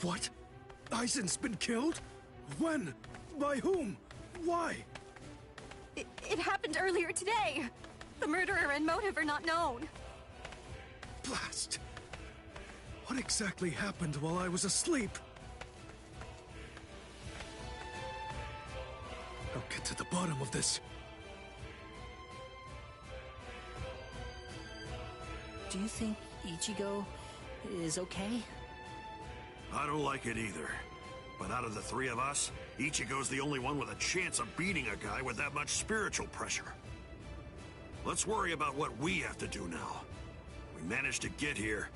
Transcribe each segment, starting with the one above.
What? Aizen's been killed? When? By whom? Why? It happened earlier today. The murderer and motive are not known. Blast! What exactly happened while I was asleep? I'll get to the bottom of this. Do you think Ichigo is okay? I don't like it either. But out of the three of us, Ichigo's the only one with a chance of beating a guy with that much spiritual pressure. Let's worry about what we have to do now. We managed to get here,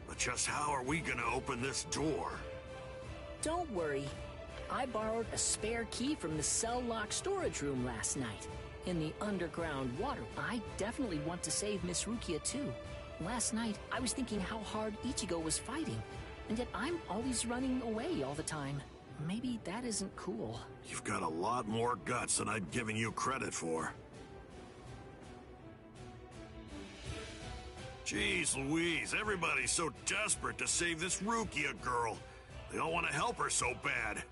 but just how are we gonna open this door? Don't worry. I borrowed a spare key from the cell lock storage room last night. In the underground water. I definitely want to save Miss Rukia too. Last night, I was thinking how hard Ichigo was fighting. And yet I'm always running away all the time. Maybe that isn't cool. You've got a lot more guts than I'd given you credit for. Jeez Louise, everybody's so desperate to save this Rukia girl. They all want to help her so bad.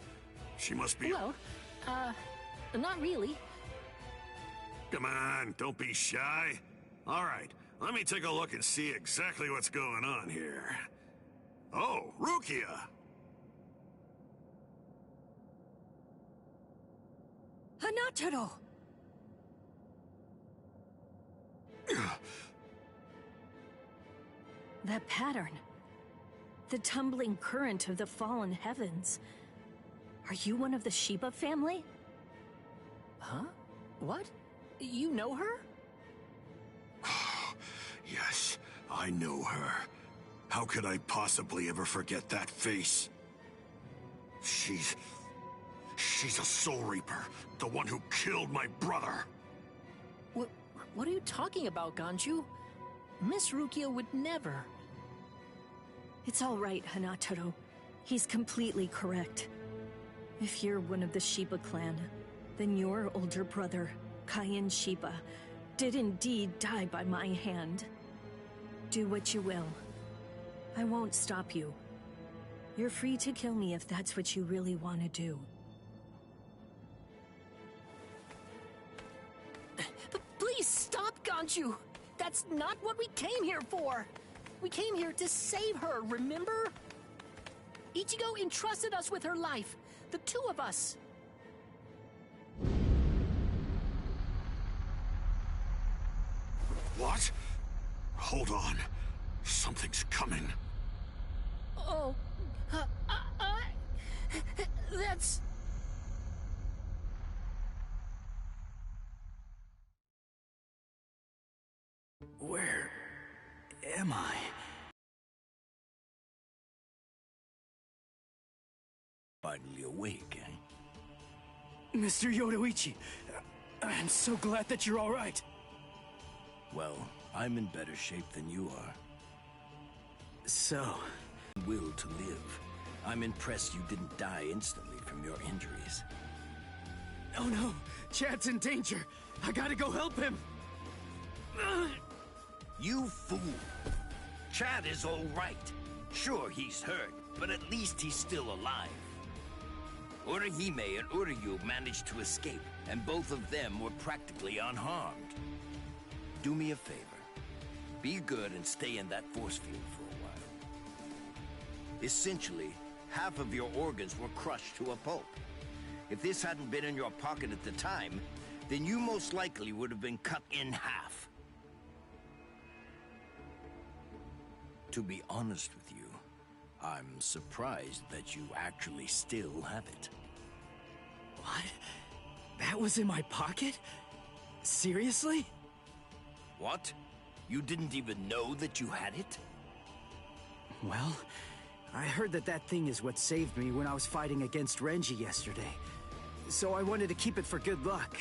She must be... Well, not really. Come on, don't be shy. All right, let me take a look and see exactly what's going on here. Oh, Rukia! Hanataro! That pattern. The tumbling current of the fallen heavens. Are you one of the Shiba family? Huh? What? You know her? Yes, I know her. How could I possibly ever forget that face? She's a Soul Reaper, the one who killed my brother. What are you talking about, Ganju? Miss Rukia would never. It's all right, Hanataro. He's completely correct. If you're one of the Shiba clan, then your older brother, Kaien Shiba, did indeed die by my hand. Do what you will. I won't stop you. You're free to kill me if that's what you really want to do. Please stop, Ganju! That's not what we came here for! We came here to save her, remember? Ichigo entrusted us with her life, the two of us. What? Hold on. Something's coming. Oh, that's... Where am I? Finally awake, eh? Mr. Yoruichi, I'm so glad that you're all right. Well, I'm in better shape than you are. So, Will to live. I'm impressed you didn't die instantly from your injuries. oh no, Chad's in danger. I gotta go help him. You fool! Chad is all right. Sure, he's hurt, but at least he's still alive. Orihime and Uryu managed to escape, and both of them were practically unharmed. Do me a favor. Be good and stay in that force field for a while. Essentially, half of your organs were crushed to a pulp. If this hadn't been in your pocket at the time, then you most likely would have been cut in half. To be honest with you, I'm surprised that you actually still have it. What? That was in my pocket? Seriously? What? You didn't even know that you had it? Well, I heard that thing is what saved me when I was fighting against Renji yesterday. So I wanted to keep it for good luck,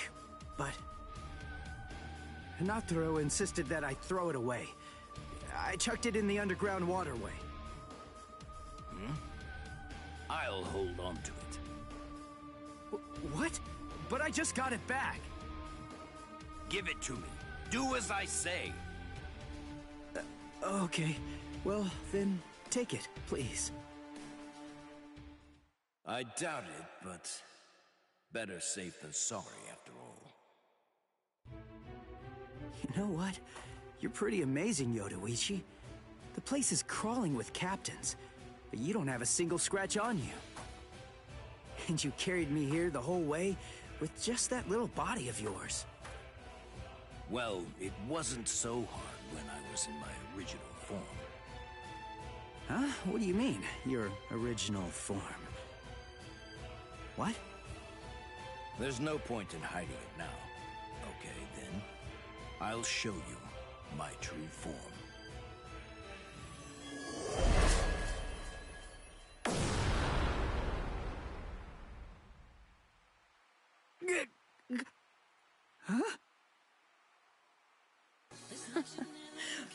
but... Hanataro insisted that I throw it away. I chucked it in the underground waterway. I'll hold on to it. What? But I just got it back. Give it to me. Do as I say. Okay. Well, then take it, please. I doubt it, but better safe than sorry after all. You know what? You're pretty amazing, Yodoichi. The place is crawling with captains, but you don't have a single scratch on you. And you carried me here the whole way with just that little body of yours. Well, it wasn't so hard when I was in my original form. Huh? What do you mean, your original form? What? There's no point in hiding it now. Okay, then. I'll show you my true form. Huh?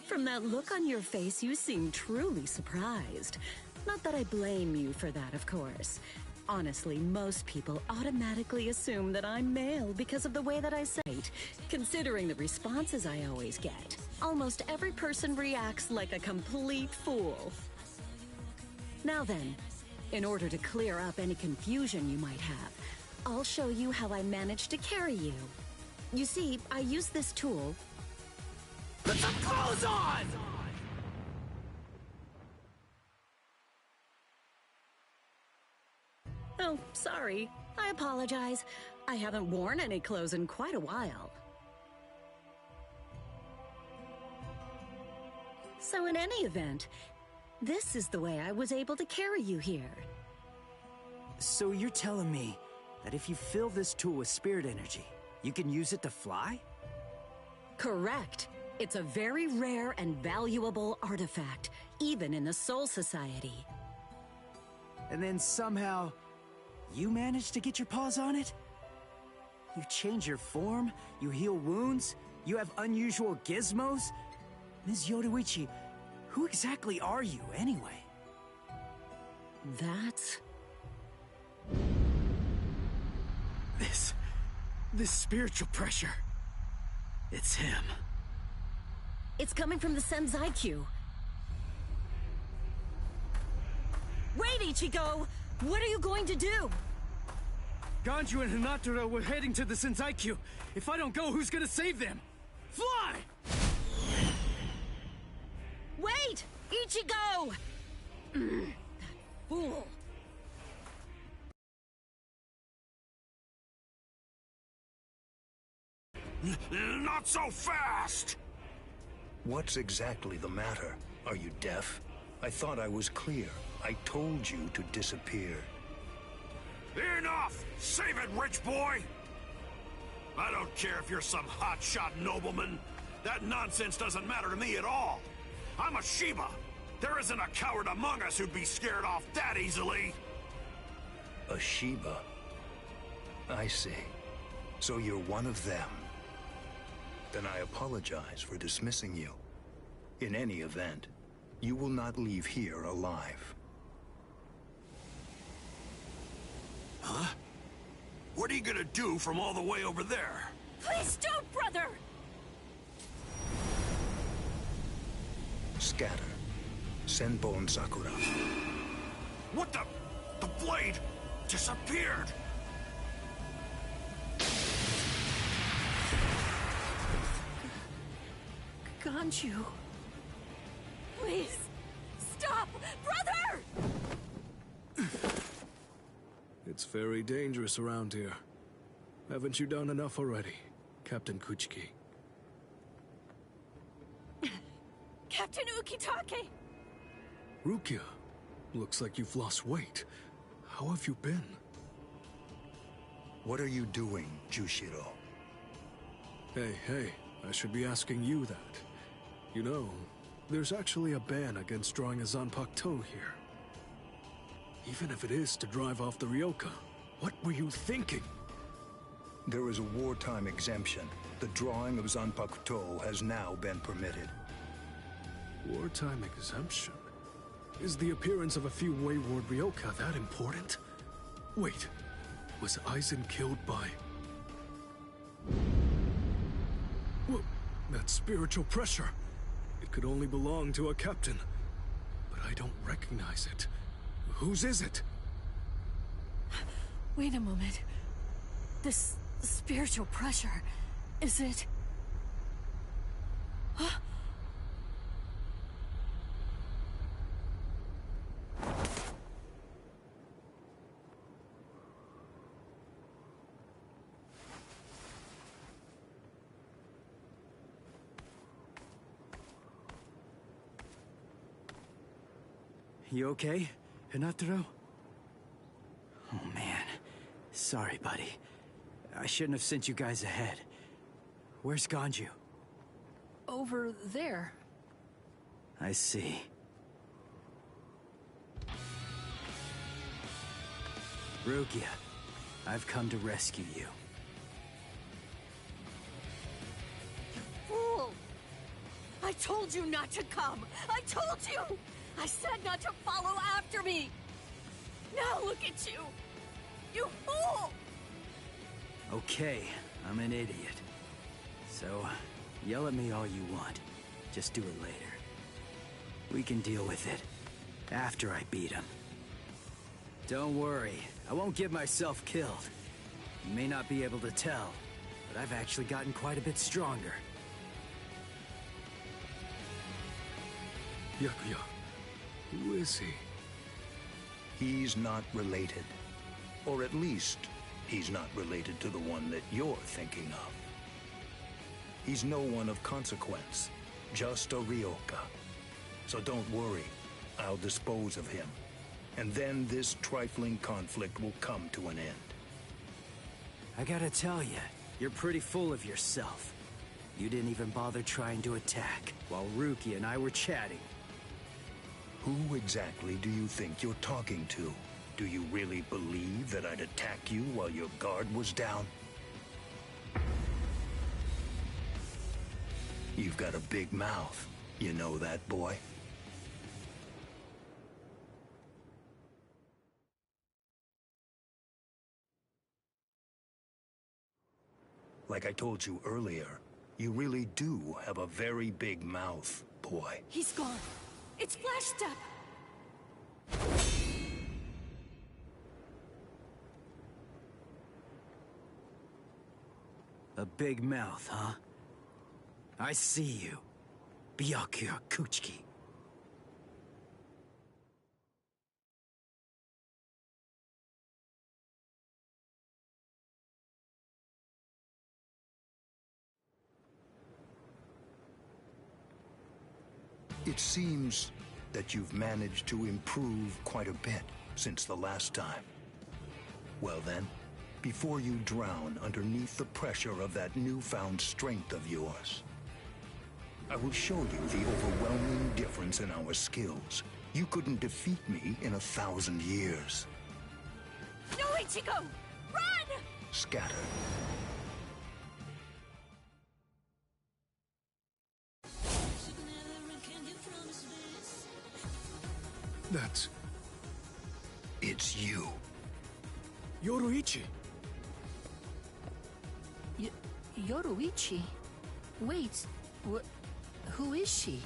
From that look on your face, you seem truly surprised. Not that I blame you for that, of course. Honestly, most people automatically assume that I'm male because of the way that I say it. Considering the responses I always get, almost every person reacts like a complete fool. Now then, in order to clear up any confusion you might have, I'll show you how I managed to carry you. You see, I use this tool. Put some clothes on! Oh, sorry. I apologize. I haven't worn any clothes in quite a while. So in any event, this is the way I was able to carry you here. So you're telling me that if you fill this tool with spirit energy, you can use it to fly? Correct. It's a very rare and valuable artifact, even in the Soul Society. And then somehow, you managed to get your paws on it? You change your form, you heal wounds, you have unusual gizmos? Ms. Yodoichi, who exactly are you, anyway? That's... This spiritual pressure. It's him. It's coming from the Senzai-Q. Wait, Ichigo! What are you going to do? Ganju and Hinata were heading to the Senzai-Q. If I don't go, who's gonna save them? Fly! Wait! Ichigo! That fool. Not so fast! What's exactly the matter? Are you deaf? I thought I was clear. I told you to disappear. Enough! Save it, rich boy! I don't care if you're some hotshot nobleman. That nonsense doesn't matter to me at all. I'm a Shiba. There isn't a coward among us who'd be scared off that easily. A Shiba? I see. So you're one of them. Then I apologize for dismissing you. In any event, you will not leave here alive. Huh? What are you gonna do from all the way over there? Please don't, brother! Scatter. Senbon Sakura. What the? The blade disappeared! Ganju. Please, stop! Brother! It's very dangerous around here. Haven't you done enough already, Captain Kuchiki? Captain Ukitake! Rukia, looks like you've lost weight. How have you been? What are you doing, Jushiro? Hey, I should be asking you that. You know, there's actually a ban against drawing a Zanpakuto here. Even if it is to drive off the Ryoka, what were you thinking? There is a wartime exemption. The drawing of Zanpakuto has now been permitted. Wartime exemption? Is the appearance of a few wayward Ryoka that important? Wait, was Aizen killed by... Whoa, that spiritual pressure. It could only belong to a captain. But I don't recognize it. Whose is it? Wait a moment. This spiritual pressure, is it... Huh? You okay, Hinataro? Oh man, sorry buddy. I shouldn't have sent you guys ahead. Where's Ganju? Over there. I see. Rukia, I've come to rescue you. Fool! I told you not to come! I told you! I said not to follow after me! Now look at you! You fool! Okay, I'm an idiot. So, yell at me all you want. Just do it later. We can deal with it after I beat him. Don't worry, I won't get myself killed. You may not be able to tell, but I've actually gotten quite a bit stronger. Yakuya, who is he? He's not related. Or at least, he's not related to the one that you're thinking of. He's no one of consequence, just a Ryoka. So don't worry, I'll dispose of him. And then this trifling conflict will come to an end. I gotta tell you, you're pretty full of yourself. You didn't even bother trying to attack, while Rukia and I were chatting. Who exactly do you think you're talking to? Do you really believe that I'd attack you while your guard was down? You've got a big mouth. You know that, boy? Like I told you earlier, you really do have a very big mouth, boy. He's gone. It's Flash Step! A big mouth, huh? I see you. Byakuya Kuchiki. It seems that you've managed to improve quite a bit since the last time. Well then, before you drown underneath the pressure of that newfound strength of yours, I will show you the overwhelming difference in our skills. You couldn't defeat me in 1,000 years. No, Ichigo! Run! Scatter. That's... It's you. Yoruichi! Yoruichi? Wait, who is she?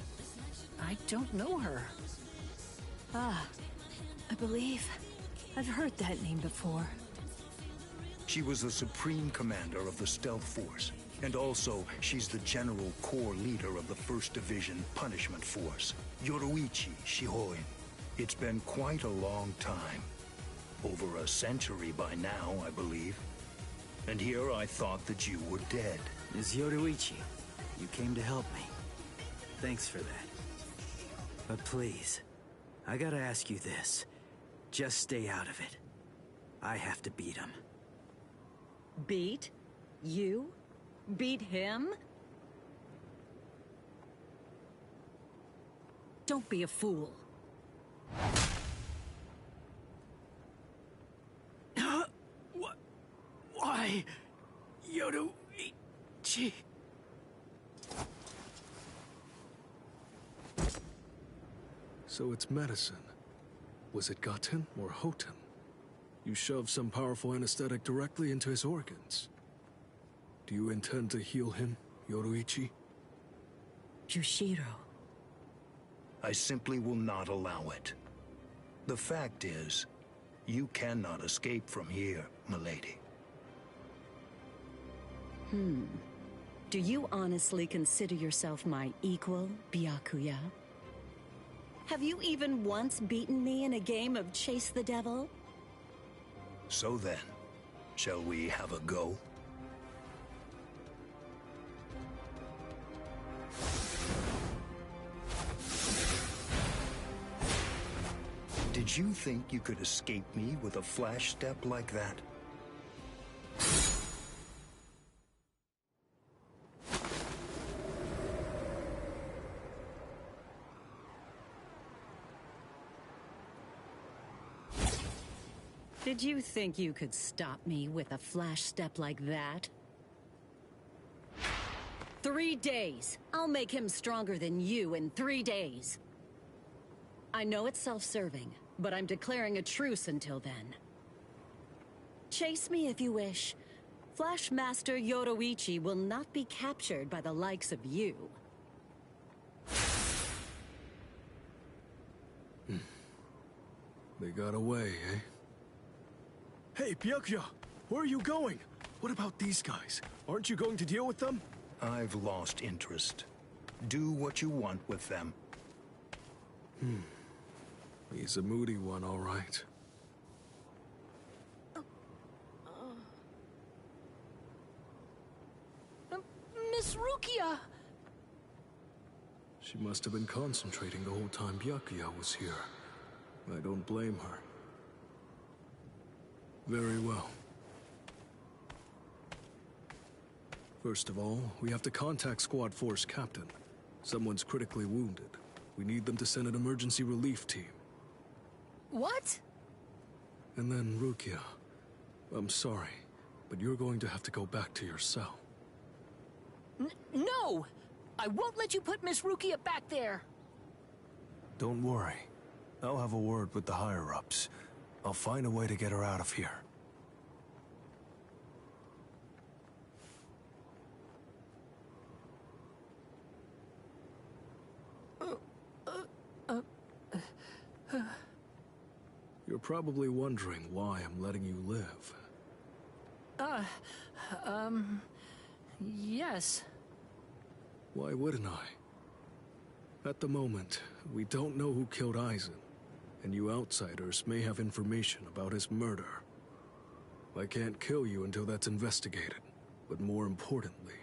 I don't know her. Ah, I believe I've heard that name before. She was the Supreme Commander of the Stealth Force, and also she's the General Corps Leader of the 1st Division Punishment Force, Yoruichi Shihoin. It's been quite a long time. Over a century by now, I believe. And here I thought that you were dead. Ms. Yoruichi, you came to help me. Thanks for that. But please, I gotta ask you this. Just stay out of it. I have to beat him. Beat? You? Beat him? Don't be a fool. What? Why? Yoruichi... So it's medicine. Was it Gaten or Hoten? You shoved some powerful anesthetic directly into his organs. Do you intend to heal him, Yoruichi? Jushiro. I simply will not allow it. The fact is, You cannot escape from here, milady. Do you honestly consider yourself my equal, Byakuya? Have you even once beaten me in a game of Chase the Devil? So then, shall we have a go? Did you think you could escape me with a flash step like that? Did you think you could stop me with a flash step like that? 3 days! I'll make him stronger than you in 3 days. I know it's self-serving, but I'm declaring a truce until then. Chase me if you wish. Flash Master Yoroichi will not be captured by the likes of you. They got away, eh? Hey, Byakuya! Where are you going? What about these guys? Aren't you going to deal with them? I've lost interest. Do what you want with them. He's a moody one, all right. Miss Rukia! She must have been concentrating the whole time Byakuya was here. I don't blame her. Very well. First of all, we have to contact Squad Force Captain. Someone's critically wounded. We need them to send an emergency relief team. What? And then, Rukia, I'm sorry, but you're going to have to go back to your cell. No! I won't let you put Miss Rukia back there! Don't worry. I'll have a word with the higher-ups. I'll find a way to get her out of here. You're probably wondering why I'm letting you live. Yes. Why wouldn't I? At the moment, we don't know who killed Aizen, and you outsiders may have information about his murder. I can't kill you until that's investigated, but more importantly,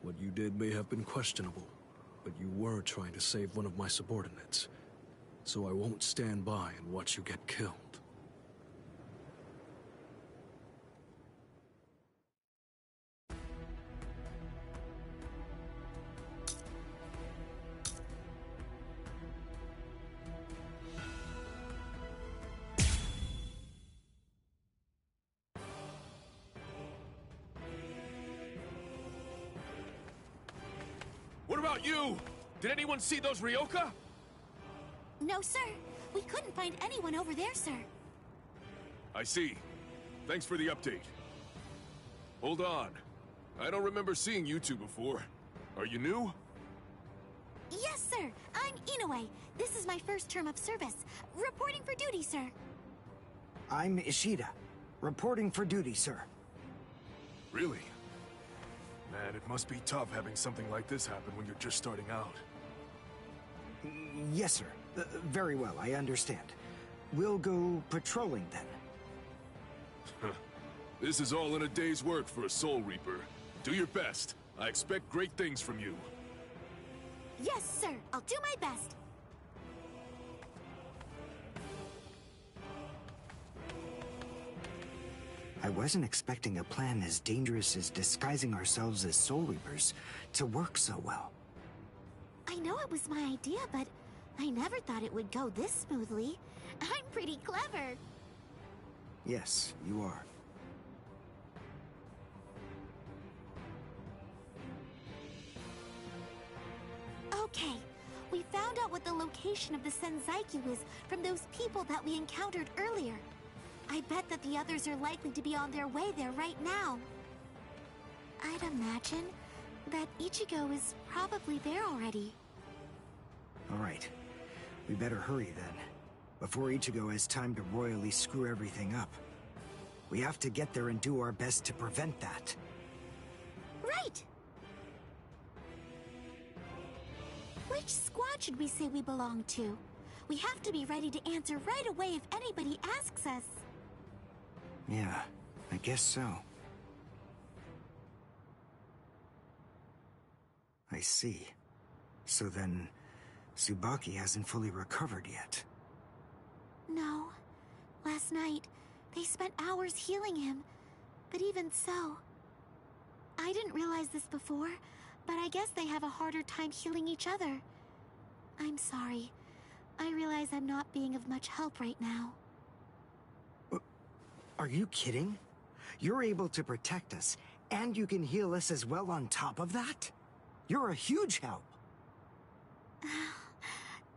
what you did may have been questionable, but you were trying to save one of my subordinates, so I won't stand by and watch you get killed. What about you? Did anyone see those Ryoka? No, sir. We couldn't find anyone over there, sir. I see. Thanks for the update. Hold on. I don't remember seeing you two before. Are you new? Yes, sir. I'm Inoue. This is my first term of service. Reporting for duty, sir. I'm Ishida. Reporting for duty, sir. Really? Man, it must be tough having something like this happen when you're just starting out. Yes, sir. Very well, I understand. We'll go patrolling then. This is all in a day's work for a Soul Reaper. Do your best. I expect great things from you. Yes, sir. I'll do my best. I wasn't expecting a plan as dangerous as disguising ourselves as Soul Reapers to work so well. I know it was my idea, but I never thought it would go this smoothly. I'm pretty clever. Yes, you are. Okay, we found out what the location of the Senzaikyu is from those people that we encountered earlier. I bet that the others are likely to be on their way there right now. I'd imagine that Ichigo is probably there already. All right. We better hurry then. before Ichigo has time to royally screw everything up. We have to get there and do our best to prevent that. Right! Which squad should we say we belong to? We have to be ready to answer right away if anybody asks us. Yeah, I guess so. I see. So then, Tsubaki hasn't fully recovered yet. No. Last night, they spent hours healing him. But even so... I didn't realize this before, but I guess they have a harder time healing each other. I'm sorry. I realize I'm not being of much help right now. Are you kidding? You're able to protect us, and you can heal us as well on top of that? You're a huge help.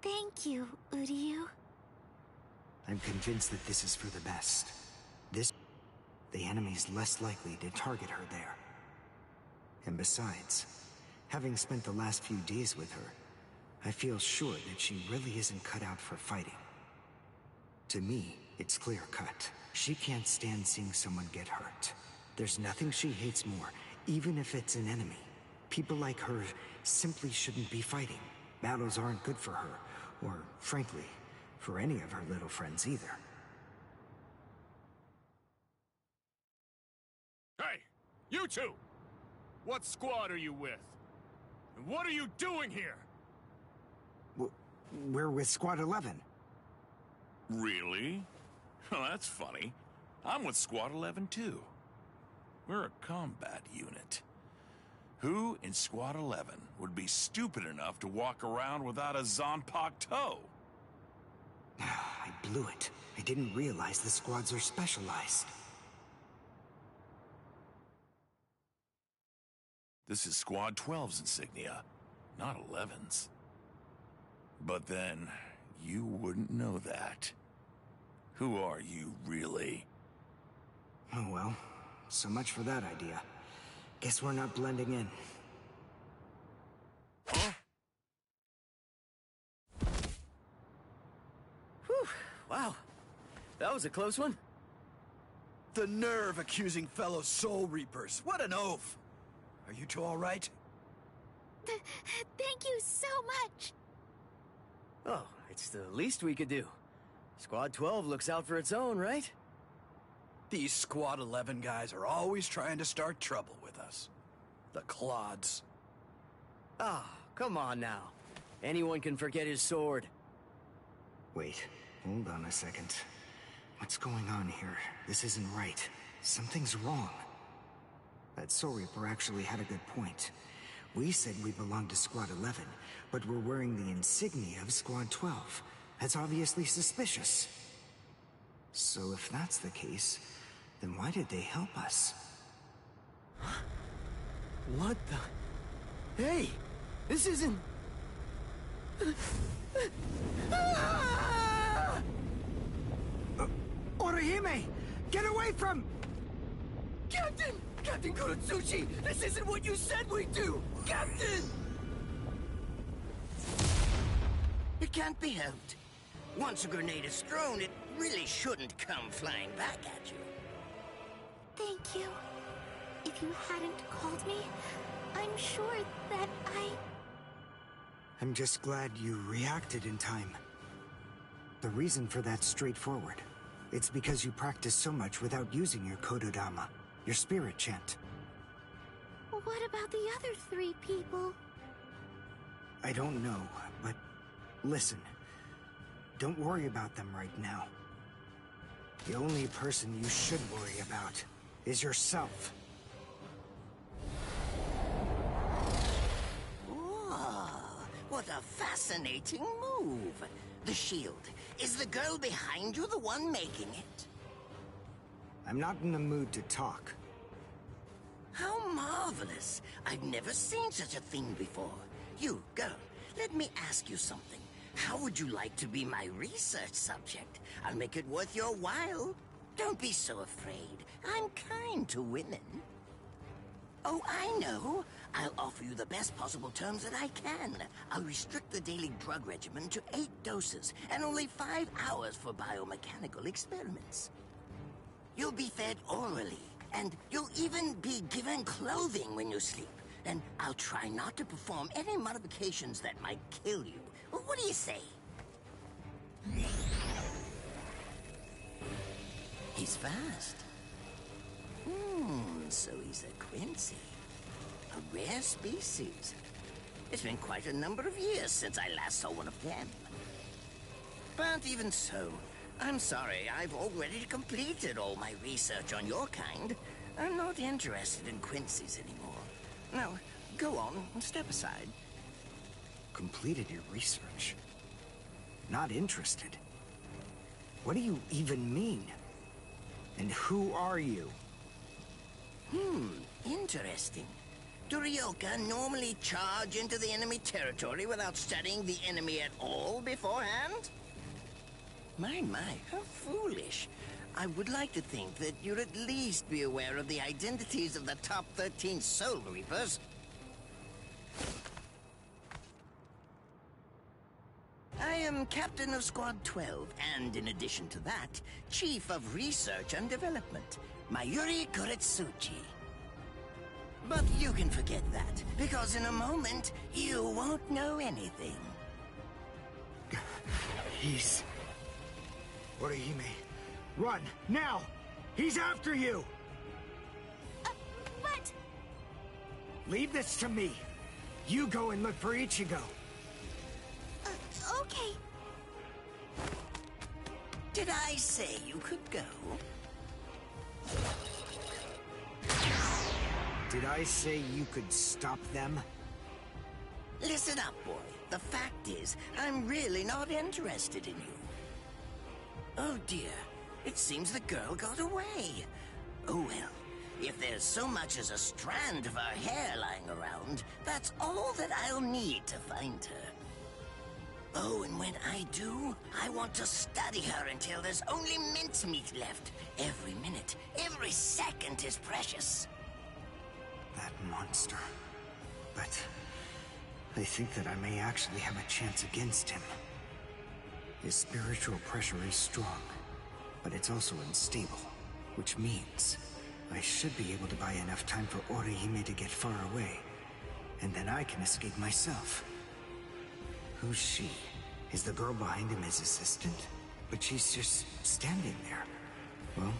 Thank you, Uryu. I'm convinced that this is for the best. The enemy's less likely to target her there. And besides, having spent the last few days with her, I feel sure that she really isn't cut out for fighting. To me, it's clear-cut. She can't stand seeing someone get hurt. There's nothing she hates more, even if it's an enemy. People like her simply shouldn't be fighting. Battles aren't good for her, or, frankly, for any of her little friends either. Hey, you two! What squad are you with? And what are you doing here? We're with Squad 11. Really? Oh, that's funny. I'm with Squad 11 too. We're a combat unit. Who in Squad 11 would be stupid enough to walk around without a Zanpakuto toe? I blew it. I didn't realize the squads are specialized. This is Squad 12's insignia, not 11's. But then, you wouldn't know that. Who are you, really? Oh well, so much for that idea. Guess we're not blending in. Huh? Whew, wow. That was a close one. The nerve accusing fellow Soul Reapers. What an oaf! Are you two all right? Thank you so much! Oh, it's the least we could do. Squad 12 looks out for its own, right? These Squad 11 guys are always trying to start trouble with us. The clods. Ah, come on now. Anyone can forget his sword. Wait, hold on a second. What's going on here? This isn't right. Something's wrong. That Soul Reaper actually had a good point. We said we belonged to Squad 11, but we're wearing the insignia of Squad 12. That's obviously suspicious. So if that's the case, then why did they help us? What the... Hey! This isn't... Orihime! Get away from... Captain! Captain Kurotsuchi! This isn't what you said we'd do! Captain! It can't be helped. Once a grenade is thrown, it really shouldn't come flying back at you. Thank you. If you hadn't called me, I'm sure that I'm just glad you reacted in time. The reason for that's straightforward. It's because you practice so much without using your Kododama, your spirit chant. What about the other 3 people? I don't know, but listen. Don't worry about them right now. The only person you should worry about is yourself. Oh, what a fascinating move. The shield. Is the girl behind you the one making it? I'm not in the mood to talk. How marvelous. I've never seen such a thing before. You, girl, let me ask you something. How would you like to be my research subject? I'll make it worth your while. Don't be so afraid. I'm kind to women. Oh, I know. I'll offer you the best possible terms that I can. I'll restrict the daily drug regimen to 8 doses and only 5 hours for biomechanical experiments. You'll be fed orally, and you'll even be given clothing when you sleep. And I'll try not to perform any modifications that might kill you. What do you say? He's fast. So he's a Quincy. A rare species. It's been quite a number of years since I last saw one of them. But even so, I'm sorry, I've already completed all my research on your kind. I'm not interested in Quincy's anymore. Now, go on and step aside. Completed your research? Not interested? What do you even mean? And who are you? Interesting. Do Ryoka normally charge into the enemy territory without studying the enemy at all beforehand? My, how foolish. I would like to think that you'd at least be aware of the identities of the top 13 Soul Reapers. I am Captain of Squad 12, and in addition to that, Chief of Research and Development, Mayuri Kuretsuchi. But you can forget that, because in a moment, you won't know anything. He's... Orihime, run, now! He's after you! But... Leave this to me. You go and look for Ichigo. Okay. Did I say you could go? Did I say you could stop them? Listen up, boy. The fact is, I'm really not interested in you. Oh dear, it seems the girl got away. Oh well, if there's so much as a strand of her hair lying around, that's all that I'll need to find her. Oh, and when I do, I want to study her until there's only mincemeat left. Every minute, every second is precious. That monster. But I think that I may actually have a chance against him. His spiritual pressure is strong, but it's also unstable, which means I should be able to buy enough time for Orihime to get far away, and then I can escape myself. Who's she? Is the girl behind him his assistant? But she's just standing there. Well,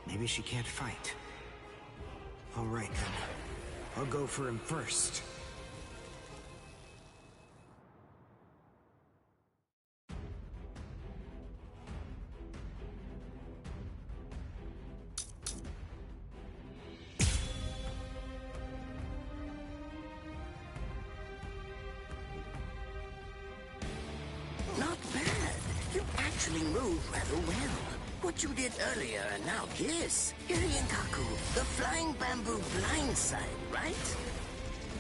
maybe she can't fight. All right, then. I'll go for him first. Not bad. You actually move rather well. What you did earlier and now this. Irienkaku, the flying bamboo blindside, right?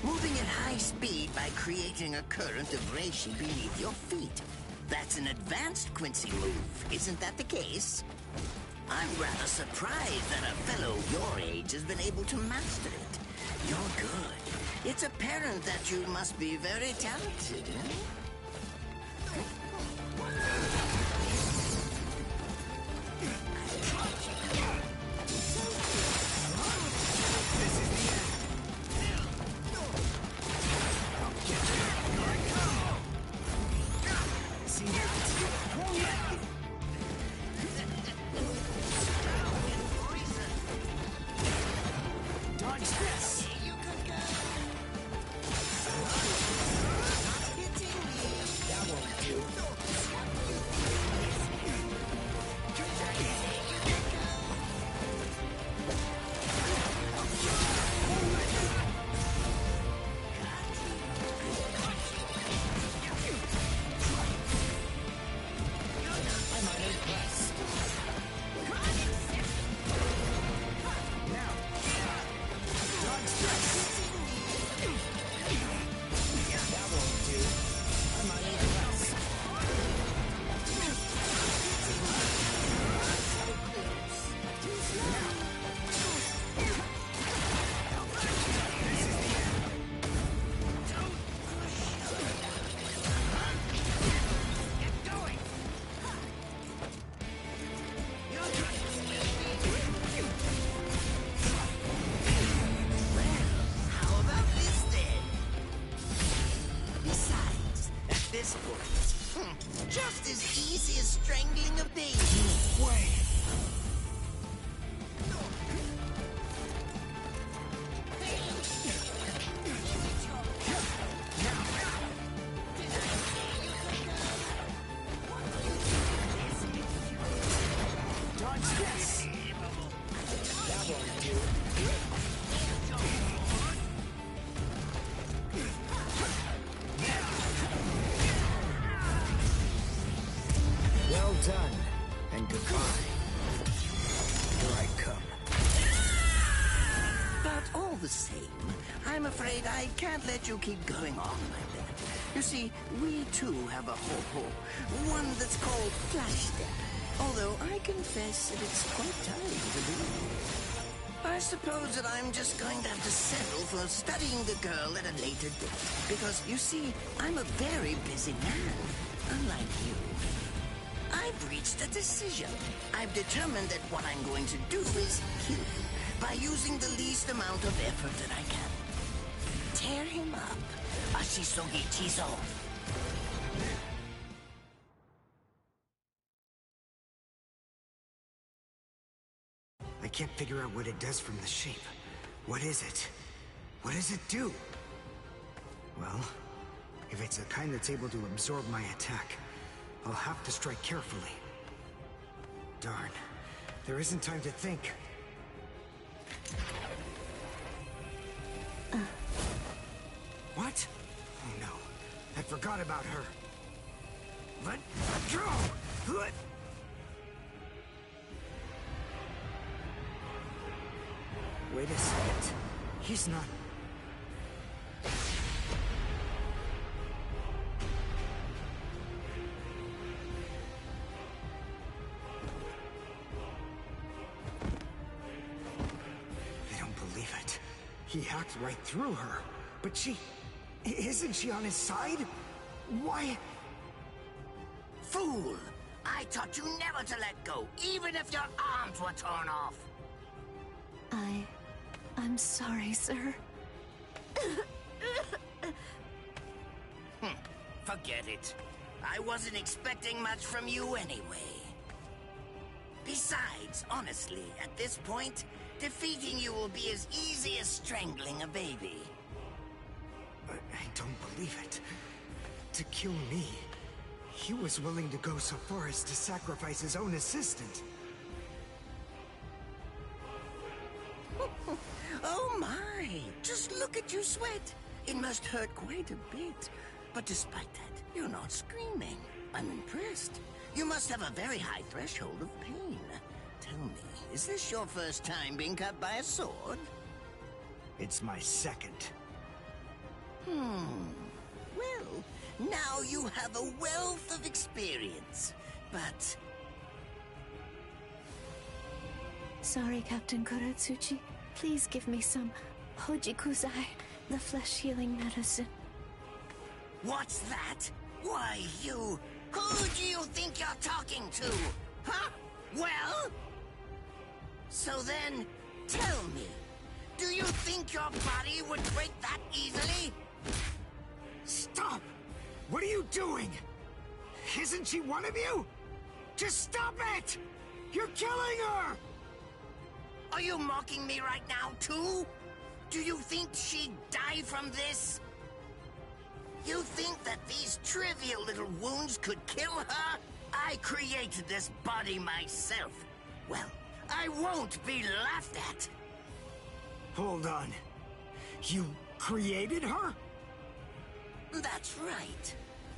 Moving at high speed by creating a current of reishi beneath your feet. That's an advanced Quincy move, isn't that the case? I'm rather surprised that a fellow your age has been able to master it. You're good. It's apparent that you must be very talented, eh? Dodge this! You could go. Not hitting me. Just as easy as strangling a baby. Way. Dodge this. That won't do. Well done, and goodbye. Here I come. But all the same, I'm afraid I can't let you keep going on like that. You see, we too have a ho-ho, one that's called Flash Step. Although I confess that it's quite tiring to do. I suppose that I'm just going to have to settle for studying the girl at a later date. Because, you see, I'm a very busy man, unlike you. I've reached a decision. I've determined that what I'm going to do is kill him by using the least amount of effort that I can. Tear him up. Ashisogi Chizo. I can't figure out what it does from the shape. What is it? What does it do? Well, if it's the kind that's able to absorb my attack, I'll have to strike carefully. Darn. There isn't time to think. What? Oh no. I forgot about her. Let go! Let... Wait a second. He's not... I don't believe it. He hacked right through her. But she... Isn't she on his side? Why... Fool! I taught you never to let go, even if your arms were torn off. I'm sorry, sir. Forget it. I wasn't expecting much from you anyway. Besides, honestly, at this point, defeating you will be as easy as strangling a baby. I don't believe it. To kill me, he was willing to go so far as to sacrifice his own assistant. Oh my! Just look at you sweat! It must hurt quite a bit. But despite that, you're not screaming. I'm impressed. You must have a very high threshold of pain. Tell me, is this your first time being cut by a sword? It's my second. Well, now you have a wealth of experience. But... Sorry, Captain Kuratsuchi. Please give me some Hojikuzai, the flesh-healing medicine. What's that? Why, you... Who do you think you're talking to? Huh? Well? So then, tell me, do you think your body would break that easily? Stop! What are you doing? Isn't she one of you? Just stop it! You're killing her! Are you mocking me right now, too? Do you think she'd die from this? You think that these trivial little wounds could kill her? I created this body myself. Well, I won't be laughed at. Hold on. You created her? That's right.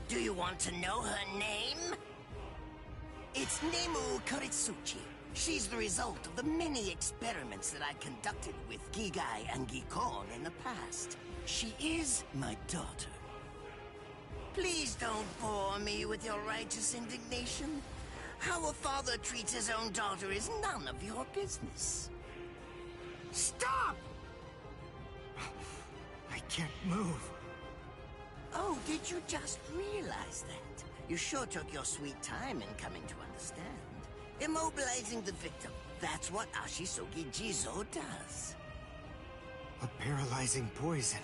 Do you want to know her name? It's Nemu Kuritsuchi. She's the result of the many experiments that I conducted with Gigai and Gikon in the past. She is my daughter. Please don't bore me with your righteous indignation. How a father treats his own daughter is none of your business. Stop! I can't move. Oh, did you just realize that? You sure took your sweet time in coming to understand. Immobilizing the victim. That's what Ashisogi Jizo does. A paralyzing poison.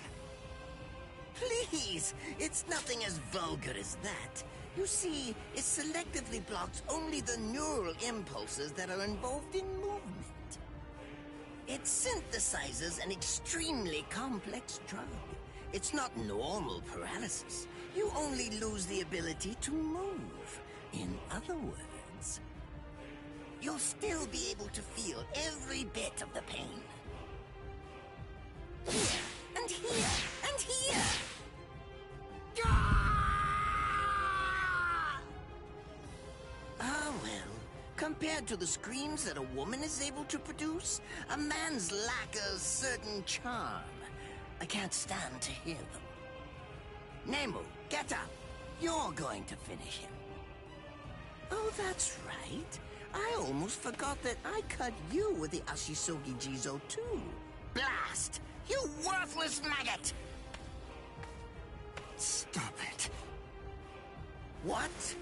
Please! It's nothing as vulgar as that. You see, it selectively blocks only the neural impulses that are involved in movement. It synthesizes an extremely complex drug. It's not normal paralysis. You only lose the ability to move. In other words, you'll still be able to feel every bit of the pain. Here, and here, and here! Ah, well, compared to the screams that a woman is able to produce, a man's lack a certain charm. I can't stand to hear them. Nemo, get up. You're going to finish him. Oh, that's right. I almost forgot that I cut you with the Ashisogi Jizo too. Blast! You worthless maggot! Stop it. What?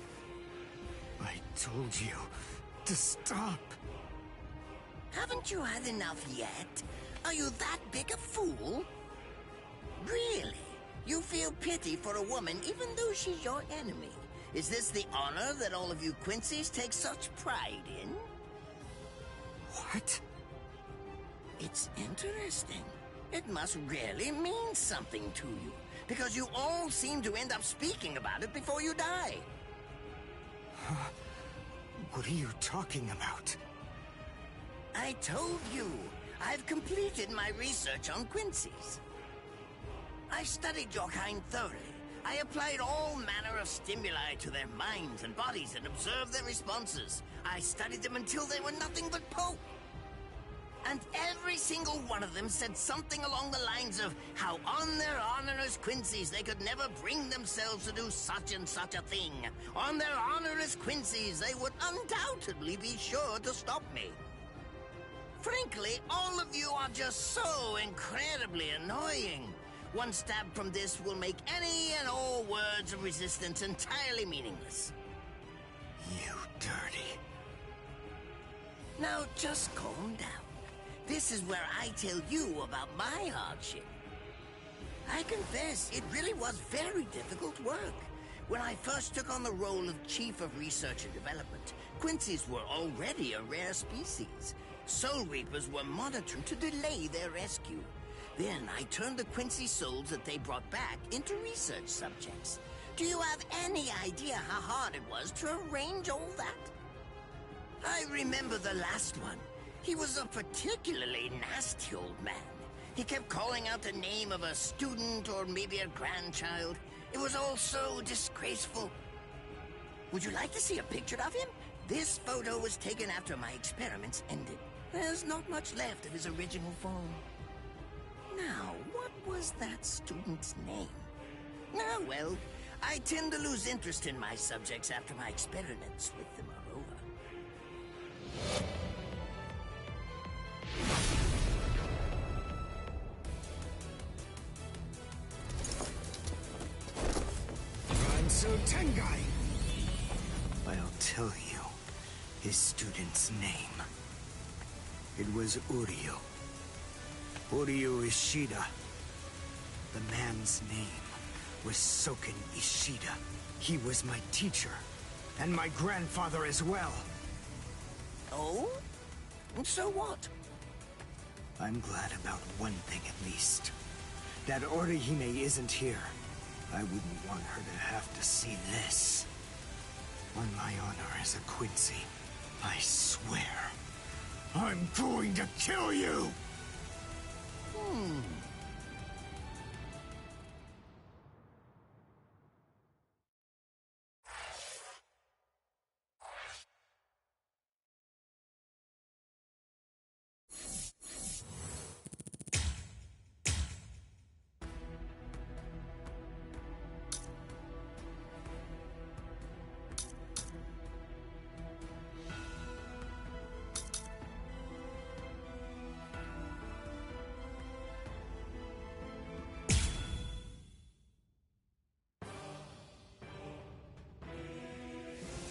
I told you to stop. Haven't you had enough yet? Are you that big a fool? Really? You feel pity for a woman even though she's your enemy? Is this the honor that all of you Quincy's take such pride in? What? It's interesting. It must really mean something to you, because you all seem to end up speaking about it before you die. What are you talking about? I told you, I've completed my research on Quincy's. I studied your kind thoroughly. I applied all manner of stimuli to their minds and bodies and observed their responses. I studied them until they were nothing but pulp. And every single one of them said something along the lines of how on their honor as Quincy's they could never bring themselves to do such and such a thing. On their honor as Quincy's they would undoubtedly be sure to stop me. Frankly, all of you are just so incredibly annoying. One stab from this will make any and all words of resistance entirely meaningless. You dirty. Now just calm down. This is where I tell you about my hardship. I confess, it really was very difficult work. When I first took on the role of Chief of Research and Development, Quincy's were already a rare species. Soul Reapers were monitored to delay their rescue. Then I turned the Quincy souls that they brought back into research subjects. Do you have any idea how hard it was to arrange all that? I remember the last one. He was a particularly nasty old man. He kept calling out the name of a student or maybe a grandchild. It was all so disgraceful. Would you like to see a picture of him? This photo was taken after my experiments ended. There's not much left of his original form. Now, what was that student's name? Ah, well, I tend to lose interest in my subjects after my experiments with them are over. Ransu Tengai! I'll tell you his student's name. It was Uryu. Uryu Ishida. The man's name was Soken Ishida. He was my teacher, and my grandfather as well. Oh? So what? I'm glad about one thing at least. That Orihime isn't here. I wouldn't want her to have to see this. On my honor as a Quincy, I swear, I'm going to kill you!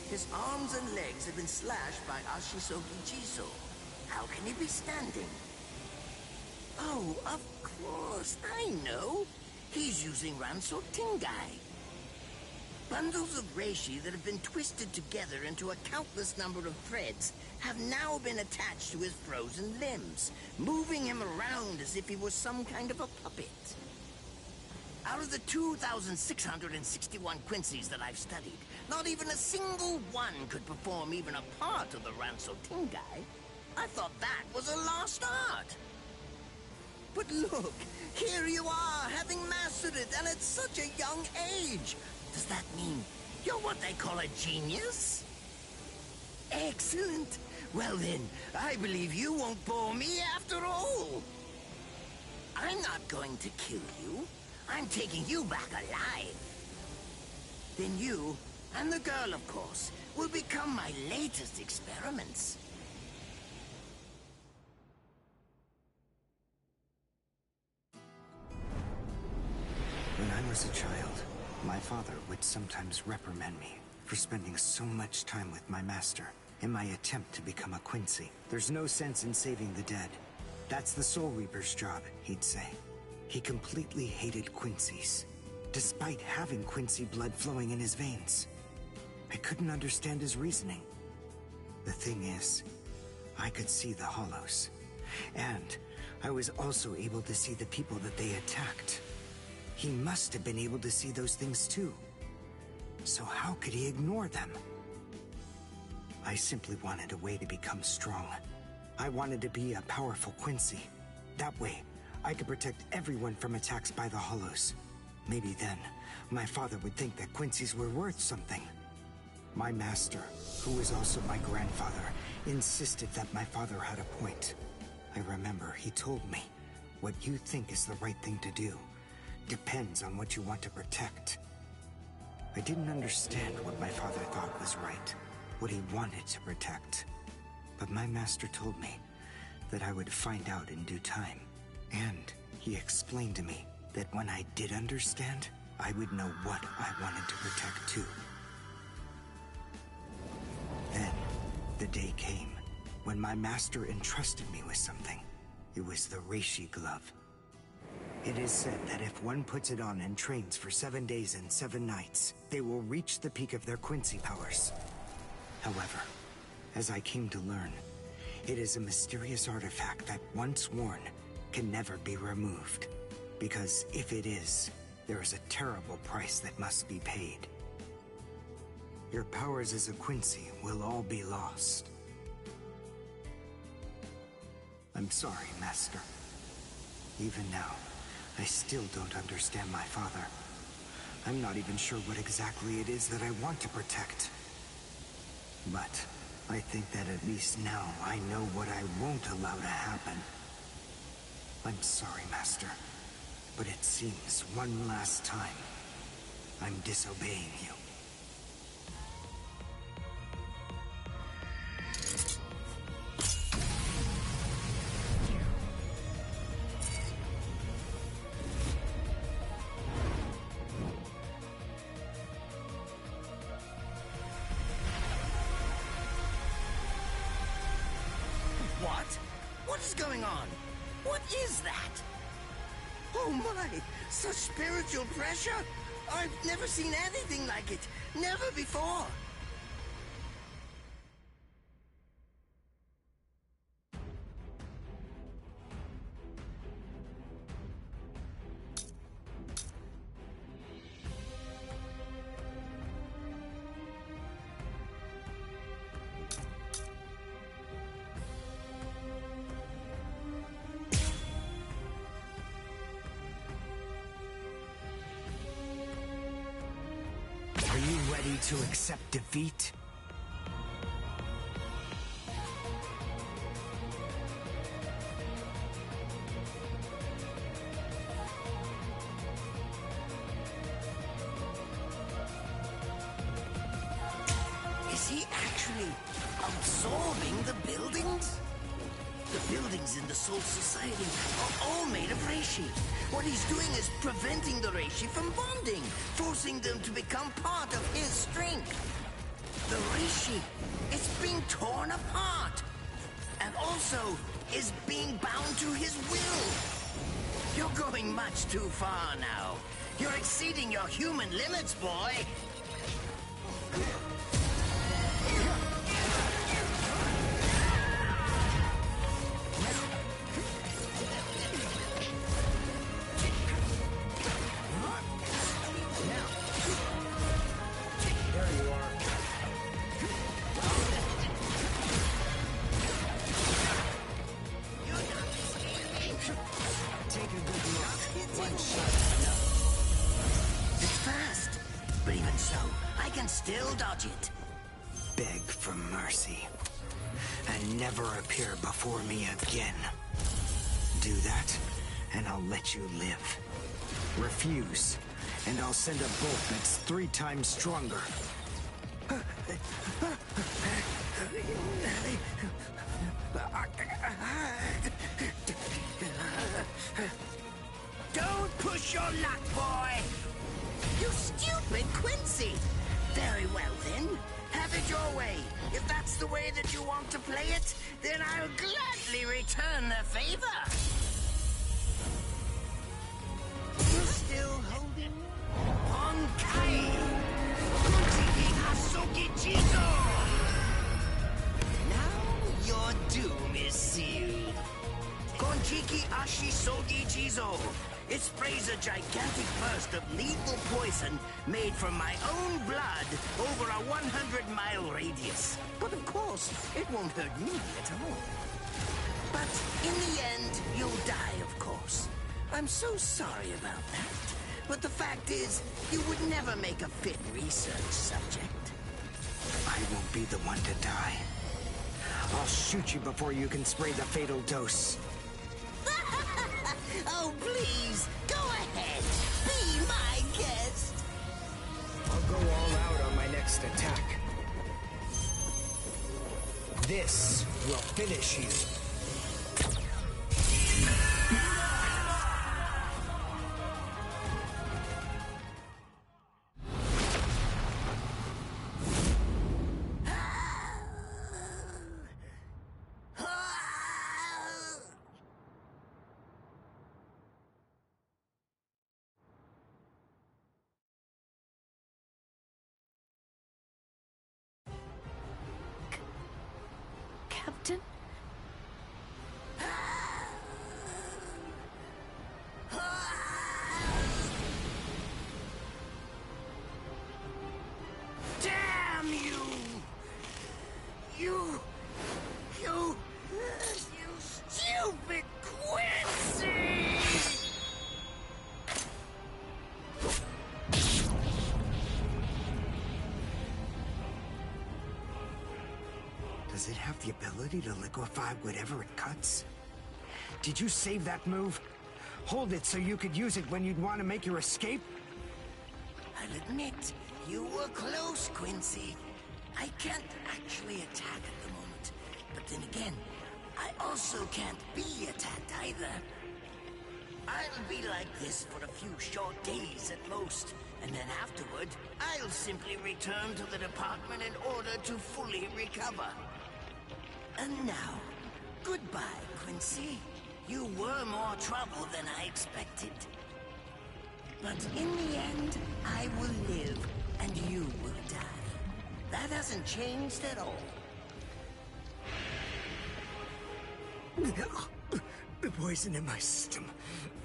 His arms and legs have been slashed by Ashisogi Jizo. How can he be standing? Oh, of course, I know. He's using Ranso Tingai. Bundles of reishi that have been twisted together into a countless number of threads have now been attached to his frozen limbs, moving him around as if he was some kind of a puppet. Out of the 2,661 Quincy's that I've studied, not even a single one could perform even a part of the Ranso Tingai. I thought that was a lost art. But look, here you are, having mastered it, and at such a young age. Does that mean you're what they call a genius? Excellent. Well then, I believe you won't bore me after all. I'm not going to kill you. I'm taking you back alive. Then you, and the girl of course, will become my latest experiments. When I was a child, my father would sometimes reprimand me for spending so much time with my master in my attempt to become a Quincy. There's no sense in saving the dead. That's the Soul Reaper's job, he'd say. He completely hated Quincy's, despite having Quincy blood flowing in his veins. I couldn't understand his reasoning. The thing is, I could see the hollows, and I was also able to see the people that they attacked. He must have been able to see those things too. So how could he ignore them? I simply wanted a way to become strong. I wanted to be a powerful Quincy. That way, I could protect everyone from attacks by the hollows. Maybe then, my father would think that Quincy's were worth something. My master, who was also my grandfather, insisted that my father had a point. I remember he told me, what you think is the right thing to do depends on what you want to protect. I didn't understand what my father thought was right, what he wanted to protect. But my master told me that I would find out in due time. And he explained to me that when I did understand, I would know what I wanted to protect too. Then, the day came when my master entrusted me with something. It was the Reishi Glove. It is said that if one puts it on and trains for 7 days and 7 nights, they will reach the peak of their Quincy powers. However, as I came to learn, it is a mysterious artifact that once worn can never be removed. Because if it is, there is a terrible price that must be paid. Your powers as a Quincy will all be lost. I'm sorry, Master. Even now, I still don't understand my father. I'm not even sure what exactly it is that I want to protect. But I think that at least now I know what I won't allow to happen. I'm sorry, Master, but it seems one last time I'm disobeying you. What is going on? What is that? Oh my! Such spiritual pressure? I've never seen anything like it. Never before. Are you ready to accept defeat? Is he actually absorbing the buildings? The buildings in the Soul Society are all made of reishi. What he's doing is preventing the reishi from bonding, forcing them to become part of his strength. The reishi is being torn apart, and also is being bound to his will. You're going much too far now. You're exceeding your human limits, boy. Still dodge it. Beg for mercy. And never appear before me again. Do that, and I'll let you live. Refuse, and I'll send a bolt that's 3 times stronger. Don't push your luck, boy! You stupid Quincy! Very well, then. Have it your way. If that's the way that you want to play it, then I'll gladly return the favor. You're still holding on Kai. Now your doom is sealed. Konjiki Ashisogi Jizo. It sprays a gigantic burst of lethal poison made from my own blood over a 100-mile radius. But of course, it won't hurt me at all. But in the end, you'll die, of course. I'm so sorry about that. But the fact is, you would never make a fit research subject. I won't be the one to die. I'll shoot you before you can spray the fatal dose. Oh, please, go ahead. Be my guest. I'll go all out on my next attack. This will finish you. Captain? Damn you! You stupid Quincy! Does it have the ability to liquefy whatever it cuts? Did you save that move? Hold it so you could use it when you'd want to make your escape? I'll admit, you were close, Quincy. I can't actually attack at the moment. But then again, I also can't be attacked either. I'll be like this for a few short days at most. And then afterward, I'll simply return to the department in order to fully recover. And now, goodbye, Quincy. You were more trouble than I expected. But in the end, I will live, and you will die. That hasn't changed at all. The poison in my system.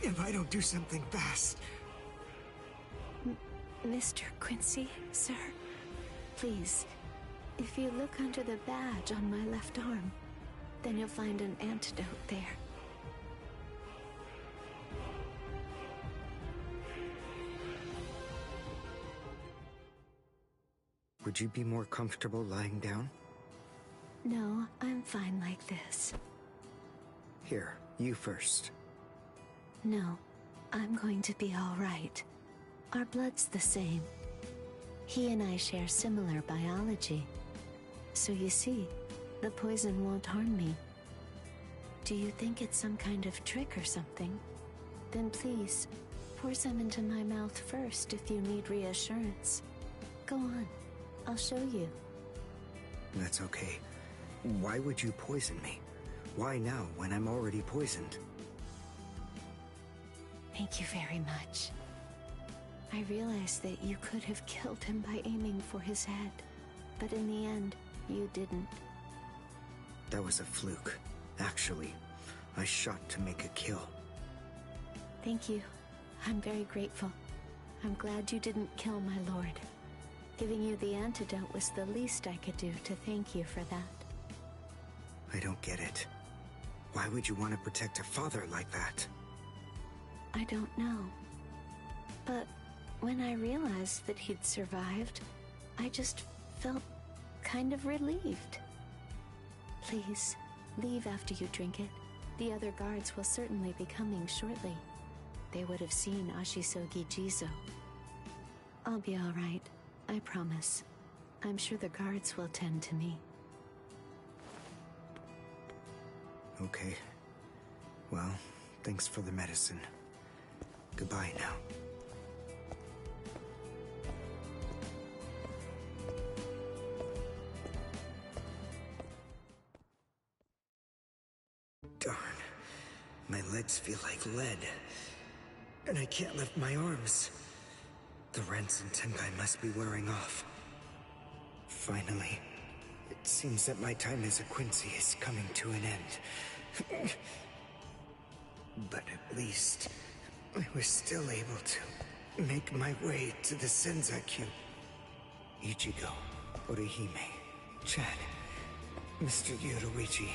If I don't do something fast. Mr. Quincy, sir, please, if you look under the badge on my left arm, then you'll find an antidote there. Would you be more comfortable lying down? No, I'm fine like this. Here, you first. No, I'm going to be all right. Our blood's the same. He and I share similar biology. So you see, the poison won't harm me. Do you think it's some kind of trick or something? Then please, pour some into my mouth first if you need reassurance. Go on, I'll show you. That's okay. Why would you poison me? Why now, when I'm already poisoned? Thank you very much. I realized that you could have killed him by aiming for his head. But in the end, you didn't. That was a fluke. Actually, I shot to make a kill. Thank you. I'm very grateful. I'm glad you didn't kill my lord. Giving you the antidote was the least I could do to thank you for that. I don't get it. Why would you want to protect a father like that? I don't know. But when I realized that he'd survived, I just felt kind of relieved. Please, leave after you drink it. The other guards will certainly be coming shortly. They would have seen Ashisogi Jizo. I'll be all right, I promise. I'm sure the guards will tend to me. Okay. Well, thanks for the medicine. Goodbye now. Darn. My legs feel like lead. And I can't lift my arms. The Rents and Tenkai must be wearing off. Finally, it seems that my time as a Quincy is coming to an end. But at least, I was still able to make my way to the Senzakyu. Ichigo, Orihime, Chad, Mr. Yoruichi,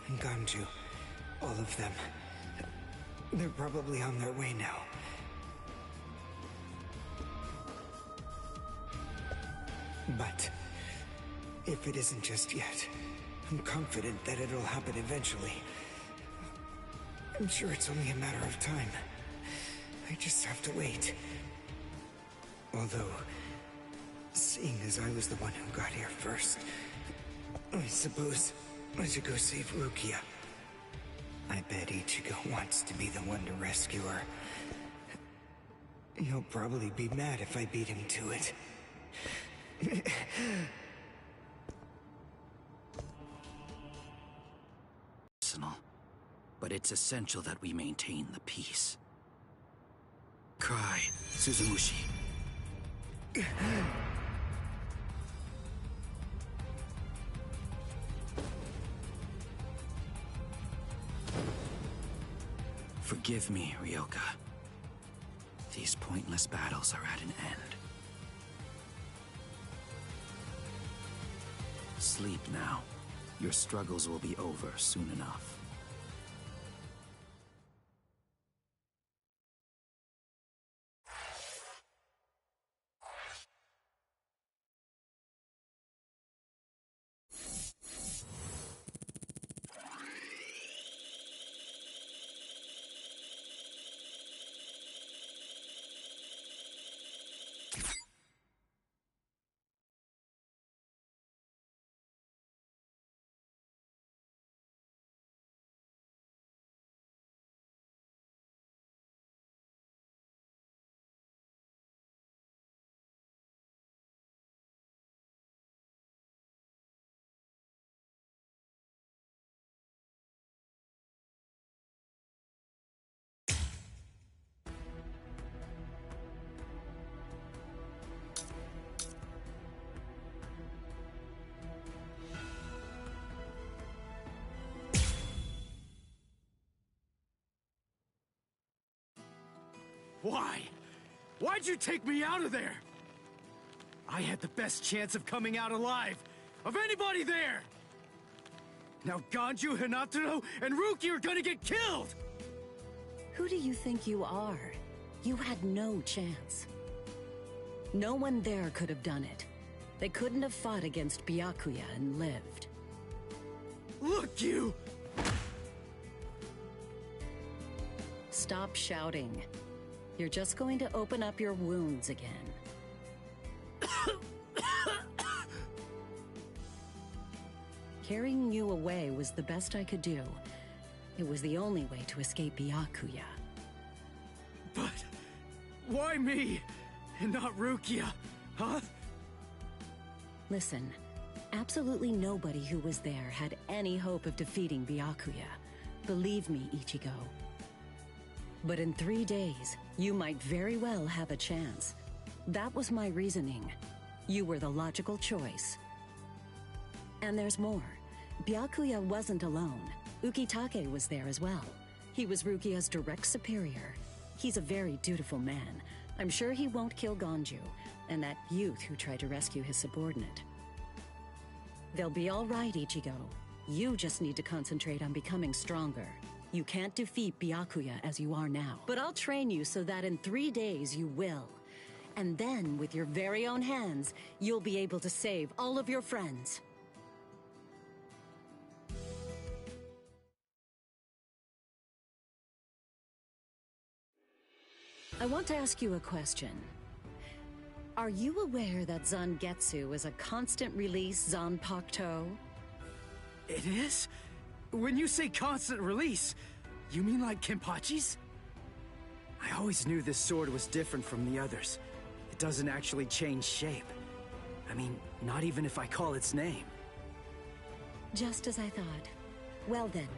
and Ganju, all of them. They're probably on their way now. But if it isn't just yet, I'm confident that it'll happen eventually. I'm sure it's only a matter of time. I just have to wait. Although, seeing as I was the one who got here first, I suppose I should go save Rukia. I bet Ichigo wants to be the one to rescue her. He'll probably be mad if I beat him to it. Personal, but it's essential that we maintain the peace. Cry, Suzumushi. Forgive me, Ryoka. These pointless battles are at an end. Sleep now. Your struggles will be over soon enough. Why? Why'd you take me out of there? I had the best chance of coming out alive, of anybody there! Now Ganju, Hinataro, and Ruki are gonna get killed! Who do you think you are? You had no chance. No one there could have done it. They couldn't have fought against Byakuya and lived. Look, you! Stop shouting. You're just going to open up your wounds again. Carrying you away was the best I could do. It was the only way to escape Byakuya. But why me, and not Rukia, huh? Listen, absolutely nobody who was there had any hope of defeating Byakuya. Believe me, Ichigo. But in 3 days, You might very well have a chance. That was my reasoning. You were the logical choice. And there's more. Byakuya wasn't alone. Ukitake was there as well. He was Rukia's direct superior. He's a very dutiful man. I'm sure he won't kill Gonju, and that youth who tried to rescue his subordinate. They'll be all right, Ichigo. You just need to concentrate on becoming stronger. You can't defeat Byakuya as you are now. But I'll train you so that in 3 days you will. And then, with your very own hands, you'll be able to save all of your friends. I want to ask you a question. Are you aware that Zangetsu is a constant release Zanpakuto? It is? When you say constant release, you mean like Kenpachi's? I always knew this sword was different from the others. It doesn't actually change shape. I mean, not even if I call its name. Just as I thought. Well then.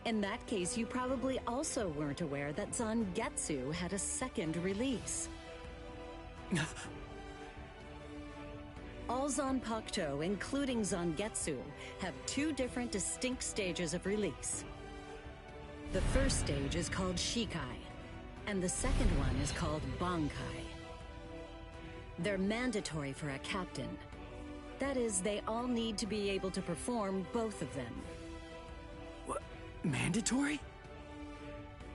In that case, you probably also weren't aware that Zangetsu had a second release. All Zanpakuto, including Zangetsu, have 2 different distinct stages of release. The first stage is called Shikai, and the second one is called Bankai. They're mandatory for a captain. That is, they all need to be able to perform both of them. What? Mandatory?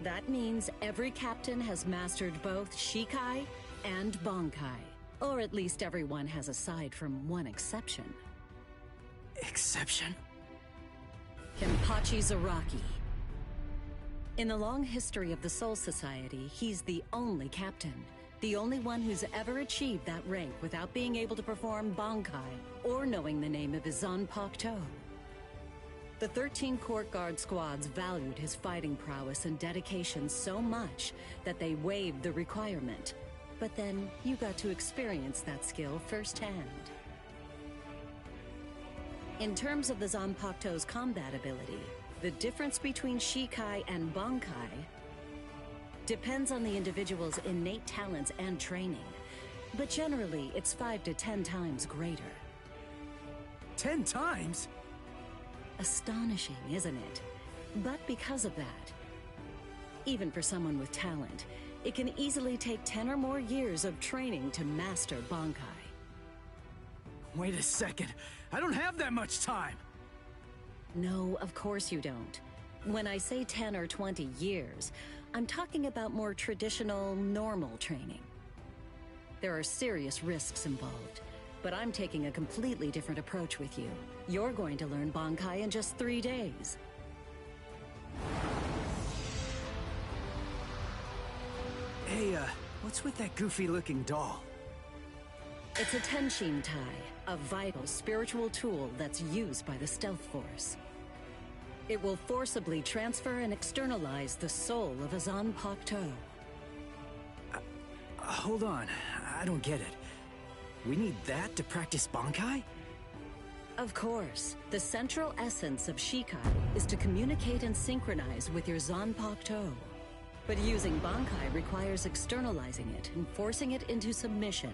That means every captain has mastered both Shikai and Bankai. Or at least everyone has aside from one exception. Exception? Kenpachi Zaraki. In the long history of the Soul Society, he's the only captain. The only one who's ever achieved that rank without being able to perform Bankai or knowing the name of his Zanpakuto. The 13 court guard squads valued his fighting prowess and dedication so much that they waived the requirement. But then, you got to experience that skill firsthand. In terms of the Zanpakuto's combat ability, the difference between Shikai and Bankai depends on the individual's innate talents and training. But generally, it's 5 to 10 times greater. 10 times? Astonishing, isn't it? But because of that, even for someone with talent, it can easily take 10 or more years of training to master Bankai. Wait a second. I don't have that much time. No, of course you don't. When I say 10 or 20 years, I'm talking about more traditional, normal training. There are serious risks involved, but I'm taking a completely different approach with you. You're going to learn Bankai in just 3 days. Hey, what's with that goofy-looking doll? It's a Tenshin Tai, a vital spiritual tool that's used by the Stealth Force. It will forcibly transfer and externalize the soul of a Zanpakuto. Hold on, I don't get it. We need that to practice Bankai? Of course. The central essence of Shikai is to communicate and synchronize with your Zanpakuto. But using Bankai requires externalizing it and forcing it into submission.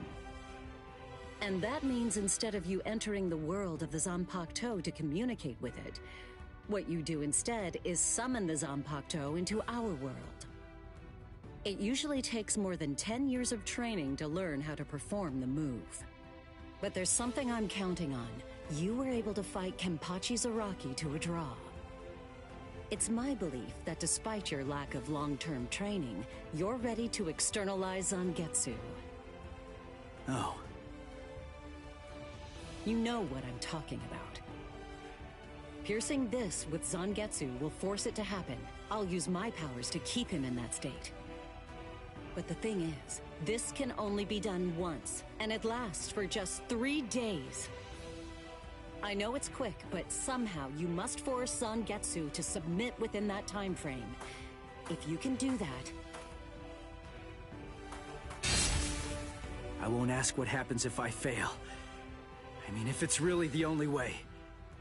And that means instead of you entering the world of the Zanpakuto to communicate with it, what you do instead is summon the Zanpakuto into our world. It usually takes more than 10 years of training to learn how to perform the move. But there's something I'm counting on. You were able to fight Kenpachi Zaraki to a draw. It's my belief that despite your lack of long-term training, you're ready to externalize Zangetsu. Oh. You know what I'm talking about. Piercing this with Zangetsu will force it to happen. I'll use my powers to keep him in that state. But the thing is, this can only be done once, and it lasts for just 3 days. I know it's quick, but somehow you must force Zangetsu to submit within that time frame. If you can do that... I won't ask what happens if I fail. I mean, if it's really the only way,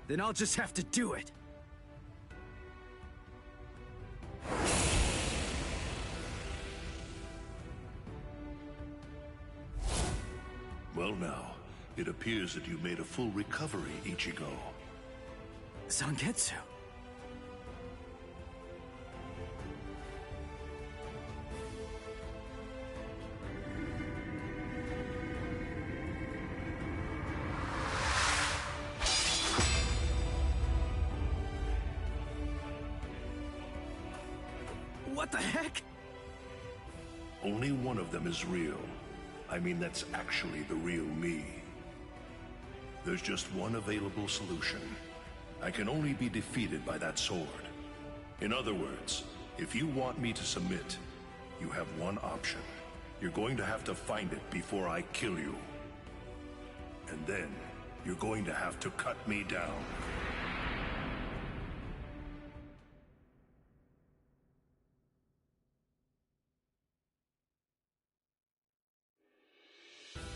then I'll just have to do it. Well now, it appears that you made a full recovery, Ichigo. Zangetsu. What the heck? Only one of them is real. I mean, that's actually the real me. There's just one available solution. I can only be defeated by that sword. In other words, if you want me to submit, you have one option. You're going to have to find it before I kill you. And then, you're going to have to cut me down.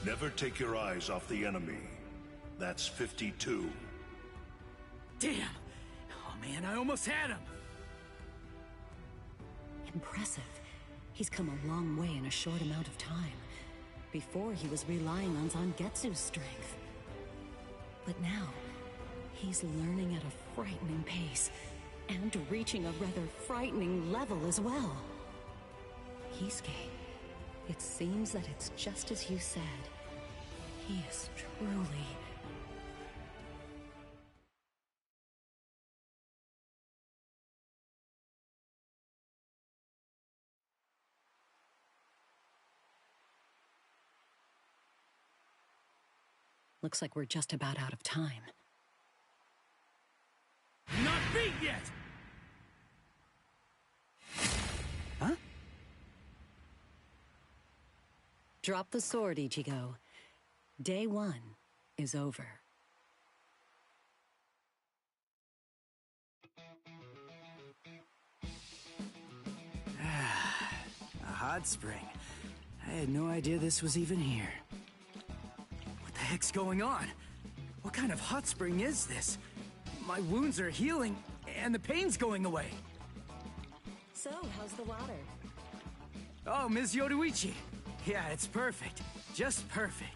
Never take your eyes off the enemy. That's 52. Damn! Oh man, I almost had him! Impressive. He's come a long way in a short amount of time. Before, he was relying on Zangetsu's strength. But now, he's learning at a frightening pace, and reaching a rather frightening level as well. Kisuke, it seems that it's just as you said. He is truly... Looks like we're just about out of time. Not beat yet! Huh? Drop the sword, Ichigo. Day 1 is over. A hot spring. I had no idea this was even here. What the heck's going on? What kind of hot spring is this? My wounds are healing, and the pain's going away. So, how's the water? Oh, Ms. Yoruichi. Yeah, it's perfect. Just perfect.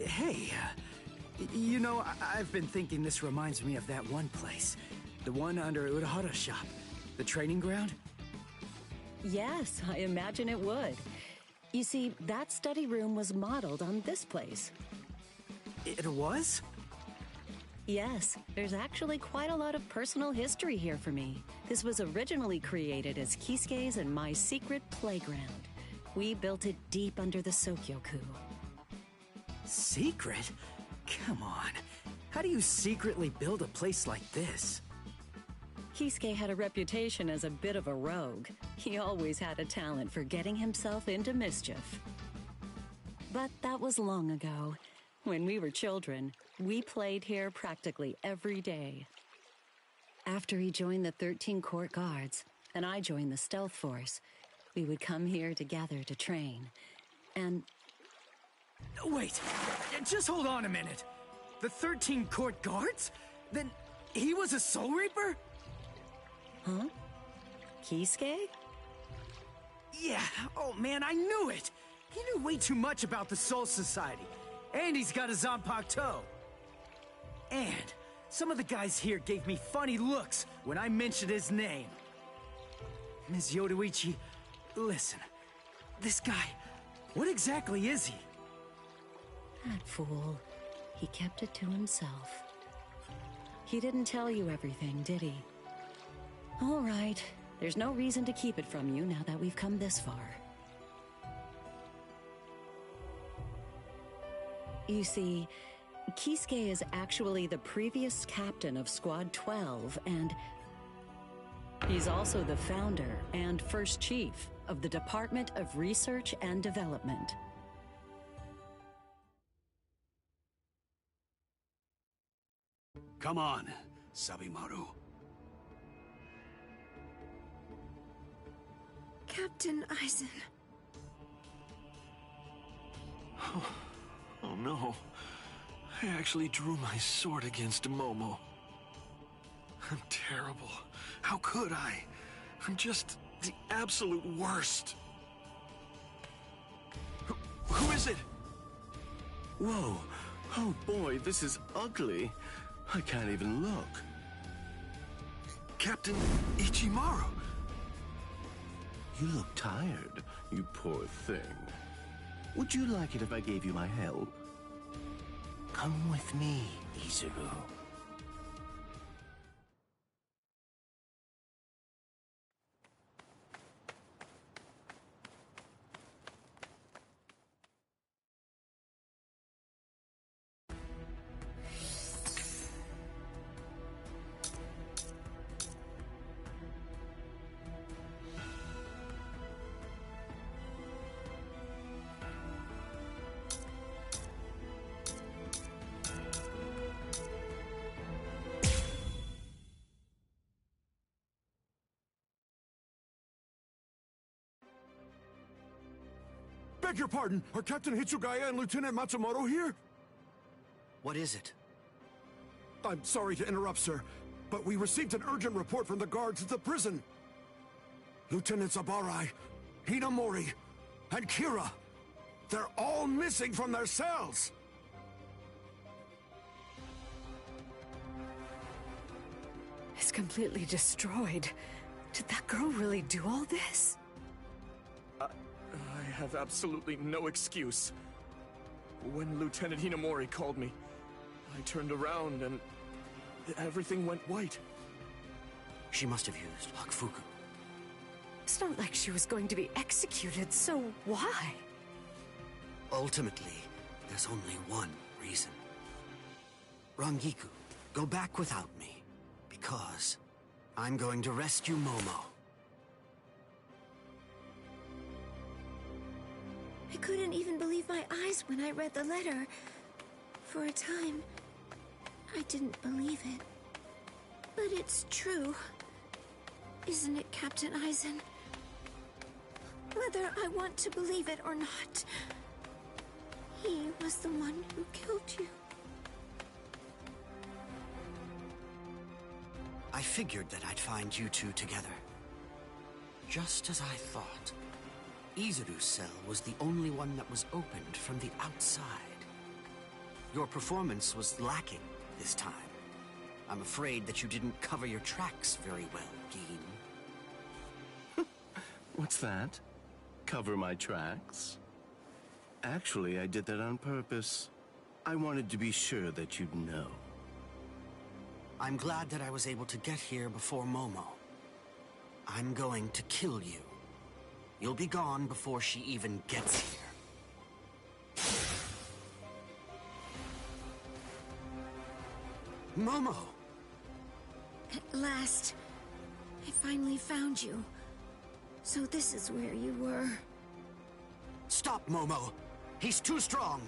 Hey, you know, I've been thinking this reminds me of that one place. The one under Urahara's shop. The training ground? Yes, I imagine it would. You see, that study room was modeled on this place. It was? Yes, there's actually quite a lot of personal history here for me. This was originally created as Kisuke's and my secret playground. We built it deep under the Sokyoku. Secret? Come on. How do you secretly build a place like this? Kisuke had a reputation as a bit of a rogue. He always had a talent for getting himself into mischief. But that was long ago. When we were children, we played here practically every day. After he joined the 13 Court Guards, and I joined the Stealth Force, we would come here together to train. And... Wait, just hold on a minute. The 13 Court Guards? Then he was a Soul Reaper? Huh? Kisuke? Yeah, oh man, I knew it! He knew way too much about the Soul Society. And he's got a Zanpakuto. And some of the guys here gave me funny looks when I mentioned his name. Ms. Yoruichi, listen. This guy, what exactly is he? That fool. He kept it to himself. He didn't tell you everything, did he? All right. There's no reason to keep it from you now that we've come this far. You see, Kisuke is actually the previous captain of Squad 12, and he's also the founder and first chief of the Department of Research and Development. Come on, Sabimaru. Captain Aizen. Oh no. I actually drew my sword against Momo. I'm terrible. How could I? I'm just the absolute worst. Who is it? Whoa. Oh boy, this is ugly. I can't even look. Captain Ichimaru. You look tired, you poor thing. Would you like it if I gave you my help? Come with me, Izuru. Beg your pardon, are Captain Hitsugaya and Lieutenant Matsumoto here? What is it? I'm sorry to interrupt, sir, but we received an urgent report from the guards at the prison. Lieutenant Zabarai, Hinamori, and Kira, they're all missing from their cells! It's completely destroyed. Did that girl really do all this? I have absolutely no excuse. When Lieutenant Hinamori called me, I turned around and everything went white. She must have used Hakufuku. It's not like she was going to be executed, so why? Ultimately, there's only one reason. Rangiku, go back without me, because I'm going to rescue Momo. I couldn't even believe my eyes when I read the letter. For a time, I didn't believe it. But it's true. Isn't it, Captain Aizen? Whether I want to believe it or not, he was the one who killed you. I figured that I'd find you two together. Just as I thought. Izuru's cell was the only one that was opened from the outside. Your performance was lacking this time. I'm afraid that you didn't cover your tracks very well, Gin. What's that? Cover my tracks? Actually, I did that on purpose. I wanted to be sure that you'd know. I'm glad that I was able to get here before Momo. I'm going to kill you. You'll be gone before she even gets here. Momo! At last, I finally found you. So this is where you were. Stop, Momo! He's too strong!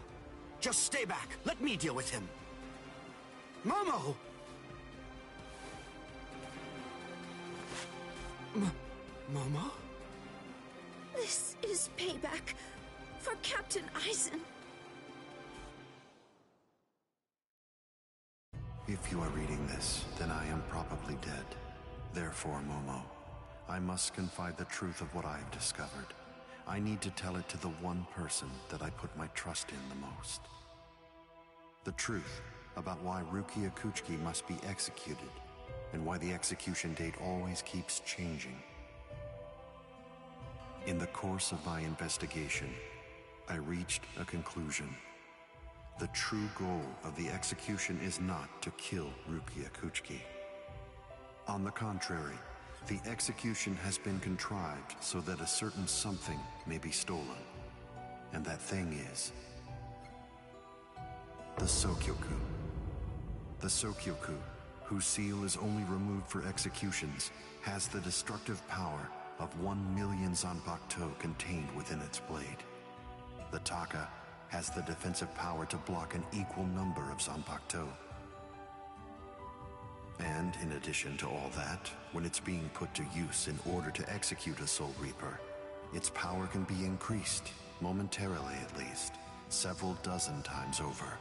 Just stay back. Let me deal with him. Momo! Momo? This is payback for Captain Aizen. If you are reading this, then I am probably dead. Therefore, Momo, I must confide the truth of what I have discovered. I need to tell it to the one person that I put my trust in the most. The truth about why Rukia Kuchiki must be executed, and why the execution date always keeps changing. In the course of my investigation, I reached a conclusion. The true goal of the execution is not to kill Rukia Kuchiki. On the contrary, the execution has been contrived so that a certain something may be stolen. And that thing is the Sokyoku. The Sokyoku, whose seal is only removed for executions, has the destructive power of 1 million Zanpakuto contained within its blade. The Taka has the defensive power to block an equal number of Zanpakuto. And in addition to all that, when it's being put to use in order to execute a Soul Reaper, its power can be increased, momentarily at least, several dozen times over.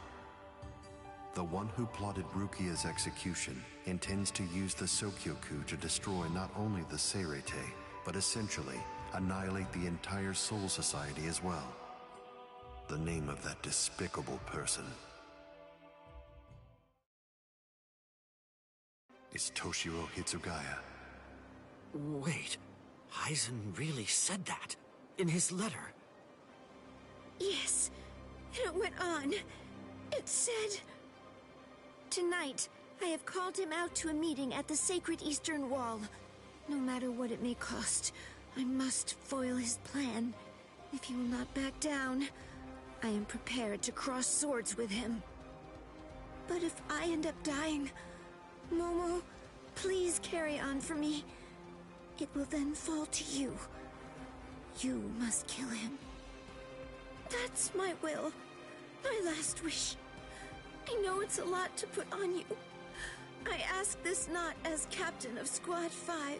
The one who plotted Rukia's execution intends to use the Sokyoku to destroy not only the Seirete, but essentially annihilate the entire Soul Society as well. The name of that despicable person is Toshiro Hitsugaya. Wait, Aizen really said that in his letter? Yes, and it went on. It said... Tonight, I have called him out to a meeting at the Sacred Eastern Wall. No matter what it may cost, I must foil his plan. If he will not back down, I am prepared to cross swords with him. But if I end up dying, Momo, please carry on for me. It will then fall to you. You must kill him. That's my will. My last wish. I know it's a lot to put on you. I ask this not as captain of Squad 5,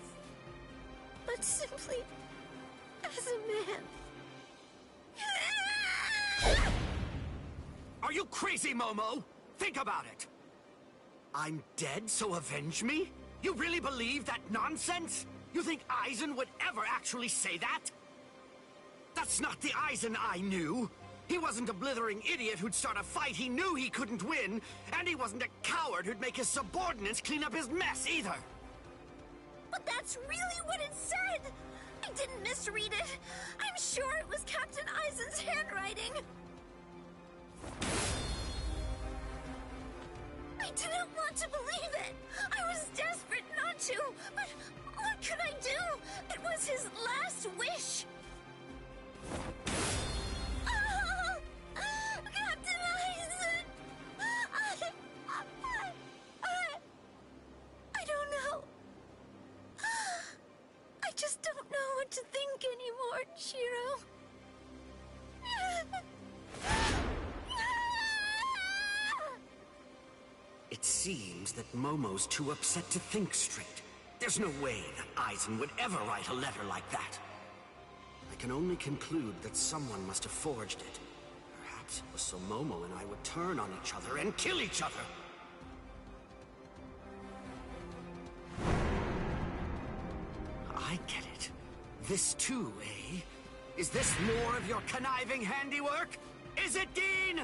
but simply as a man. Are you crazy, Momo? Think about it. I'm dead, so avenge me? You really believe that nonsense? You think Aizen would ever actually say that? That's not the Aizen I knew. He wasn't a blithering idiot who'd start a fight he knew he couldn't win, and he wasn't a coward who'd make his subordinates clean up his mess either. But that's really what it said! I didn't misread it. I'm sure it was Captain Aizen's handwriting. I didn't want to believe it. I was desperate not to, but what could I do? It was his last wish. Captain Aizen! I don't know. I just don't know what to think anymore, Shiro. It seems that Momo's too upset to think straight. There's no way that Aizen would ever write a letter like that. I can only conclude that someone must have forged it. Perhaps it was so Momo and I would turn on each other and kill each other. I get it. This too, eh? Is this more of your conniving handiwork? Is it, Dean?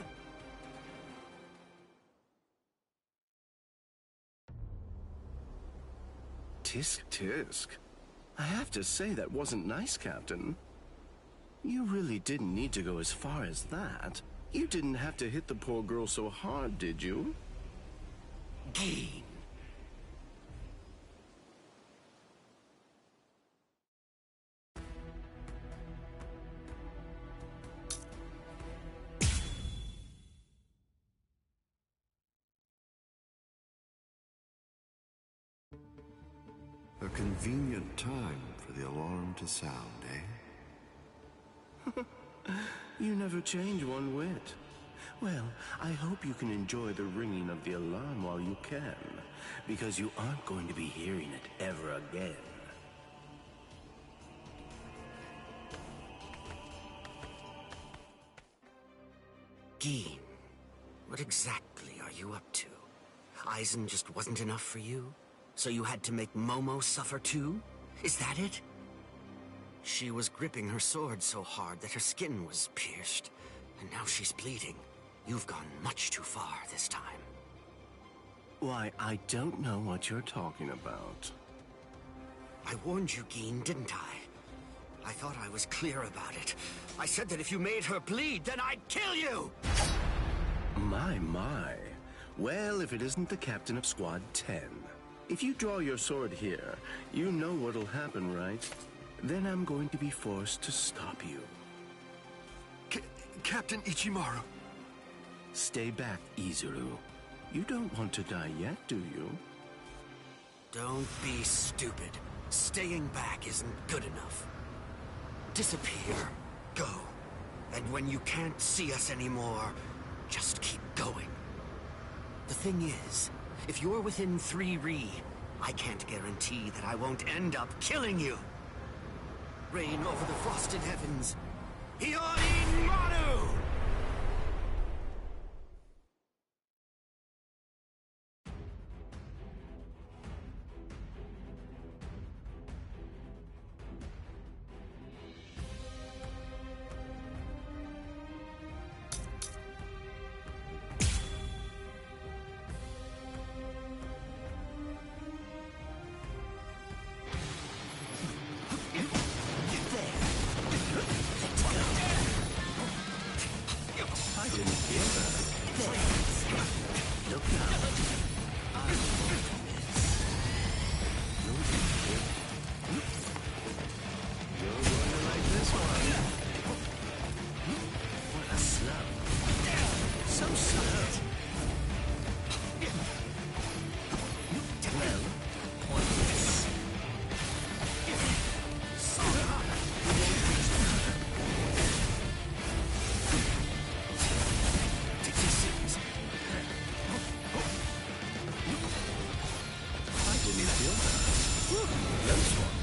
Tisk tisk. I have to say that wasn't nice, Captain. You really didn't need to go as far as that. You didn't have to hit the poor girl so hard, did you? Dean. A convenient time for the alarm to sound, eh? You never change one whit. Well, I hope you can enjoy the ringing of the alarm while you can, because you aren't going to be hearing it ever again. Dean, what exactly are you up to? Aizen just wasn't enough for you? So you had to make Momo suffer too? Is that it? She was gripping her sword so hard that her skin was pierced, and now she's bleeding. You've gone much too far this time. Why, I don't know what you're talking about. I warned you, Geen, didn't I? I thought I was clear about it. I said that if you made her bleed, then I'd kill you! My. Well, if it isn't the captain of Squad 10. If you draw your sword here, you know what'll happen, right? Then I'm going to be forced to stop you. Captain Ichimaru. Stay back, Izuru. You don't want to die yet, do you? Don't be stupid. Staying back isn't good enough. Disappear. Go. And when you can't see us anymore, just keep going. The thing is, if you're within 3 Ri, I can't guarantee that I won't end up killing you. Reign over the frosted heavens. Hiyori Maru! didn't feel that. Close one.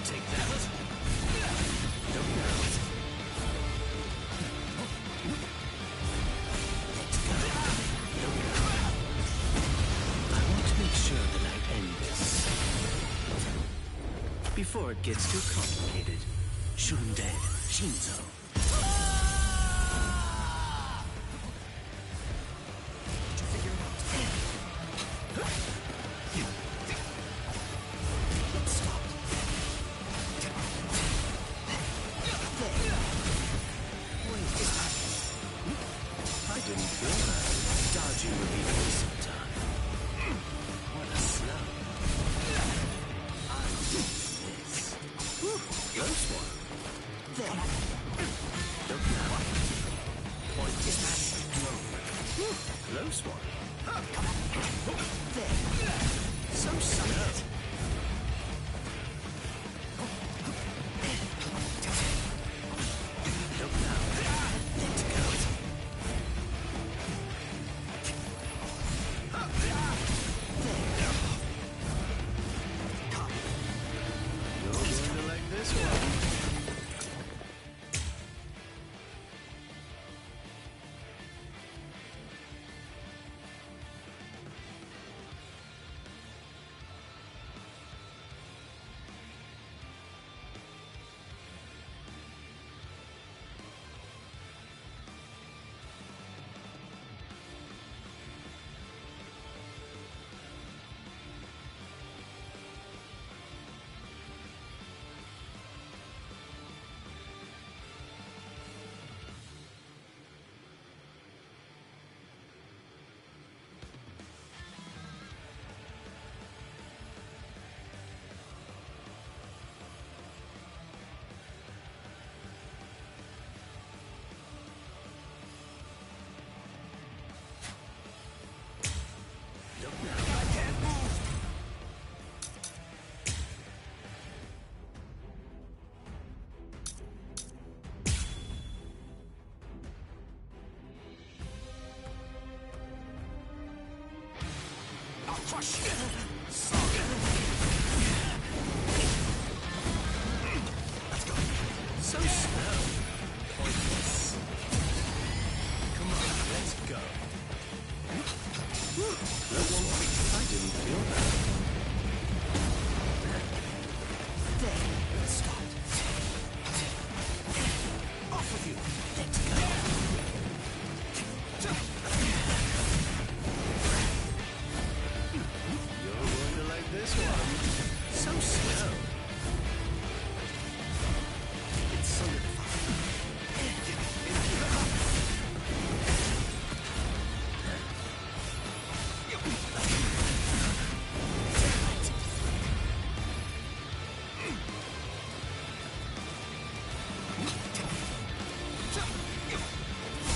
Take that. Don't know. Let's go. Don't know. I want to make sure that I end this before it gets too complicated. Shunde, Shinzo. Crush! Let's go. So slow. Pointless. Come on, let's go. I didn't feel that. There. Stop. Off with you. Let's go. This one. So slow. It's solidified.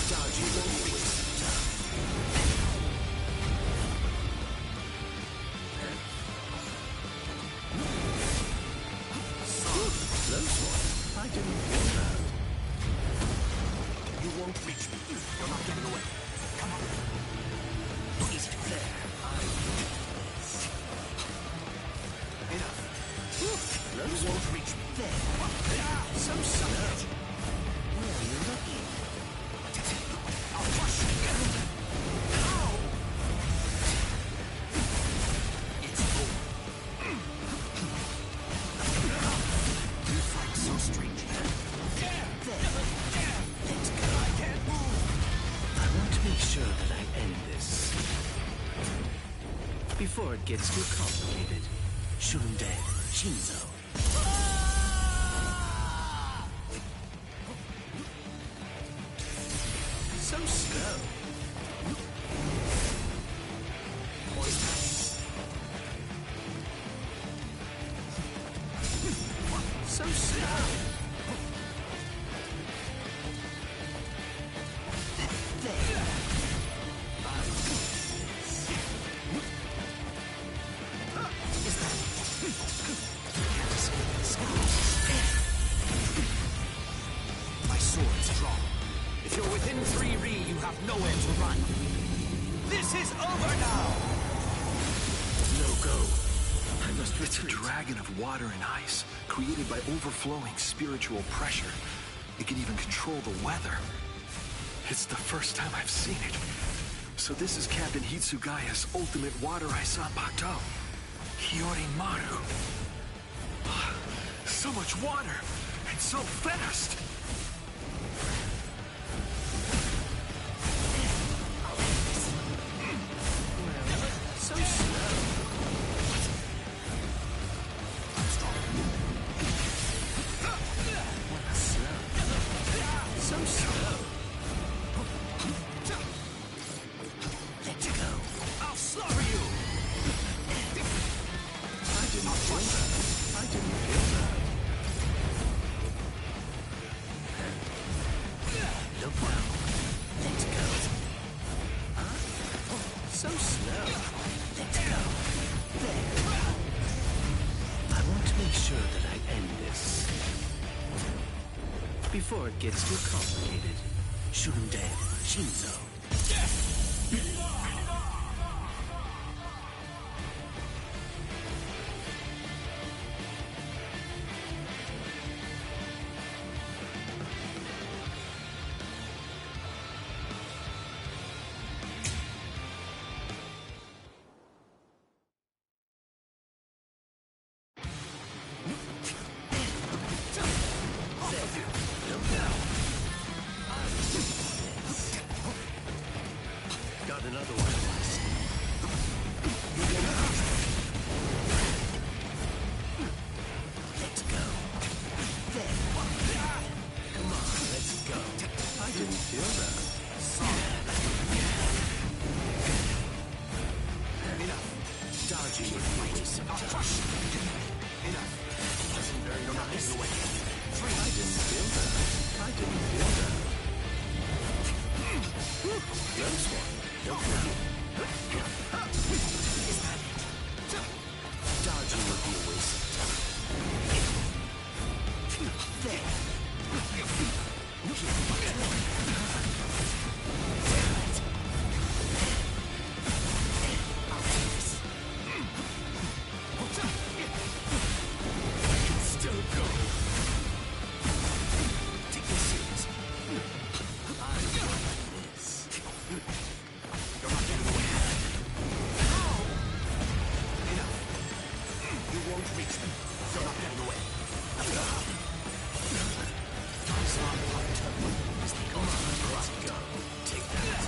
Dodgy won't waste time. Close one. I didn't feel that. You won't reach me. You're not getting away. Come on. Easy to there. I will this. Enough. You won't reach me. There. So slow. Where are you looking? I'll crush you. Ow! It's over. You fight so strange. There. Let's go. I can't move. I want to make sure that I end this before it gets too complicated. Shunde, Shinzo. So slow. So slow. My sword's drawn. If you're within 3 Ri, you have nowhere to run. This is over now! No go. I must retreat. It's a dragon of water and ice, created by overflowing spiritual pressure. It can even control the weather. It's the first time I've seen it. So this is Captain Hitsugaya's ultimate water ice Zanpakuto. Hiyori Maru. So much water, and so fast! So slow. So slow. Let's go. I'll slaughter you! I didn't feel that. I didn't feel that. Look now. Let's go. Huh? So slow. Let's go. There. I want to make sure that I end this before it gets too complicated. Shunde Shinzo. Got another one. Let's go. There. Come on, let's go. I didn't feel that. Enough. Dodging your mighty sometimes. Enough. Wasn't very nice. I didn't feel that. I didn't feel that. Close one. Don't know. Is that it? Dodging would be a waste of time. There. Still go. Take this serious. I'm going like this. You're not getting away. Enough. You won't reach me. You're not getting away. Zanpakuto. Come on, let's go. Take that.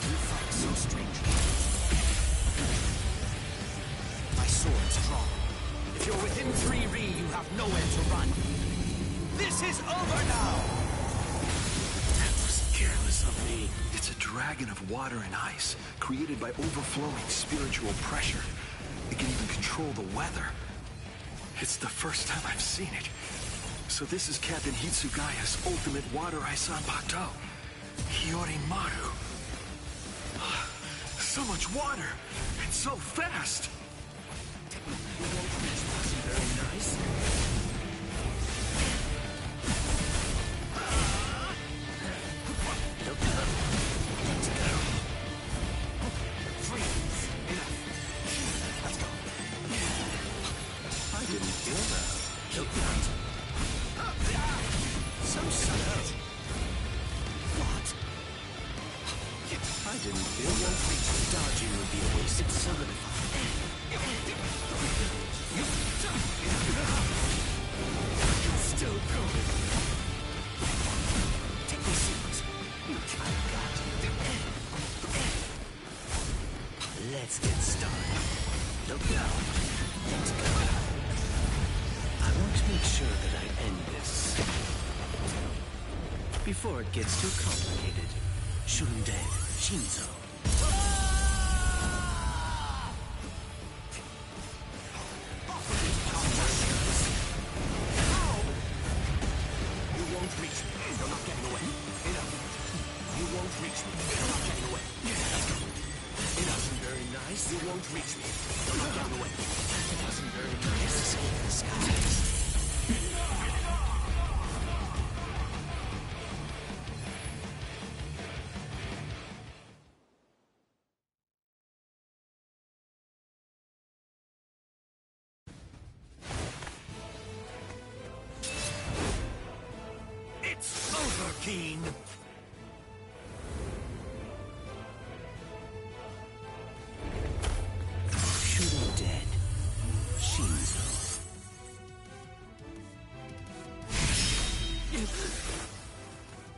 You fight so strangely. My sword's drawn. If you're within 3 Ri, you have nowhere to run. This is over now! That was careless of me. It's a dragon of water and ice, created by overflowing spiritual pressure. It can even control the weather. It's the first time I've seen it. So this is Captain Hitsugaya's ultimate water ice Zanpakuto. Hiyori Maru. So much water, and so fast! Very nice. Look up. Let's go. Freeze. Enough. Let's go. I didn't feel that. Look out. So slow. What? I didn't feel that. Dodging would be a wasted time. Still going. Take this seat. I've got you. Let's get started. Look now. Let's go. I want to make sure that I end this before it gets too complicated. Shunde Shinzo. You won't reach me. You're not getting away. It wasn't very nice. The skies. Keen. Shooting dead. Shinzo.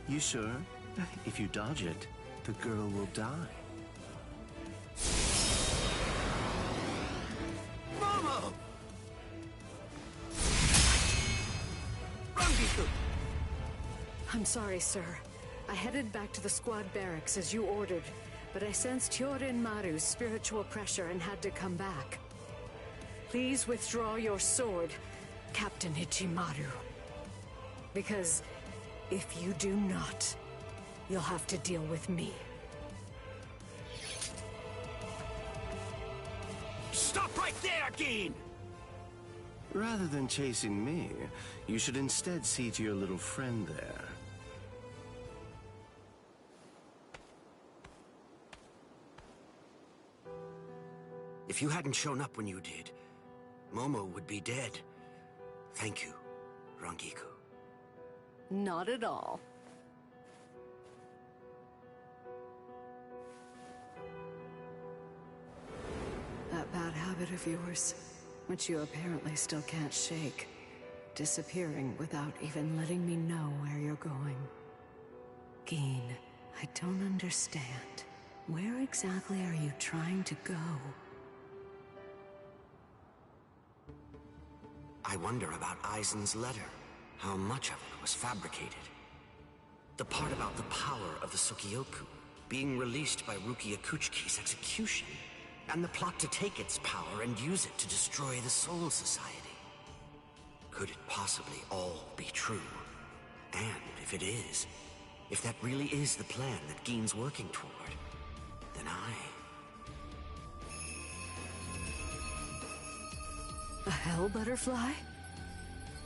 You sure? If you dodge it, the girl will die. Momo! Rangiku! I'm sorry, sir. I headed back to the squad barracks as you ordered, but I sensed Hyorin Maru's spiritual pressure and had to come back. Please withdraw your sword, Captain Ichimaru. Because if you do not, you'll have to deal with me. Stop right there, Geen! Rather than chasing me, you should instead see to your little friend there. If you hadn't shown up when you did, Momo would be dead. Thank you, Rangiku. Not at all. That bad habit of yours, which you apparently still can't shake, disappearing without even letting me know where you're going. Geen, I don't understand. Where exactly are you trying to go? I wonder about Aizen's letter. How much of it was fabricated? The part about the power of the Sukioku being released by Rukia Kuchiki's execution, and the plot to take its power and use it to destroy the Soul Society. Could it possibly all be true? And if it is, if that really is the plan that Geen's working toward, then A hell butterfly?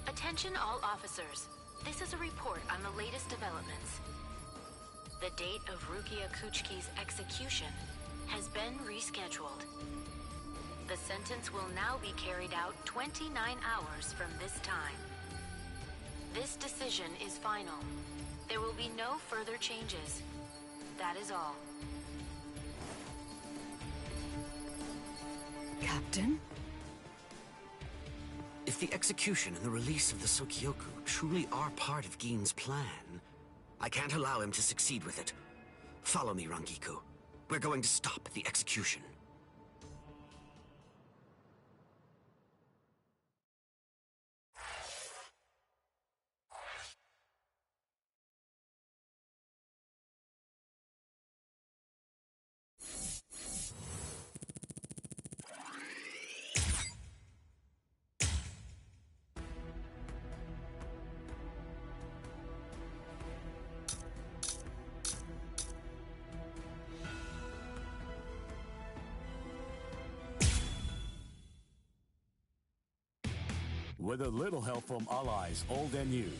Attention all officers. This is a report on the latest developments. The date of Rukia Kuchiki's execution has been rescheduled. The sentence will now be carried out 29 hours from this time. This decision is final. There will be no further changes. That is all. Captain? if the execution and the release of the Sukioku truly are part of Geen's plan, I can't allow him to succeed with it. Follow me, Rangiku. We're going to stop the execution. With a little help from allies old and new,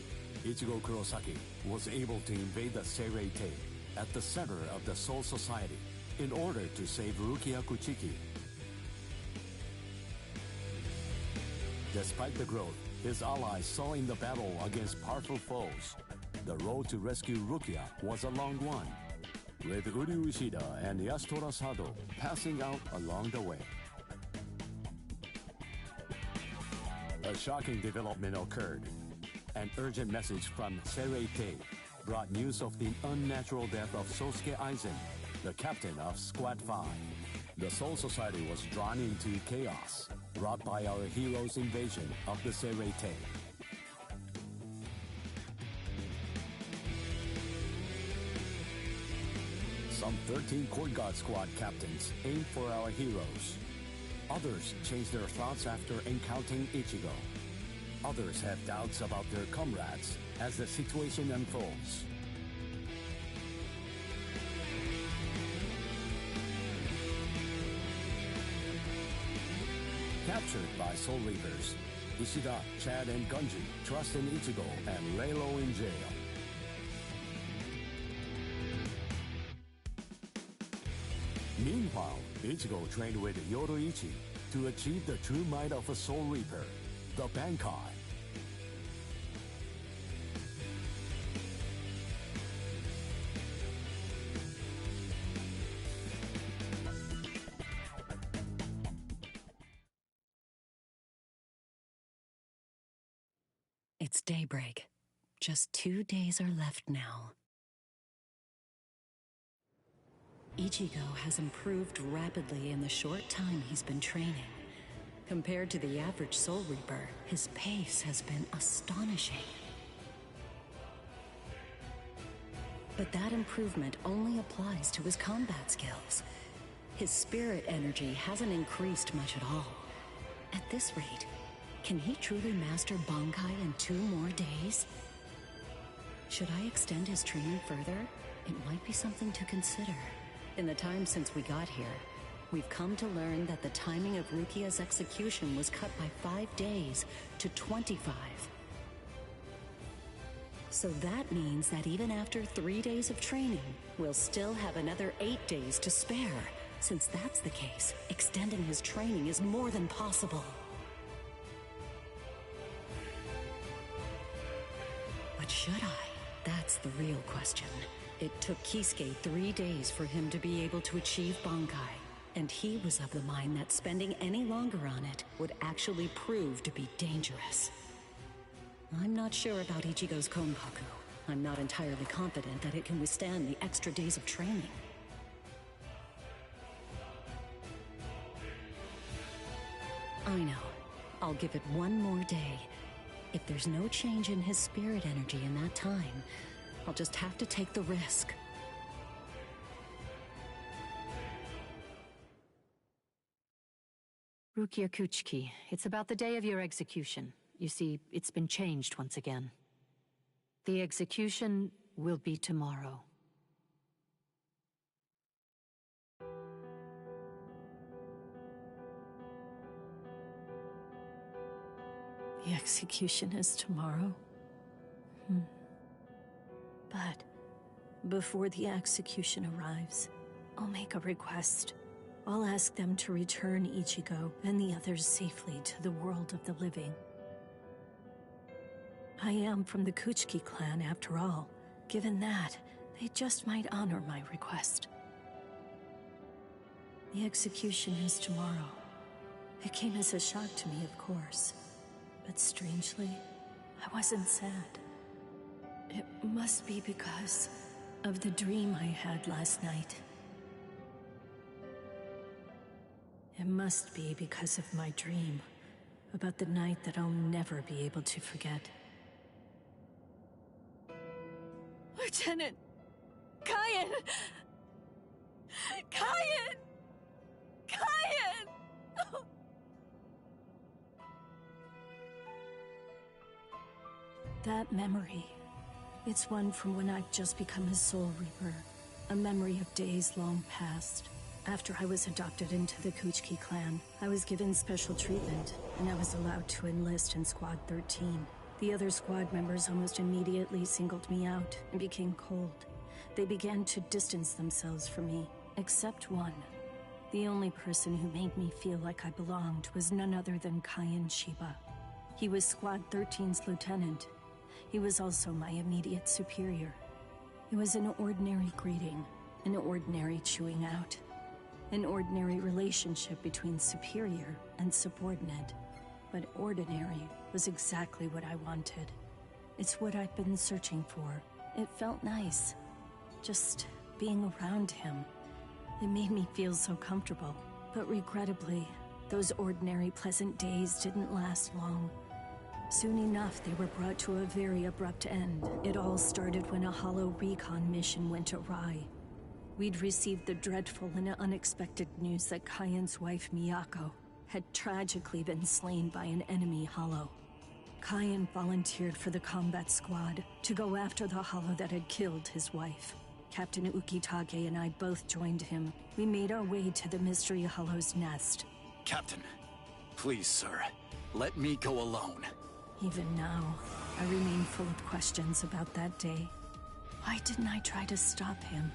Ichigo Kurosaki was able to invade the Seirei-tei at the center of the Soul Society in order to save Rukia Kuchiki. Despite the growth his allies saw in the battle against powerful foes, the road to rescue Rukia was a long one, with Uryu Ishida and Yasutora Sado passing out along the way. A shocking development occurred. An urgent message from Seirei-tei brought news of the unnatural death of Sosuke Aizen, the captain of Squad 5. The Soul Society was drawn into chaos, brought by our hero's invasion of the Seirei-tei. Some 13 Court Guard Squad captains aimed for our heroes. Others changed their thoughts after encountering Ichigo. Others have doubts about their comrades as the situation unfolds. Captured by Soul Reapers, Ishida, Chad, and Gunji trust in Ichigo and lay low in jail. Meanwhile, Ichigo trained with Yoruichi to achieve the true might of a Soul Reaper, the Bankai. It's daybreak. Just 2 days are left now. Ichigo has improved rapidly in the short time he's been training. Compared to the average Soul Reaper, his pace has been astonishing. But that improvement only applies to his combat skills. His spirit energy hasn't increased much at all. At this rate, can he truly master Bankai in 2 more days? Should I extend his training further? It might be something to consider. In the time since we got here, we've come to learn that the timing of Rukia's execution was cut by 5 days to 25. So that means that even after 3 days of training, we'll still have another 8 days to spare. Since that's the case, extending his training is more than possible. But should I? That's the real question. It took Kisuke 3 days for him to be able to achieve Bankai, and he was of the mind that spending any longer on it would actually prove to be dangerous. I'm not sure about Ichigo's Konpaku. I'm not entirely confident that it can withstand the extra days of training. I know. I'll give it 1 more day. If there's no change in his spirit energy in that time, I'll just have to take the risk. Rukia Kuchiki, it's about the day of your execution. You see, it's been changed once again. The execution will be tomorrow. The execution is tomorrow? But before the execution arrives, I'll make a request. I'll ask them to return Ichigo and the others safely to the world of the living. I am from the Kuchiki clan after all. Given that, they just might honor my request. The execution is tomorrow. It came as a shock to me, of course. But strangely, I wasn't sad. It must be because of the dream I had last night. It must be because of my dream about the night that I'll never be able to forget. Lieutenant! Kaien! Kaien! Kaien! That memory, it's one from when I'd just become a Soul Reaper. A memory of days long past. After I was adopted into the Kuchiki clan, I was given special treatment, and I was allowed to enlist in Squad 13. The other squad members almost immediately singled me out and became cold. They began to distance themselves from me, except one. The only person who made me feel like I belonged was none other than Kaien Shiba. He was Squad 13's lieutenant. He was also my immediate superior. It was an ordinary greeting, an ordinary chewing out, an ordinary relationship between superior and subordinate. But ordinary was exactly what I wanted. It's what I've been searching for. It felt nice, just being around him. It made me feel so comfortable. But regrettably, those ordinary pleasant days didn't last long. Soon enough, they were brought to a very abrupt end. It all started when a hollow recon mission went awry. We'd received the dreadful and unexpected news that Kaien's wife, Miyako, had tragically been slain by an enemy hollow. Kaien volunteered for the combat squad to go after the hollow that had killed his wife. Captain Ukitage and I both joined him. We made our way to the mystery hollow's nest. Captain, please, sir, let me go alone. Even now, I remain full of questions about that day. Why didn't I try to stop him?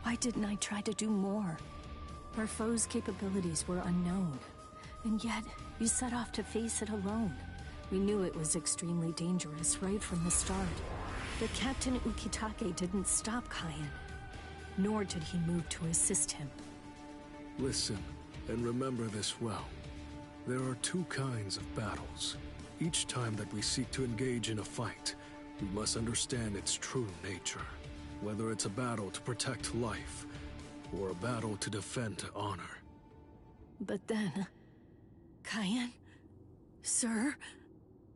Why didn't I try to do more? Our foe's capabilities were unknown, and yet you set off to face it alone. We knew it was extremely dangerous right from the start. But Captain Ukitage didn't stop Kaien, nor did he move to assist him. Listen, and remember this well. There are 2 kinds of battles. each time that we seek to engage in a fight, we must understand its true nature. Whether it's a battle to protect life, or a battle to defend honor. But then... Cayenne? Sir?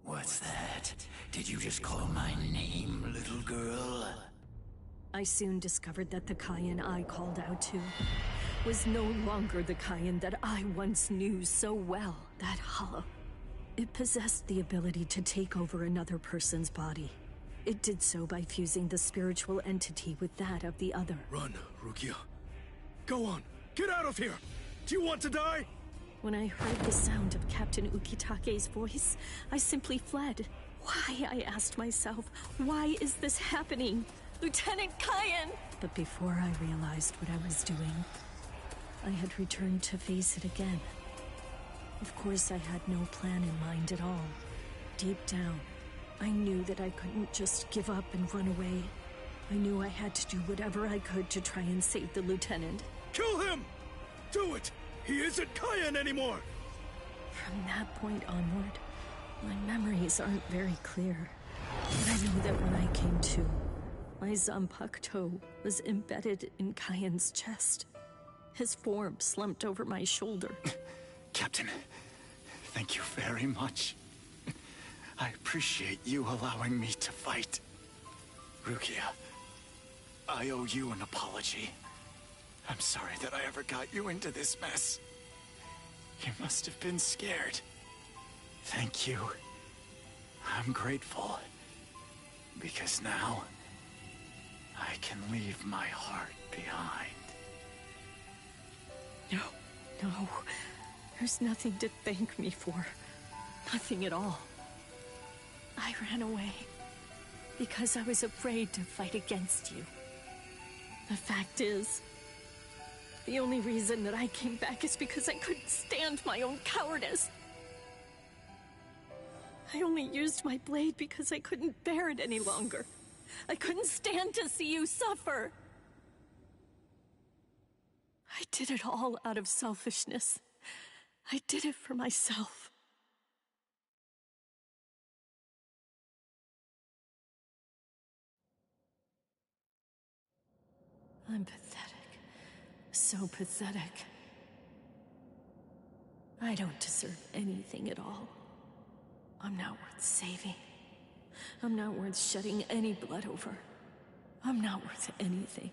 What's that? Did you just call my name, little girl? I soon discovered that the Cayenne I called out to was no longer the Cayenne that I once knew so well. That hollow. It possessed the ability to take over another person's body. It did so by fusing the spiritual entity with that of the other. Run, Rukia. Go on, get out of here! Do you want to die? When I heard the sound of Captain Ukitake's voice, I simply fled. Why, I asked myself, why is this happening? Lieutenant Cayenne! But before I realized what I was doing, I had returned to face it again. Of course, I had no plan in mind at all. Deep down, I knew that I couldn't just give up and run away. I knew I had to do whatever I could to try and save the lieutenant. Kill him! Do it! He isn't Cayenne anymore! From that point onward, my memories aren't very clear. But I know that when I came to, my Zanpakuto toe was embedded in Cayenne's chest. His form slumped over my shoulder. Captain, thank you very much. I appreciate you allowing me to fight. Rukia, I owe you an apology. I'm sorry that I ever got you into this mess. You must have been scared. Thank you. I'm grateful. Because now, I can leave my heart behind. No. There's nothing to thank me for. Nothing at all. I ran away because I was afraid to fight against you. The fact is, the only reason that I came back is because I couldn't stand my own cowardice. I only used my blade because I couldn't bear it any longer. I couldn't stand to see you suffer. I did it all out of selfishness. I did it for myself. I'm pathetic. So pathetic. I don't deserve anything at all. I'm not worth saving. I'm not worth shedding any blood over. I'm not worth anything.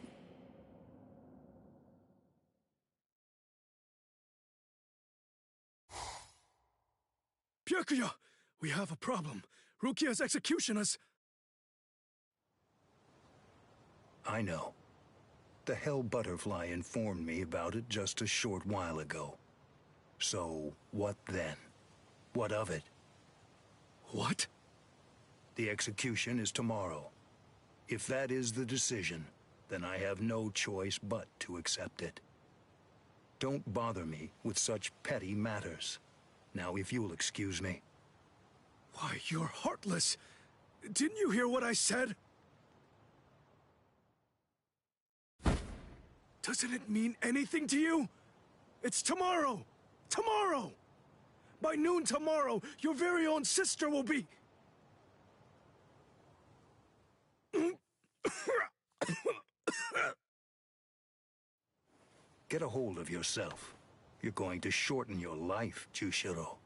Byakuya! We have a problem. Rukia's execution has... I know. The Hell Butterfly informed me about it just a short while ago. So, what then? What of it? What? The execution is tomorrow. If that is the decision, then I have no choice but to accept it. Don't bother me with such petty matters. Now, if you'll excuse me. Why, you're heartless! Didn't you hear what I said? Doesn't it mean anything to you? It's tomorrow! Tomorrow! By noon tomorrow, your very own sister will be... Get a hold of yourself. You're going to shorten your life, Jushiro.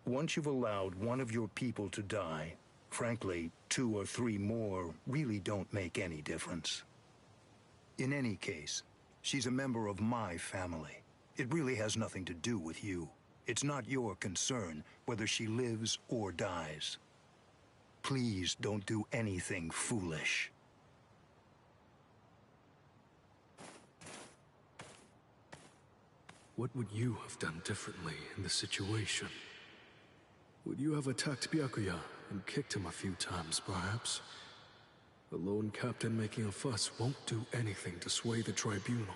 Once you've allowed one of your people to die, frankly, 2 or 3 more really don't make any difference. In any case, she's a member of my family. It really has nothing to do with you. It's not your concern whether she lives or dies. Please don't do anything foolish. What would you have done differently in this situation? Would you have attacked Byakuya and kicked him a few times, perhaps? A lone captain making a fuss won't do anything to sway the tribunal.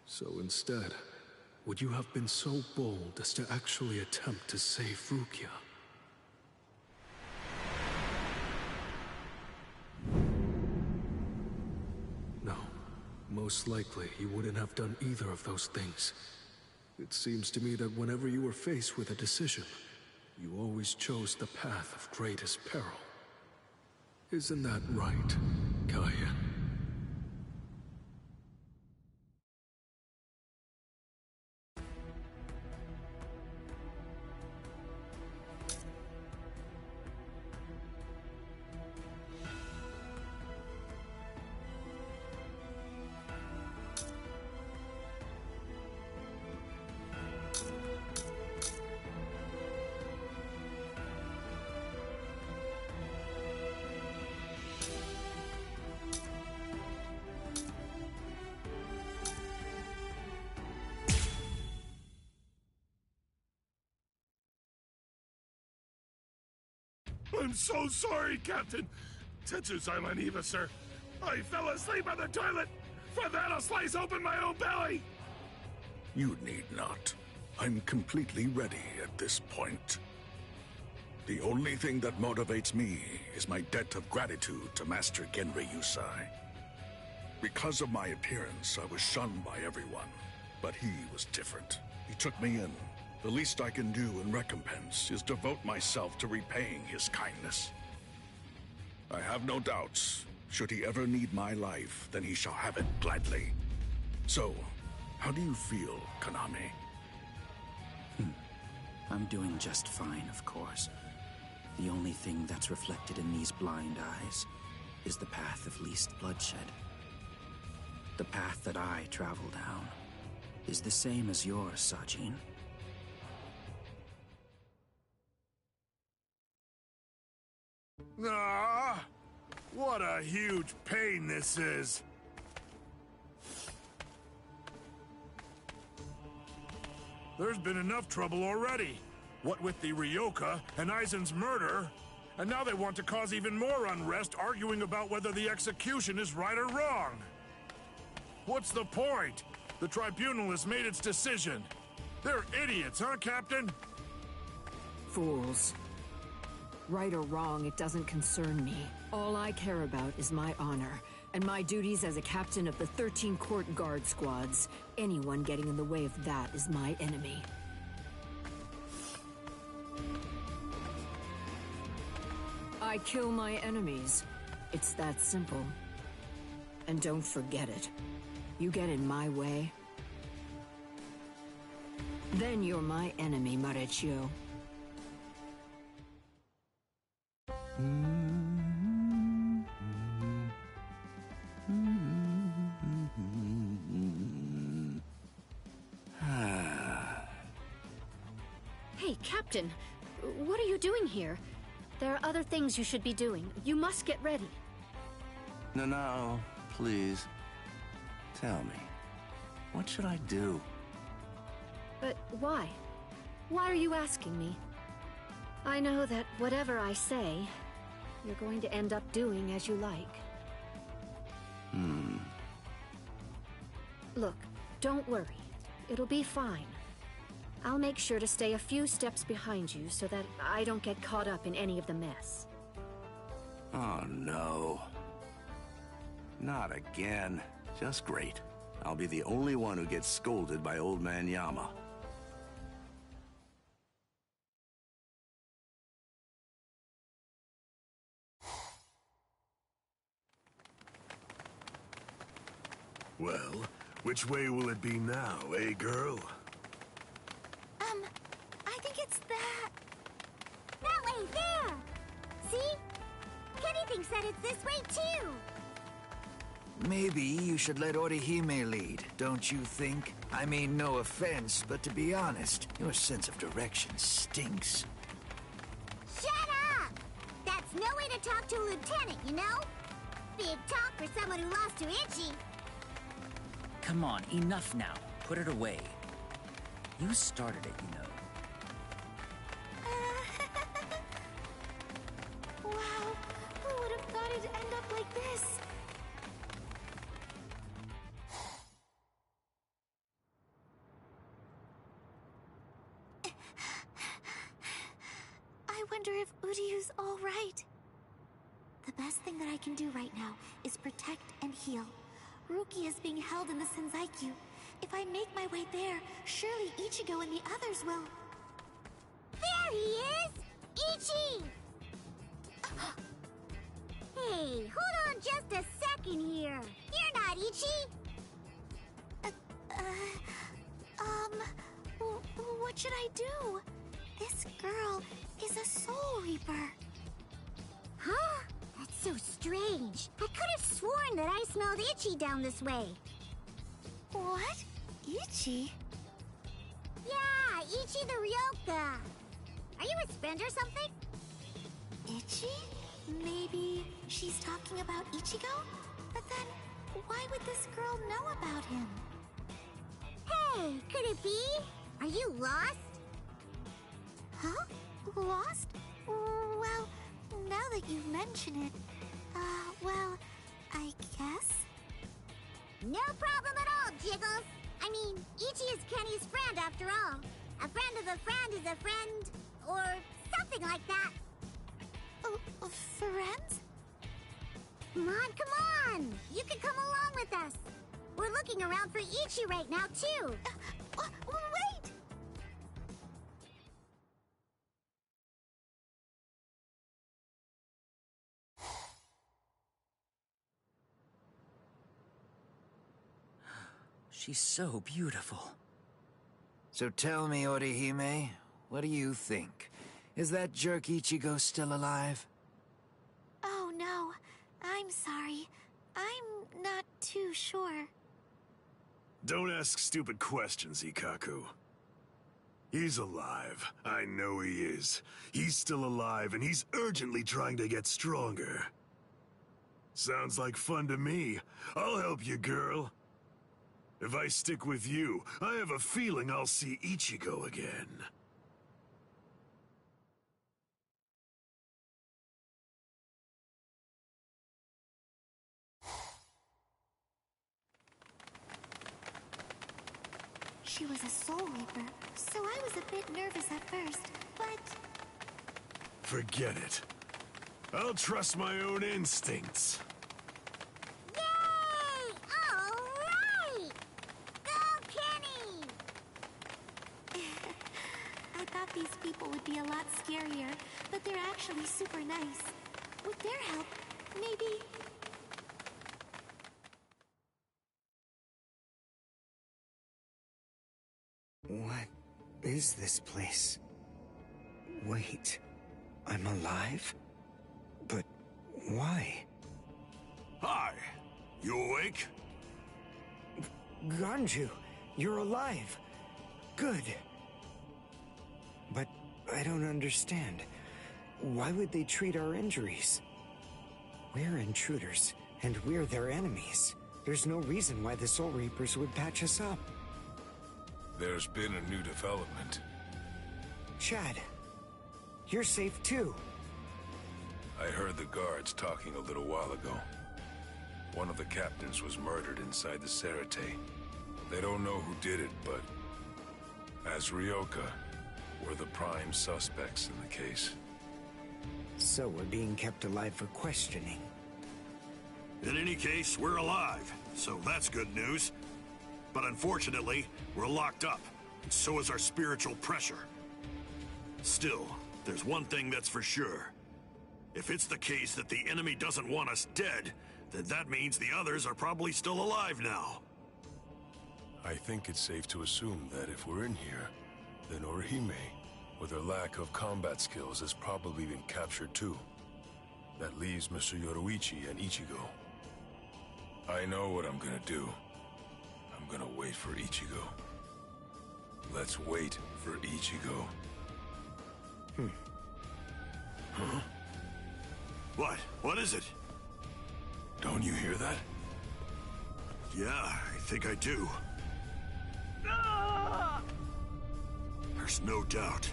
So instead, would you have been so bold as to actually attempt to save Rukia? No, most likely you wouldn't have done either of those things. It seems to me that whenever you were faced with a decision, you always chose the path of greatest peril. Isn't that right, Kaien? I'm so sorry, Captain. Tetsu-sama Eva, sir. I fell asleep on the toilet. For that, I'll slice open my own belly. You need not. I'm completely ready at this point. The only thing that motivates me is my debt of gratitude to Master Genri Yusai. Because of my appearance, I was shunned by everyone. But he was different. He took me in. The least I can do in recompense is devote myself to repaying his kindness. I have no doubts. Should he ever need my life, then he shall have it gladly. So, how do you feel, Konami? I'm doing just fine, of course. The only thing that's reflected in these blind eyes is the path of least bloodshed. The path that I travel down is the same as yours, Sajin. Ah, what a huge pain this is. There's been enough trouble already. What with the Ryoka and Aizen's murder, and now they want to cause even more unrest, arguing about whether the execution is right or wrong. What's the point? The tribunal has made its decision. They're idiots, huh, Captain? Fools. Right or wrong, it doesn't concern me. All I care about is my honor, and my duties as a captain of the 13 Court Guard squads. Anyone getting in the way of that is my enemy. I kill my enemies. It's that simple. And don't forget it. You get in my way, then you're my enemy, Marechio. Hey, Captain. What are you doing here? There are other things you should be doing. You must get ready. No, please. Tell me, what should I do? But why? Why are you asking me? I know that whatever I say, you're going to end up doing as you like. Look, don't worry. It'll be fine. I'll make sure to stay a few steps behind you so that I don't get caught up in any of the mess. Oh, no. Not again. Just great. I'll be the only one who gets scolded by Old Man Yama. Well, which way will it be now, eh, girl? I think it's that... That way, there! See? Kenny thinks that it's this way, too! Maybe you should let Orihime lead, don't you think? I mean, no offense, but to be honest, your sense of direction stinks. Shut up! That's no way to talk to a lieutenant, you know? Big talk for someone who lost to Itchy. Come on, enough now. Put it away. You started it, you know. Wow, who would have thought it'd end up like this? I wonder if Uryu's all right. The best thing that I can do right now is protect and heal. Rukia is being held in the Senzaikyu. If I make my way there, surely Ichigo and the others will... There he is! Ichi! Hey, hold on just a second here. You're not Ichi! What should I do? This girl is a Soul Reaper. Huh? That's so strange. I could have sworn that I smelled Ichi down this way. What? Ichi? Yeah, Ichi the Ryoka. Are you his friend or something? Ichi? Maybe she's talking about Ichigo? But then, why would this girl know about him? Hey, could it be? Are you lost? Huh? Lost? Well, now that you mention it, well, I guess? No problem at all, Jiggles. I mean, Ichi is Kenny's friend after all. A friend of a friend is a friend, or something like that. Friends? Come on! You can come along with us. We're looking around for Ichi right now, too. Wait! She's so beautiful. So tell me, Orihime, what do you think? Is that jerk Ichigo still alive? Oh no, I'm sorry. I'm not too sure. Don't ask stupid questions, Ikaku. He's alive. I know he is. He's still alive, and he's urgently trying to get stronger. Sounds like fun to me. I'll help you, girl. If I stick with you, I have a feeling I'll see Ichigo again. She was a Soul Reaper, so I was a bit nervous at first, but... Forget it. I'll trust my own instincts. Yay! All right! Go, Kenny! I thought these people would be a lot scarier, but they're actually super nice. With their help, maybe... What is this place? Wait, I'm alive? But why? Hi! You awake? Ganju, you're alive. Good. But I don't understand. Why would they treat our injuries? We're intruders, and we're their enemies. There's no reason why the Soul Reapers would patch us up. There's been a new development. Chad, you're safe too. I heard the guards talking a little while ago. One of the captains was murdered inside the Sarate. They don't know who did it, but as Ryoka, we're the prime suspects in the case. So we're being kept alive for questioning. In any case, we're alive, so that's good news. But unfortunately, we're locked up, and so is our spiritual pressure. Still, there's one thing that's for sure. If it's the case that the enemy doesn't want us dead, then that means the others are probably still alive now. I think it's safe to assume that if we're in here, then Orihime, with her lack of combat skills, has probably been captured too. That leaves Mr. Yoruichi and Ichigo. I know what I'm gonna do. I'm gonna wait for Ichigo. Let's wait for Ichigo. Huh? What? What is it? Don't you hear that? Yeah, I think I do. There's no doubt.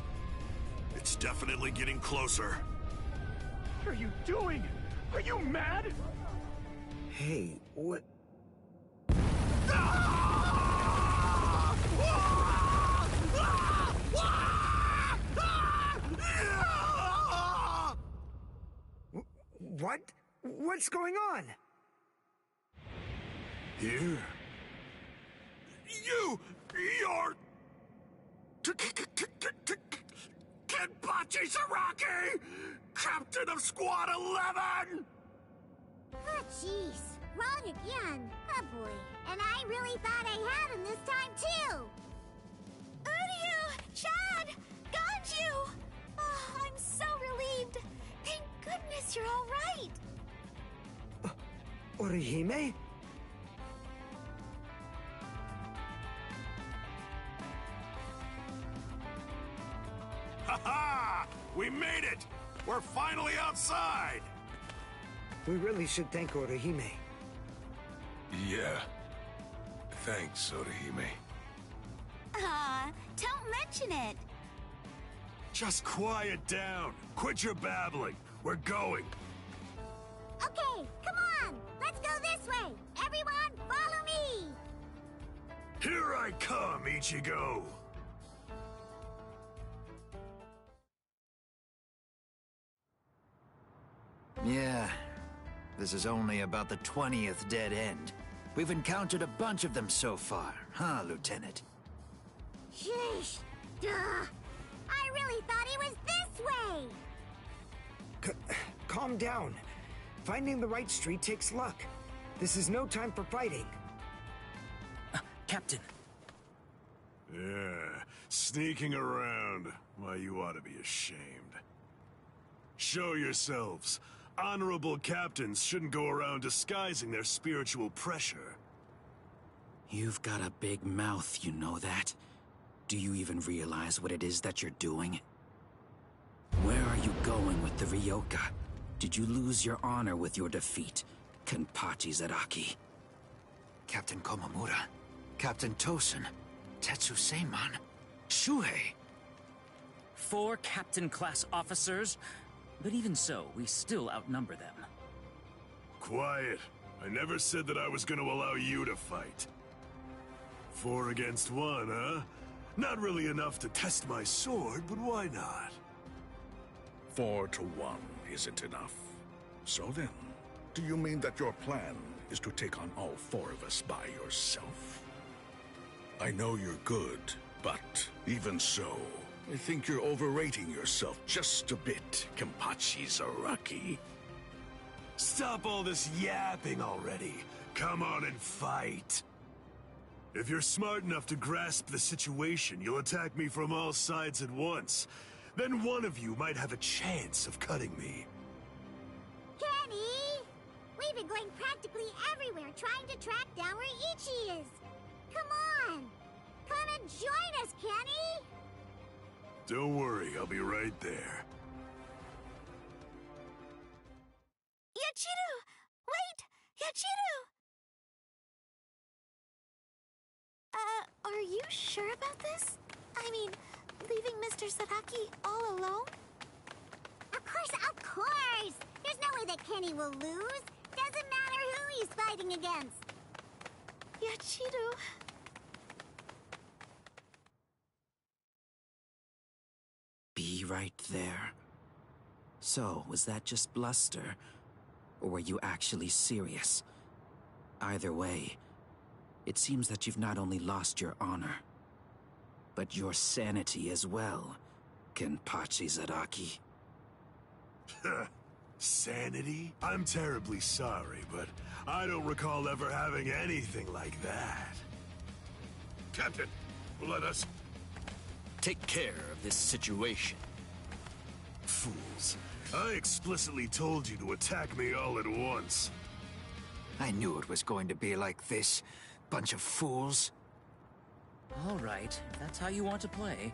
It's definitely getting closer. What are you doing? Are you mad? Hey, what? What? What's going on? Here? You're... Kenpachi Saraki! Captain of Squad 11! Oh, jeez. Wrong again. Oh, boy. And I really thought I had him this time, too. Uryu! Chad! Ganju! Oh, I'm so relieved. Thank goodness you're all right. Orihime? Ha-ha! We made it! We're finally outside! We really should thank Orihime. Yeah. Thanks, Orihime. Don't mention it. Just quiet down. Quit your babbling. We're going. Okay, come on. Let's go this way. Everyone, follow me. Here I come, Ichigo. Yeah, this is only about the 20th dead end. We've encountered a bunch of them so far, huh, Lieutenant? Sheesh. Duh. I really thought he was this way. Calm down. Finding the right street takes luck. This is no time for fighting. Captain. Yeah, sneaking around. Why, you ought to be ashamed. Show yourselves. Honorable captains shouldn't go around disguising their spiritual pressure. You've got a big mouth, you know that? Do you even realize what it is that you're doing? Where are you going with the Ryoka? Did you lose your honor with your defeat, Kenpachi Zaraki? Captain Komamura, Captain Tosen, Tetsu-Seiman, Shuhei. 4 captain-class officers? But even so, we still outnumber them. Quiet. I never said that I was going to allow you to fight. 4 against 1, huh? Not really enough to test my sword, but why not? 4 to 1 isn't enough. So then, do you mean that your plan is to take on all 4 of us by yourself? I know you're good, but even so, I think you're overrating yourself just a bit, Kenpachi Zaraki. Stop all this yapping already. Come on and fight. If you're smart enough to grasp the situation, you'll attack me from all sides at once. Then one of you might have a chance of cutting me. Kenny! We've been going practically everywhere trying to track down where Ichi is. Come on! Come and join us, Kenny! Don't worry, I'll be right there. Yachiru! Wait! Yachiru! Are you sure about this? I mean, leaving Mr. Zaraki all alone? Of course! There's no way that Kenny will lose. Doesn't matter who he's fighting against. Yachiru... Be right there. So, was that just bluster? Or were you actually serious? Either way, it seems that you've not only lost your honor, but your sanity as well, Kenpachi Zaraki. Sanity? I'm terribly sorry, but I don't recall ever having anything like that. Captain, let us take care of this situation. Fools. I explicitly told you to attack me all at once. I knew it was going to be like this. Bunch of fools. All right, if that's how you want to play.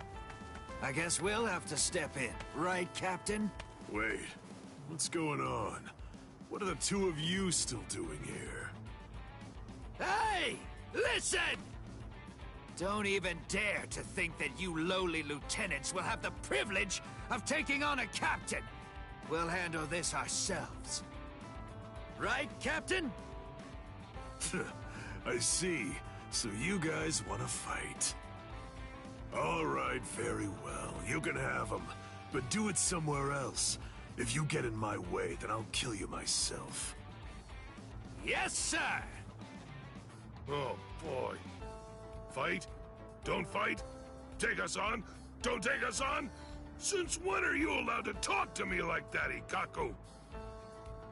I guess we'll have to step in, right, Captain? Wait, what's going on? What are the 2 of you still doing here? Hey! Listen! Don't even dare to think that you lowly lieutenants will have the privilege of taking on a captain. We'll handle this ourselves. Right, Captain? I see. So you guys want to fight. All right, very well. You can have them. But do it somewhere else. If you get in my way, then I'll kill you myself. Yes, sir! Oh, boy. Fight? Don't fight? Take us on? Don't take us on? Since when are you allowed to talk to me like that, Ikaku?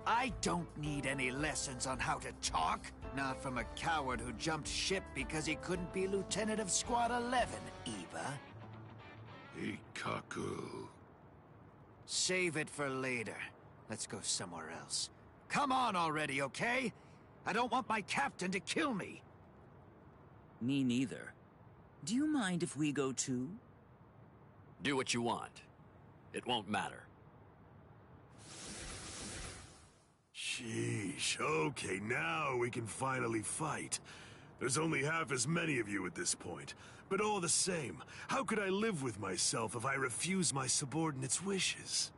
I don't need any lessons on how to talk. Not from a coward who jumped ship because he couldn't be Lieutenant of Squad 11, Iba. Ikaku... Save it for later. Let's go somewhere else. Come on already, okay? I don't want my captain to kill me. Me neither. Do you mind if we go too? Do what you want. It won't matter. Sheesh, okay, now we can finally fight. There's only half as many of you at this point. But all the same, how could I live with myself if I refuse my subordinates' wishes?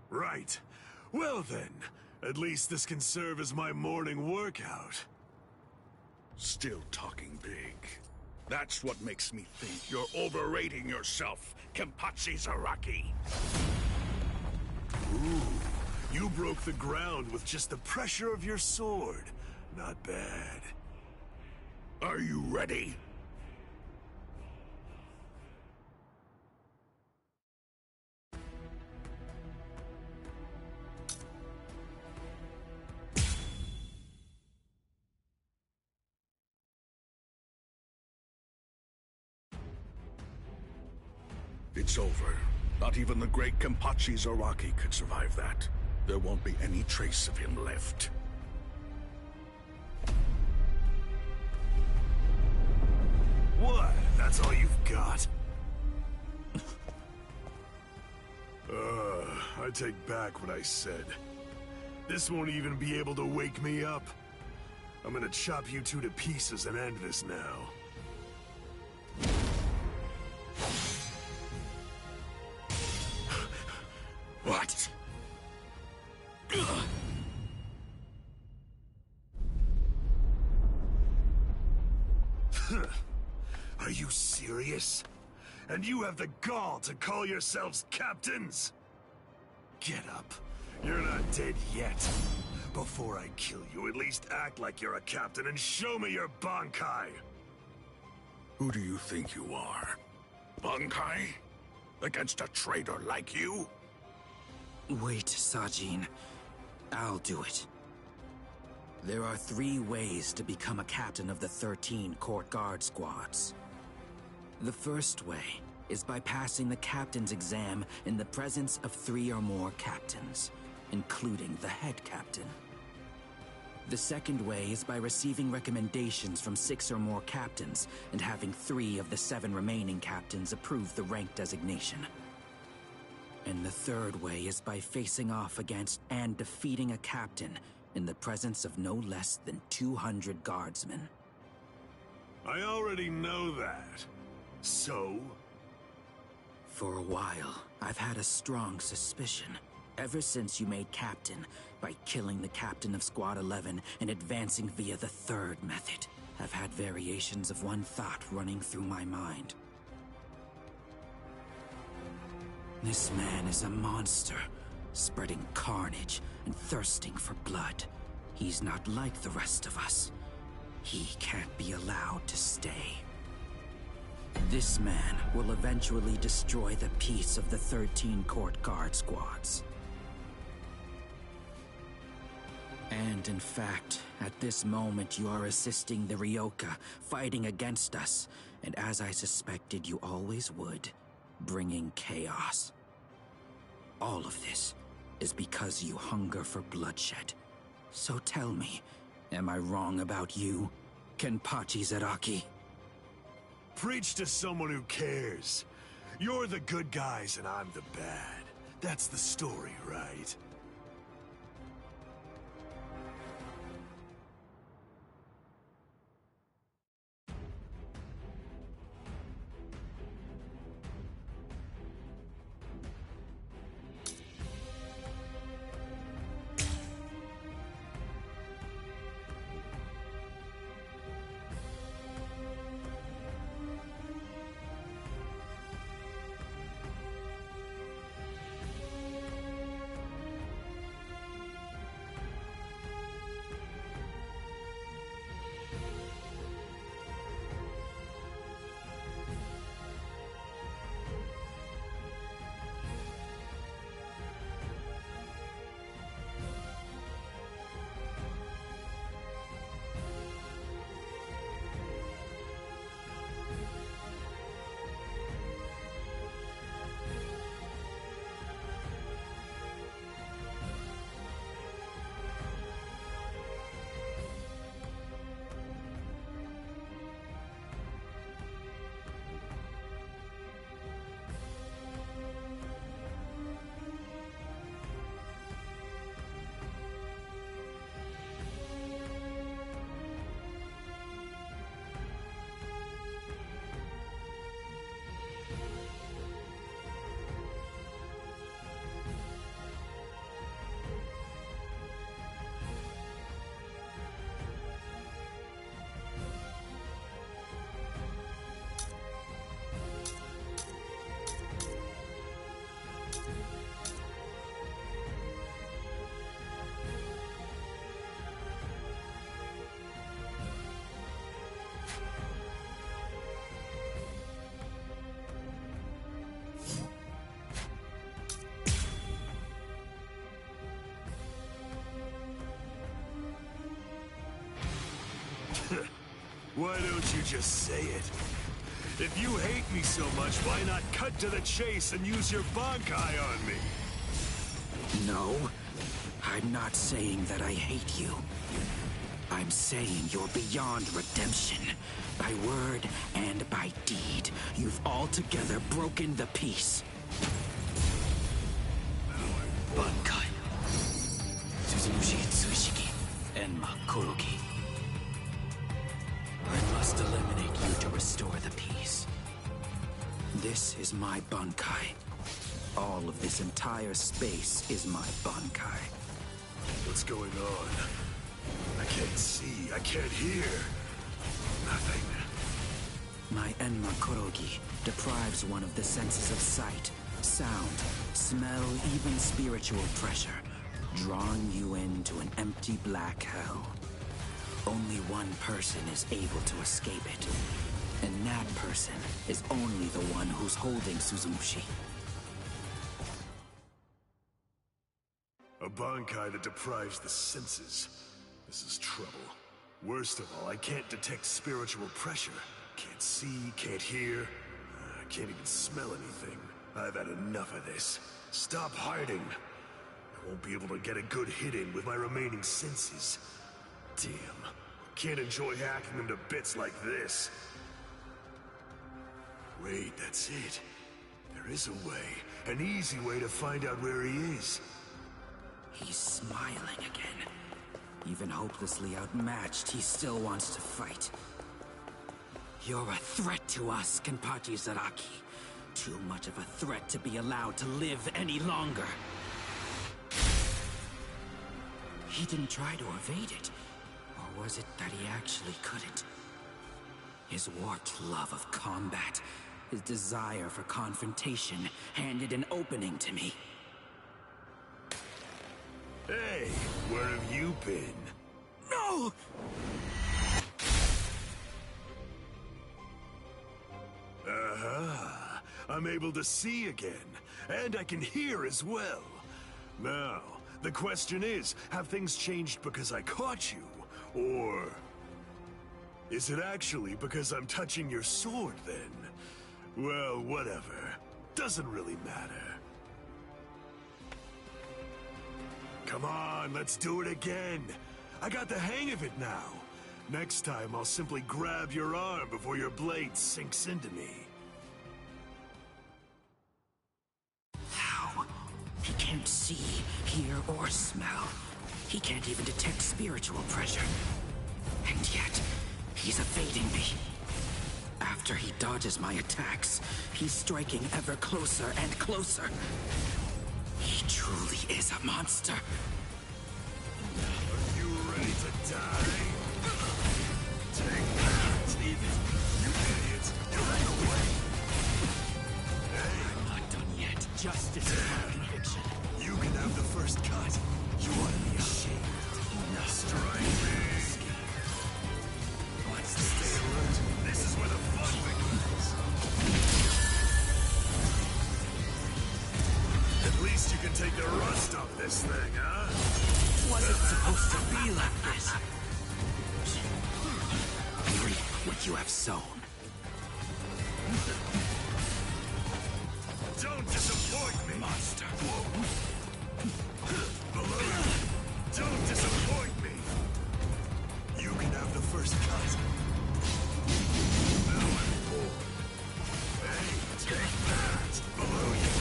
Right. Well then, at least this can serve as my morning workout. Still talking big. That's what makes me think you're overrating yourself, Kenpachi Zaraki. Ooh, you broke the ground with just the pressure of your sword. Not bad. Are you ready? It's over. Not even the great Kenpachi Zaraki could survive that. There won't be any trace of him left. What? That's all you've got? I take back what I said. This won't even be able to wake me up. I'm gonna chop you two to pieces and end this now. What? Are you serious? And you have the gall to call yourselves captains? Get up. You're not dead yet. Before I kill you, at least act like you're a captain and show me your Bankai. Who do you think you are? Bankai? Against a traitor like you? Wait, Sajin. I'll do it. There are 3 ways to become a captain of the 13 court guard squads. The first way is by passing the captain's exam in the presence of 3 or more captains, including the head captain. The second way is by receiving recommendations from 6 or more captains and having 3 of the 7 remaining captains approve the rank designation. And the third way is by facing off against and defeating a captain in the presence of no less than 200 guardsmen. I already know that. So? For a while, I've had a strong suspicion. Ever since you made captain, by killing the captain of Squad 11 and advancing via the third method, I've had variations of one thought running through my mind. This man is a monster, spreading carnage and thirsting for blood. He's not like the rest of us. He can't be allowed to stay. This man will eventually destroy the peace of the 13 court guard squads. And in fact, at this moment you are assisting the Ryoka, fighting against us, and as I suspected you always would, bringing chaos. All of this is because you hunger for bloodshed. So tell me, am I wrong about you, Kenpachi Zaraki? Preach to someone who cares. You're the good guys and I'm the bad. That's the story, right? Why don't you just say it? If you hate me so much, why not cut to the chase and use your Bankai on me? No, I'm not saying that I hate you. I'm saying you're beyond redemption. By word and by deed, you've altogether broken the peace. Bankai. Suzumushi Tsushiki. Enma Korogi. I must eliminate you to restore the peace. This is my Bankai. All of this entire space is my Bankai. What's going on? I can't see, I can't hear. Nothing. My Enma Korogi deprives one of the senses of sight, sound, smell, even spiritual pressure, drawing you into an empty black hell. Only one person is able to escape it, and that person is only the one who's holding Suzumushi. A Bankai that deprives the senses. This is trouble. Worst of all, I can't detect spiritual pressure. Can't see, can't hear. I can't even smell anything. I've had enough of this. Stop hiding. I won't be able to get a good hit in with my remaining senses. Damn. Can't enjoy hacking them to bits like this. Wait, that's it. There is a way. An easy way to find out where he is. He's smiling again. Even hopelessly outmatched, he still wants to fight. You're a threat to us, Kenpachi Zaraki. Too much of a threat to be allowed to live any longer. He didn't try to evade it. Or was it that he actually couldn't? His warped love of combat, his desire for confrontation, handed an opening to me. Hey, where have you been? No! Aha! I'm able to see again, and I can hear as well. Now, the question is, have things changed because I caught you? Or is it actually because I'm touching your sword, then? Well, whatever. Doesn't really matter. Come on, let's do it again. I got the hang of it now. Next time, I'll simply grab your arm before your blade sinks into me. How? He can't see, hear, or smell. He can't even detect spiritual pressure. And yet, he's evading me. After he dodges my attacks, he's striking ever closer and closer. He truly is a monster. Are you ready to die? Take that, Steven. You idiots. You're in the way. Hey. I'm not done yet. Justice is my conviction. You can have the first cut. You ought to be ashamed. No. Strike me. What's this? Stay alert. This is where the fun begins. At least you can take the rust off this thing, huh? Wasn't supposed to be like this. Reap what you have sown. Don't disappoint me, monster. Below you. Don't disappoint me. You can have the first cut. Now I'm bored. Hey, take that. Below you.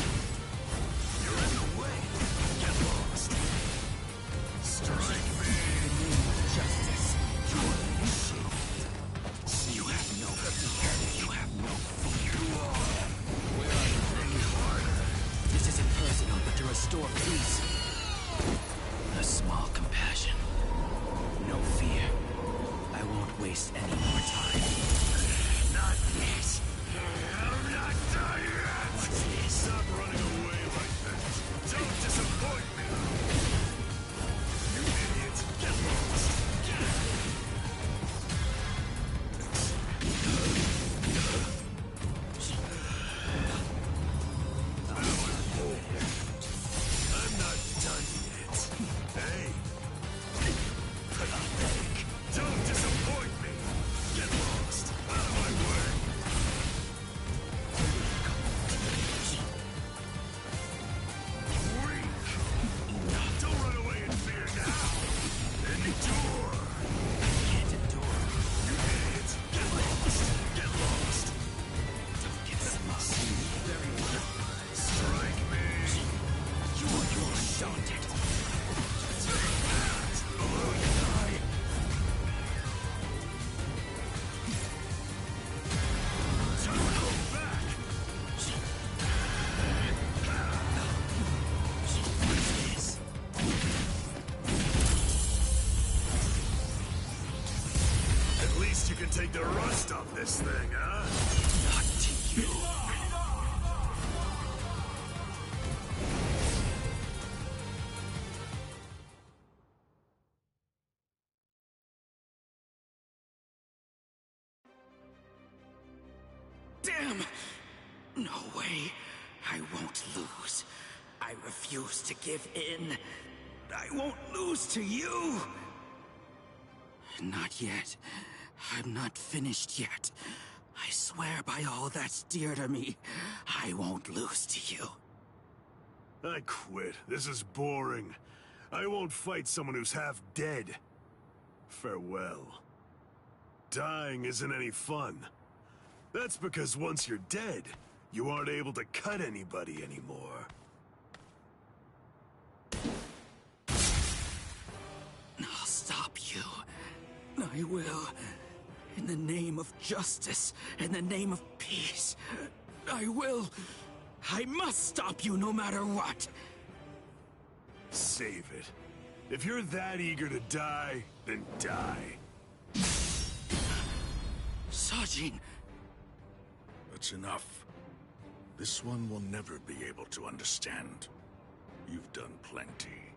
You're in the way. Get lost. Strike me. Justice. You have no fear. You have no fear. Where are you thinking harder? This isn't personal, but to restore peace. A small compassion. No fear. I won't waste any more time. Not yet. I'm not done yet. What's this? Stop running away like that. Don't disappoint me. You idiot. Get lost. I'm not done yet. Hey. Pathetic. Don't disappoint me. least you can take the rust off this thing, huh? Not to you. Damn! No way. I won't lose. I refuse to give in. I won't lose to you! Not yet. I'm not finished yet. I swear by all that's dear to me, I won't lose to you. I quit. This is boring. I won't fight someone who's half dead. Farewell. Dying isn't any fun. That's because once you're dead, you aren't able to cut anybody anymore. I'll stop you. I will. In the name of justice, in the name of peace. I will. I must stop you no matter what. Save it. If you're that eager to die, then die. Sajin! That's enough. This one will never be able to understand. You've done plenty.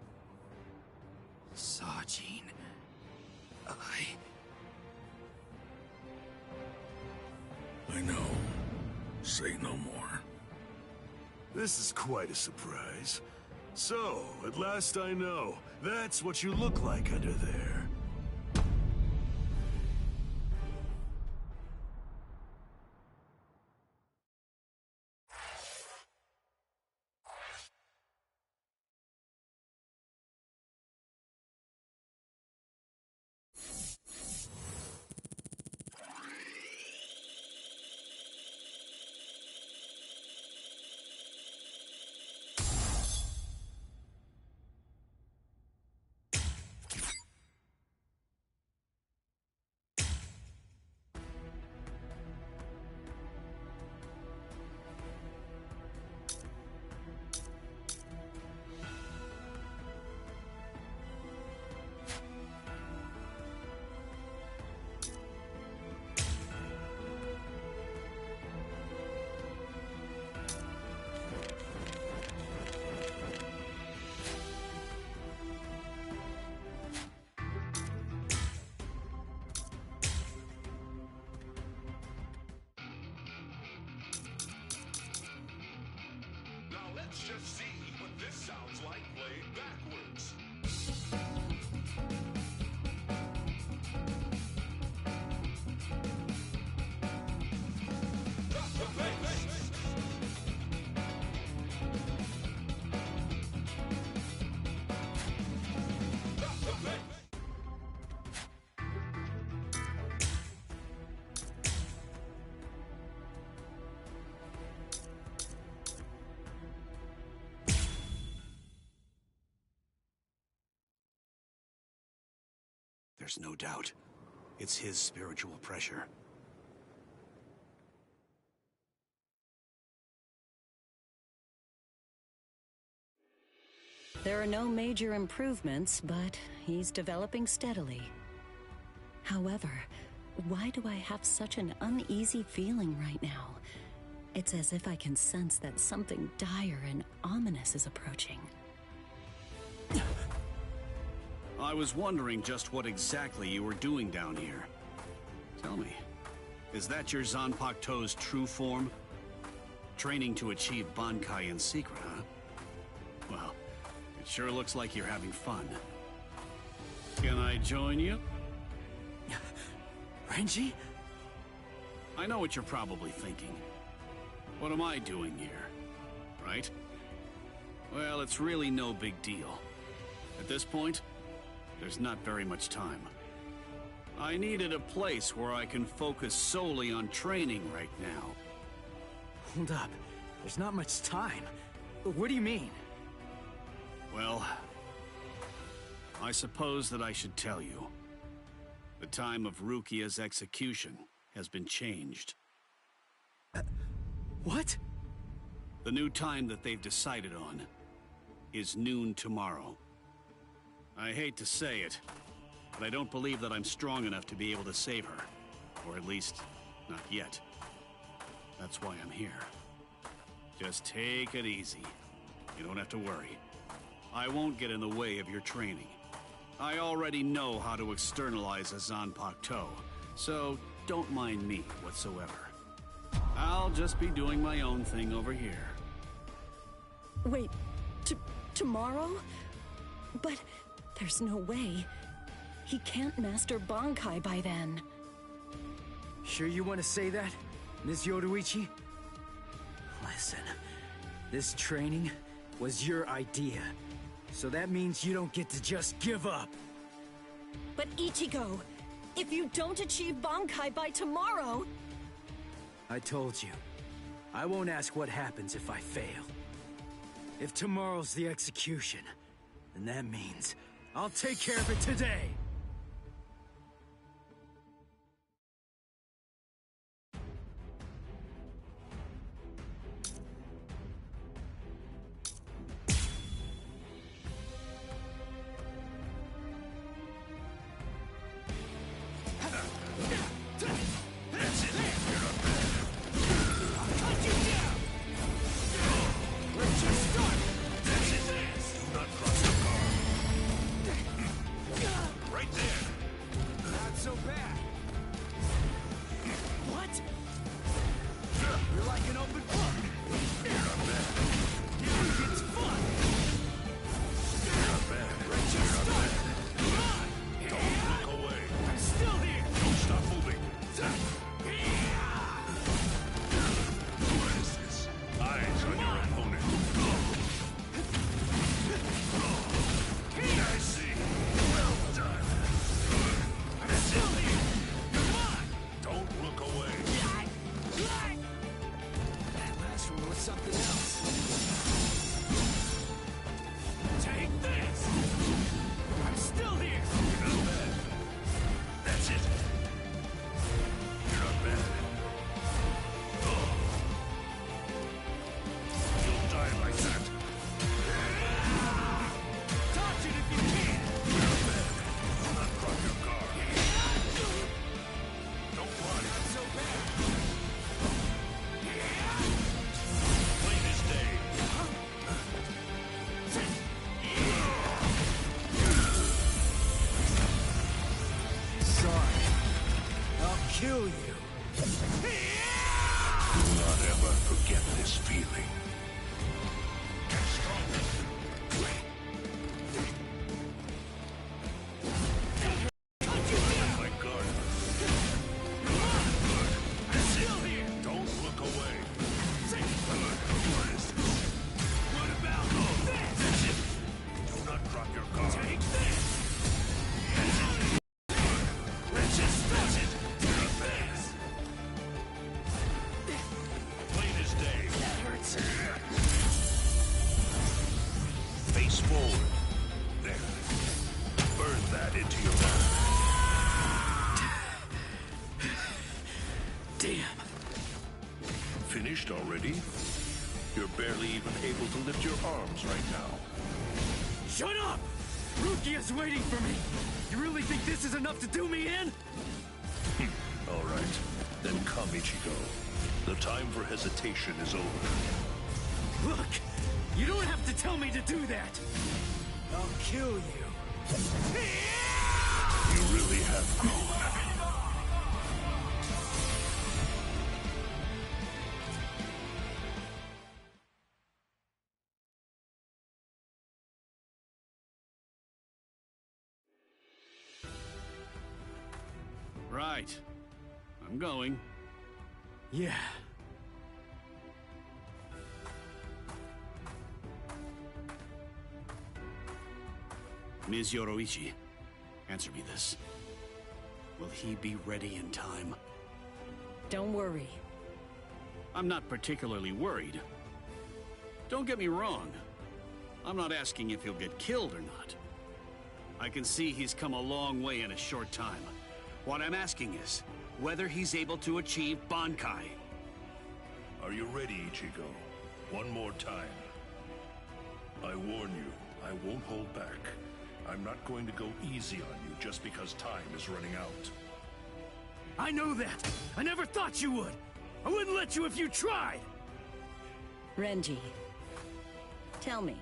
Sajin... I know. Say no more. This is quite a surprise. So, at last I know. That's what you look like under there. Let's just see what this sounds like played backwards. Drop the bass. Drop the bass. There's no doubt. It's his spiritual pressure. There are no major improvements, but he's developing steadily. However, why do I have such an uneasy feeling right now? It's as if I can sense that something dire and ominous is approaching. I was wondering just what exactly you were doing down here. Tell me, is that your Zanpakuto's To's true form? Training to achieve Bankai in secret, huh? Well, it sure looks like you're having fun. Can I join you? Renji? I know what you're probably thinking. What am I doing here? Right? Well, it's really no big deal. At this point, there's not very much time. I needed a place where I can focus solely on training right now. Hold up. There's not much time. What do you mean? Well, I suppose that I should tell you. The time of Rukia's execution has been changed. What? The new time that they've decided on is noon tomorrow. I hate to say it, but I don't believe that I'm strong enough to be able to save her. Or at least, not yet. That's why I'm here. Just take it easy. You don't have to worry. I won't get in the way of your training. I already know how to externalize a Zanpakuto, toe, so don't mind me whatsoever. I'll just be doing my own thing over here. Wait, tomorrow? But there's no way. He can't master Bankai by then. Sure you want to say that, Ms. Yoruichi? Listen, this training was your idea, so that means you don't get to just give up. But Ichigo, if you don't achieve Bankai by tomorrow... I told you, I won't ask what happens if I fail. If tomorrow's the execution, then that means I'll take care of it today! Kill you. Do not ever forget this feeling. Get stronger. My guard. That's it. Don't look away. What is this? What about this? That's it. Do not drop your guard. Take this. That's it. That's it. That's it. Face forward. There. Burn that into your mouth. Damn. Finished already? You're barely even able to lift your arms right now. Shut up! Rukia's waiting for me! You really think this is enough to do me in? All right. Then come, Ichigo. The time for hesitation is over. Look! You don't have to tell me to do that! I'll kill you. You really have grown. Right. I'm going. Yeah. Ms. Yoruichi, answer me this. Will he be ready in time? Don't worry. I'm not particularly worried. Don't get me wrong. I'm not asking if he'll get killed or not. I can see he's come a long way in a short time. What I'm asking is whether he's able to achieve Bankai. Are you ready, Ichigo? One more time. I warn you, I won't hold back. I'm not going to go easy on you just because time is running out. I know that. I never thought you would. I wouldn't let you if you tried. Renji, tell me,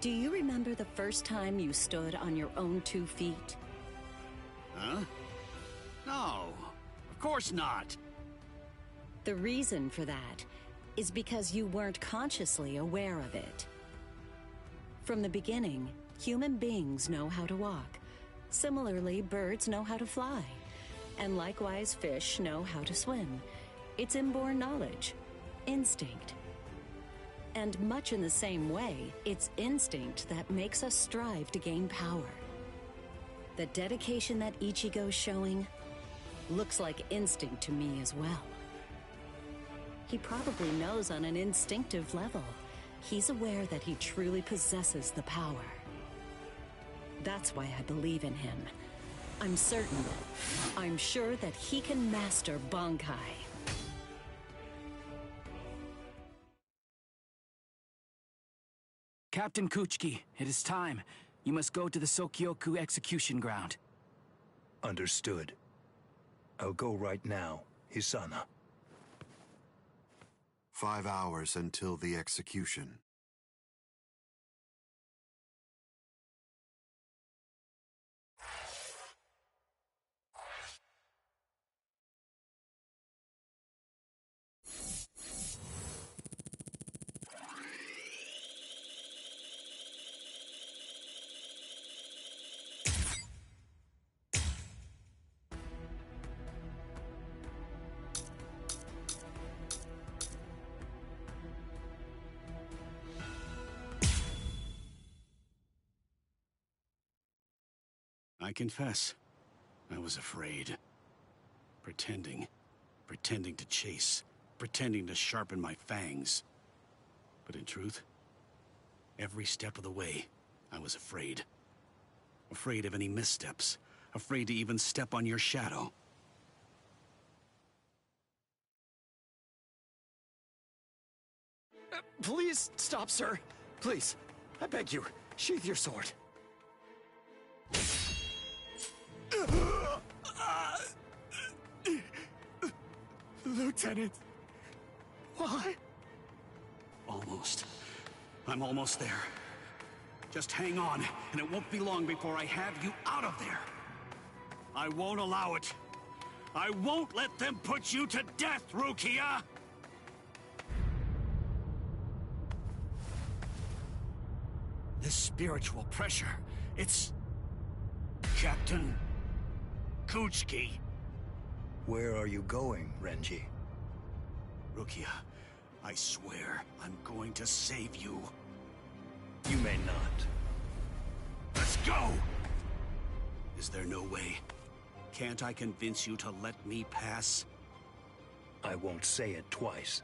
do you remember the first time you stood on your own 2 feet? Huh? No, of course not. The reason for that is because you weren't consciously aware of it. From the beginning, human beings know how to walk. Similarly, birds know how to fly. And likewise, fish know how to swim. It's inborn knowledge. Instinct. And much in the same way, it's instinct that makes us strive to gain power. The dedication that Ichigo's showing looks like instinct to me as well. He probably knows on an instinctive level. He's aware that he truly possesses the power. That's why I believe in him. I'm sure that he can master Bankai. Captain Kuchiki, it is time. You must go to the Sokyoku execution ground. Understood. I'll go right now, Hisana. 5 hours until the execution. I confess, I was afraid. Pretending to chase, pretending to sharpen my fangs. But in truth, every step of the way, I was afraid. Afraid of any missteps, afraid to even step on your shadow. Please stop, sir. Please, I beg you, sheath your sword. Lieutenant, why? Almost. I'm almost there. Just hang on, and it won't be long before I have you out of there. I won't allow it. I won't let them put you to death, Rukia! This spiritual pressure, it's... Captain Kuchiki. Where are you going, Renji? Rukia, I swear I'm going to save you. You may not. Let's go! Is there no way? Can't I convince you to let me pass? I won't say it twice.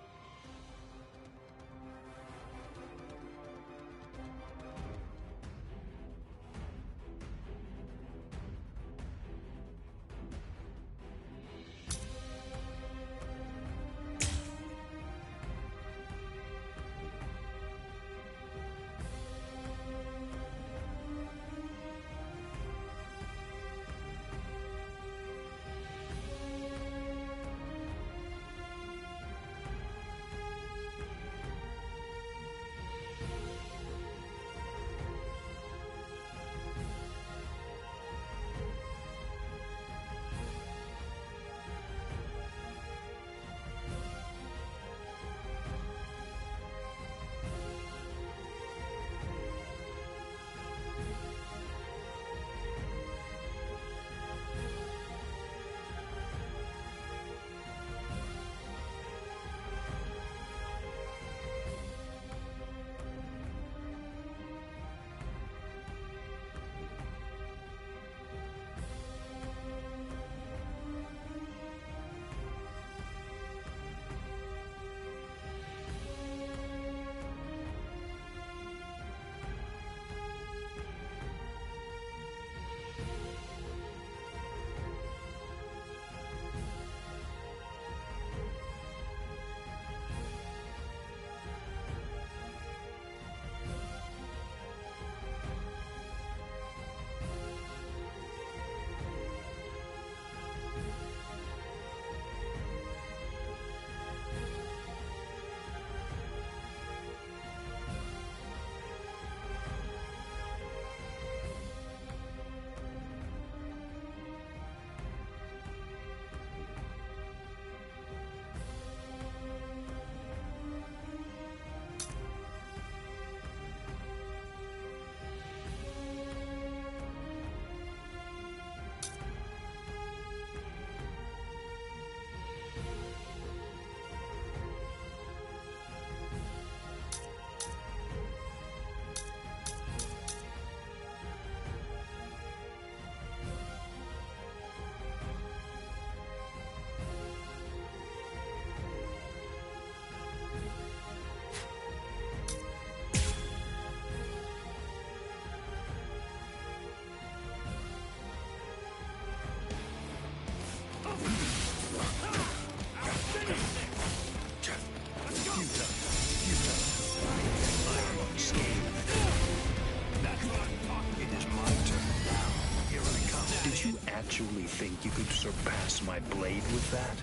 actually think you could surpass my blade with that?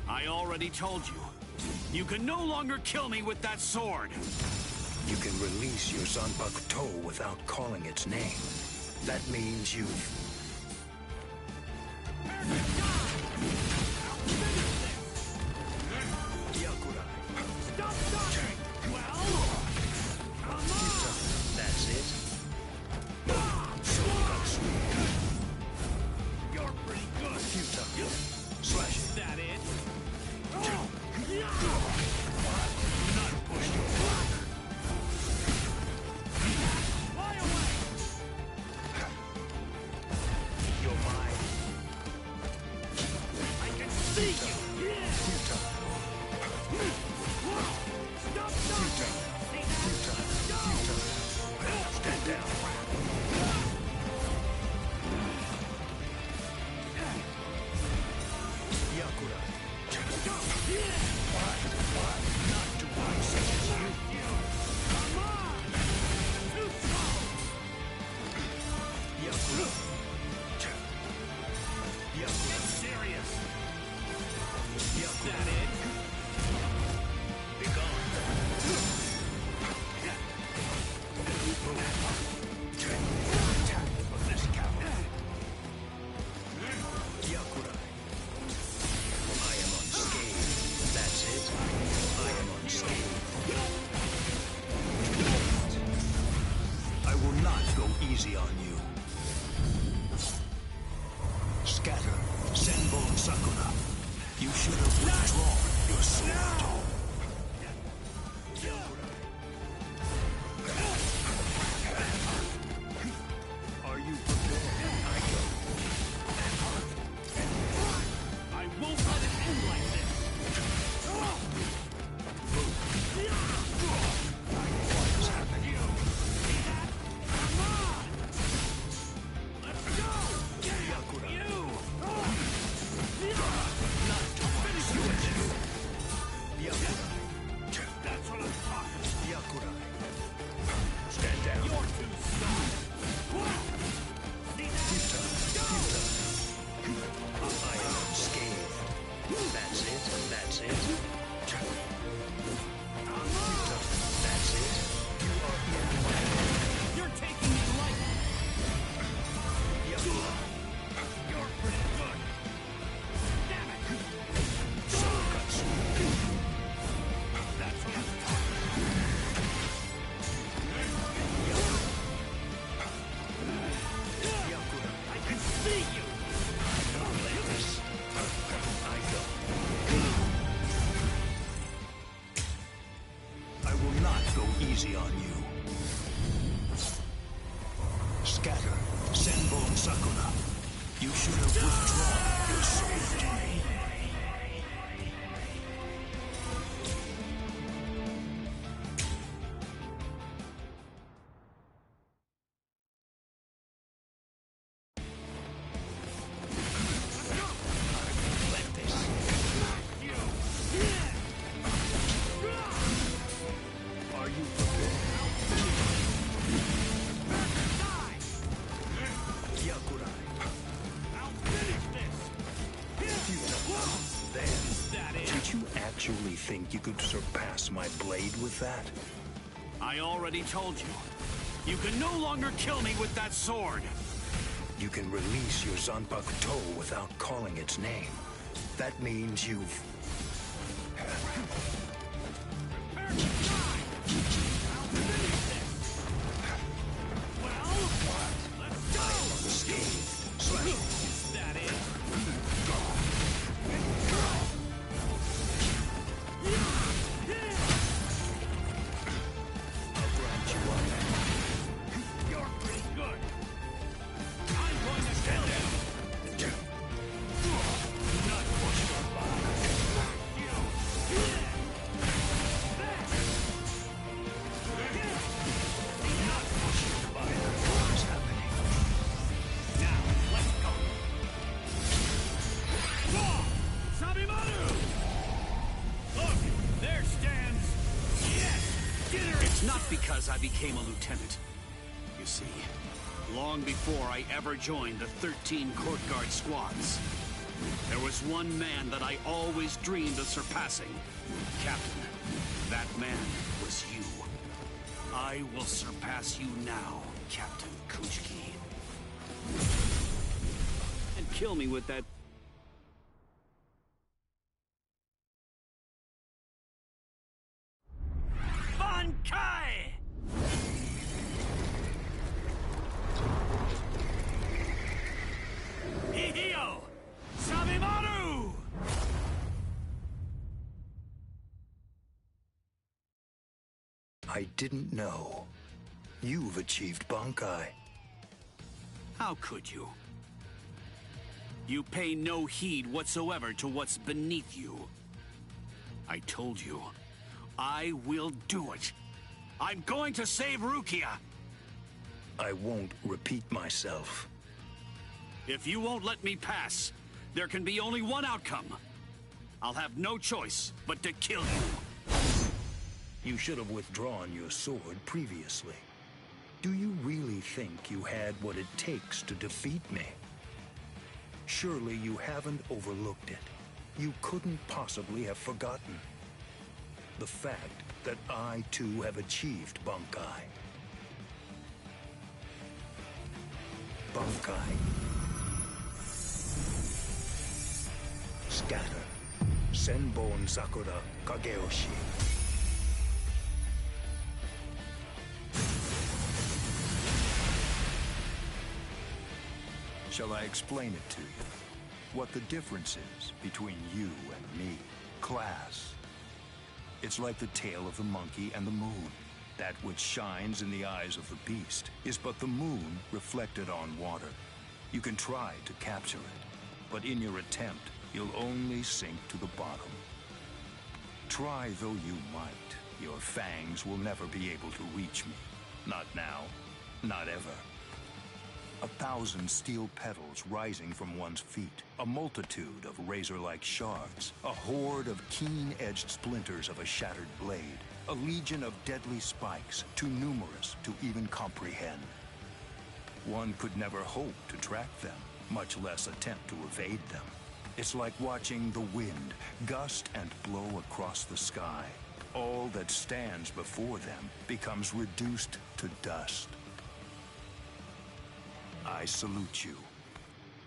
I already told you. You can no longer kill me with that sword! You can release your Zanpakuto without calling its name. That means you've... Stop talking! Well... That's it? You're pretty good! Slash Is that it? Not push your block. Fly away! You're mine. I can see you! Stop talking! Stand down. Yakura. Not to one such as you. Come on! Too slow! Yakura. Yakura. Get serious! Yakura. That it? Be gone. Of this coward. Yakura. I am unscathed. That's it. I am unscathed. I will not go easy on you. Scatter. Senbon Sakura. You should have withdrawn your sword. Are you prepared? I go. I won't let it end like this! What is happening? See that? Come on! Let's go! Yakura. You! Not to finish you with this. Yakura. That's what I'm talking about! Yakura. Stand down. You're too soft! See that? I am unscathed. That's it. That's it. That's it. You are in. You're taking it lightly! Yakura. You're pretty good! Damn it! Sakatsu. That's what I'm talking about! Yakura. I can see you! I go. I will not go easy on you. Scatter. Senbon Sakura. You should have withdrawn your sword. Let this. Are you prepared? Yakurai. I'll finish this! Then, That it? did you actually think you could surpass my blade with that? I already told you. You can no longer kill me with that sword! You can release your Zanpakuto without calling its name. That means you've... Prepare to die! I'll finish this! Well, let's go! unscathed. Slash. Is that it? I'll grind you up. You're pretty good! I'm going to kill you! Not push your luck. Not push your luck. What's happening? Now, let's go! Sabimaru! Look, there stands... Yes! Dinner! It's not because I became a lieutenant. You see, Long before I ever joined the 13 court guard squads, there was one man that I always dreamed of surpassing. Captain, that man was you. I will surpass you now, Captain Kuchiki. And kill me with that... Bankai! Ihio! Sabimaru! I didn't know. You've achieved Bankai. How could you? You pay no heed whatsoever to what's beneath you. I told you, I will do it. I'm going to save Rukia. I won't repeat myself. If you won't let me pass, there can be only one outcome. I'll have no choice but to kill you. You should have withdrawn your sword previously. Do you really think you had what it takes to defeat me? Surely you haven't overlooked it. You couldn't possibly have forgotten the fact that I too have achieved Bankai. Bankai. Scatter. Senbon Sakura Kageyoshi. Shall I explain it to you? What the difference is between you and me? Class. It's like the tail of the monkey and the moon. That which shines in the eyes of the beast is but the moon reflected on water. You can try to capture it, but in your attempt, you'll only sink to the bottom. Try though you might, your fangs will never be able to reach me. Not now, not ever. 1,000 steel petals rising from one's feet, a multitude of razor-like shards, a horde of keen-edged splinters of a shattered blade, a legion of deadly spikes, too numerous to even comprehend. One could never hope to track them, much less attempt to evade them. It's like watching the wind gust and blow across the sky. All that stands before them becomes reduced to dust. I salute you.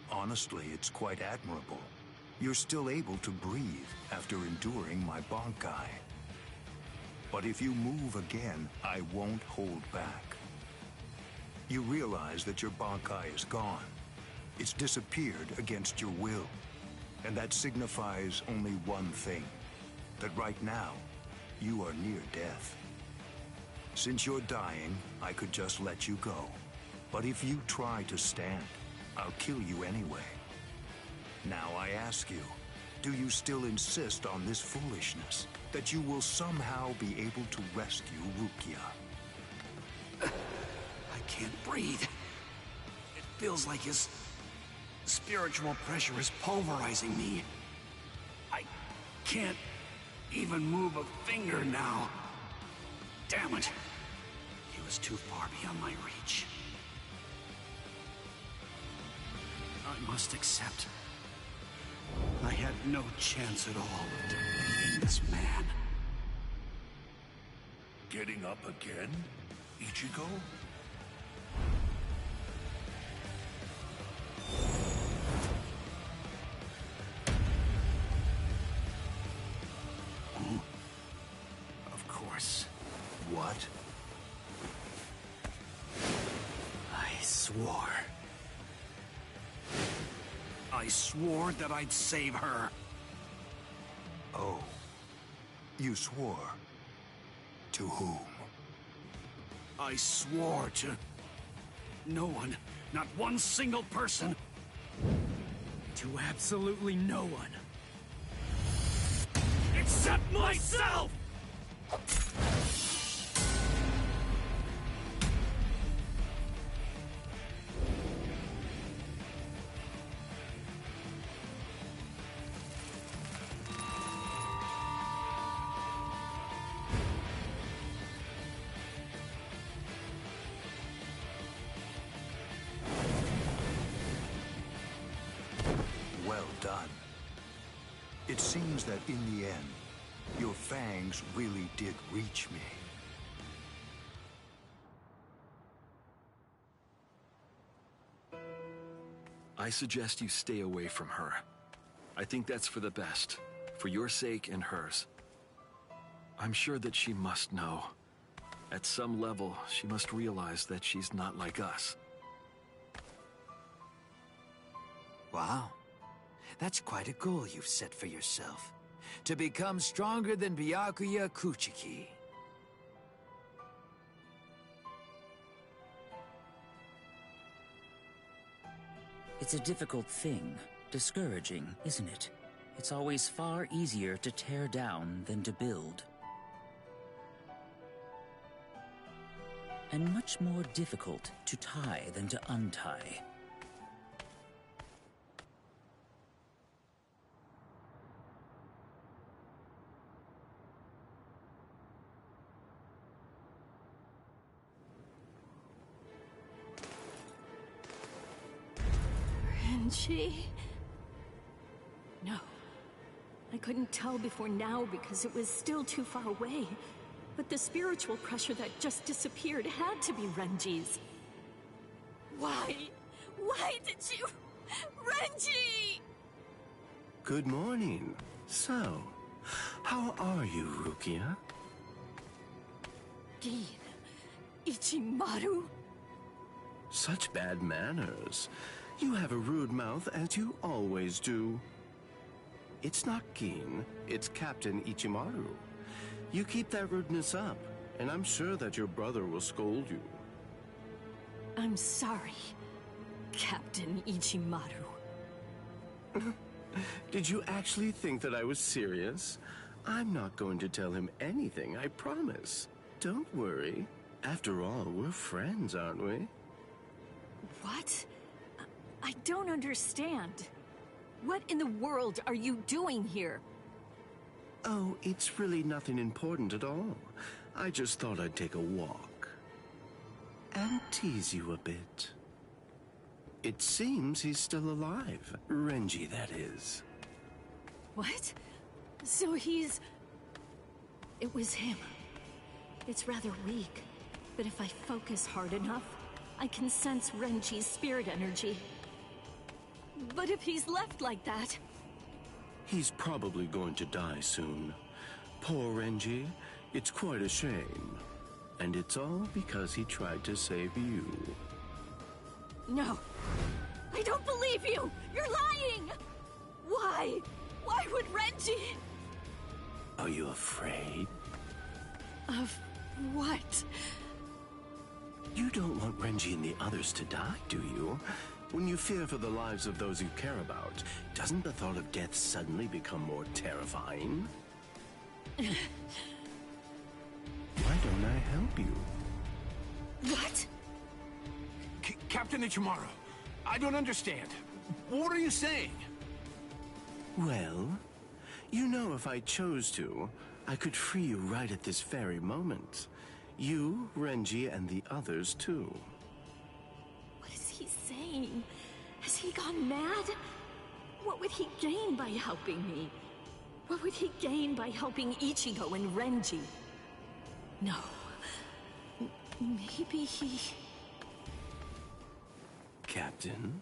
Honestly, it's quite admirable. You're still able to breathe after enduring my Bankai. But if you move again, I won't hold back. You realize that your Bankai is gone. It's disappeared against your will. And that signifies only one thing. That right now, you are near death. Since you're dying, I could just let you go. But if you try to stand, I'll kill you anyway. Now I ask you, do you still insist on this foolishness? That you will somehow be able to rescue Rukia? I can't breathe. It feels like his spiritual pressure is pulverizing me. I can't even move a finger now. Damn it. He was too far beyond my reach. I must accept. I had no chance at all of defeating this man. Getting up again, Ichigo? Of course. What? I swore. I swore that I'd save her. Oh. You swore? To whom? I swore to... no one. Not one single person. To absolutely no one. Except myself! well done. It seems that in the end, your fangs really did reach me. I suggest you stay away from her. I think that's for the best, for your sake and hers. I'm sure that she must know. At some level, she must realize that she's not like us. Wow. That's quite a goal you've set for yourself. To become stronger than Byakuya Kuchiki. It's a difficult thing. Discouraging, isn't it? It's always far easier to tear down than to build. And much more difficult to tie than to untie. Renji? No. I couldn't tell before now because it was still too far away. But the spiritual pressure that just disappeared had to be Renji's. Why? Why did you... Renji! Good morning. So, how are you, Rukia? Gin. Ichimaru? Such bad manners. You have a rude mouth, as you always do. It's not Gin, it's Captain Ichimaru. You keep that rudeness up, and I'm sure that your brother will scold you. I'm sorry, Captain Ichimaru. Did you actually think that I was serious? I'm not going to tell him anything, I promise. Don't worry. After all, we're friends, aren't we? What? I don't understand. What in the world are you doing here? Oh, it's really nothing important at all. I just thought I'd take a walk. And tease you a bit. It seems he's still alive. Renji, that is. What? So he's... It was him. It's rather weak, but if I focus hard enough, I can sense Renji's spirit energy. But if he's left like that... He's probably going to die soon. Poor Renji. It's quite a shame. And it's all because he tried to save you. No. I don't believe you! You're lying! Why? Why would Renji... Are you afraid? Of what? You don't want Renji and the others to die, do you? When you fear for the lives of those you care about, doesn't the thought of death suddenly become more terrifying? Why don't I help you? What? Captain Ichimaru, I don't understand. What are you saying? Well, you know if I chose to, I could free you right at this very moment. You, Renji, and the others too. What is he saying? Has he gone mad? What would he gain by helping me? What would he gain by helping Ichigo and Renji? No. Maybe he... Captain?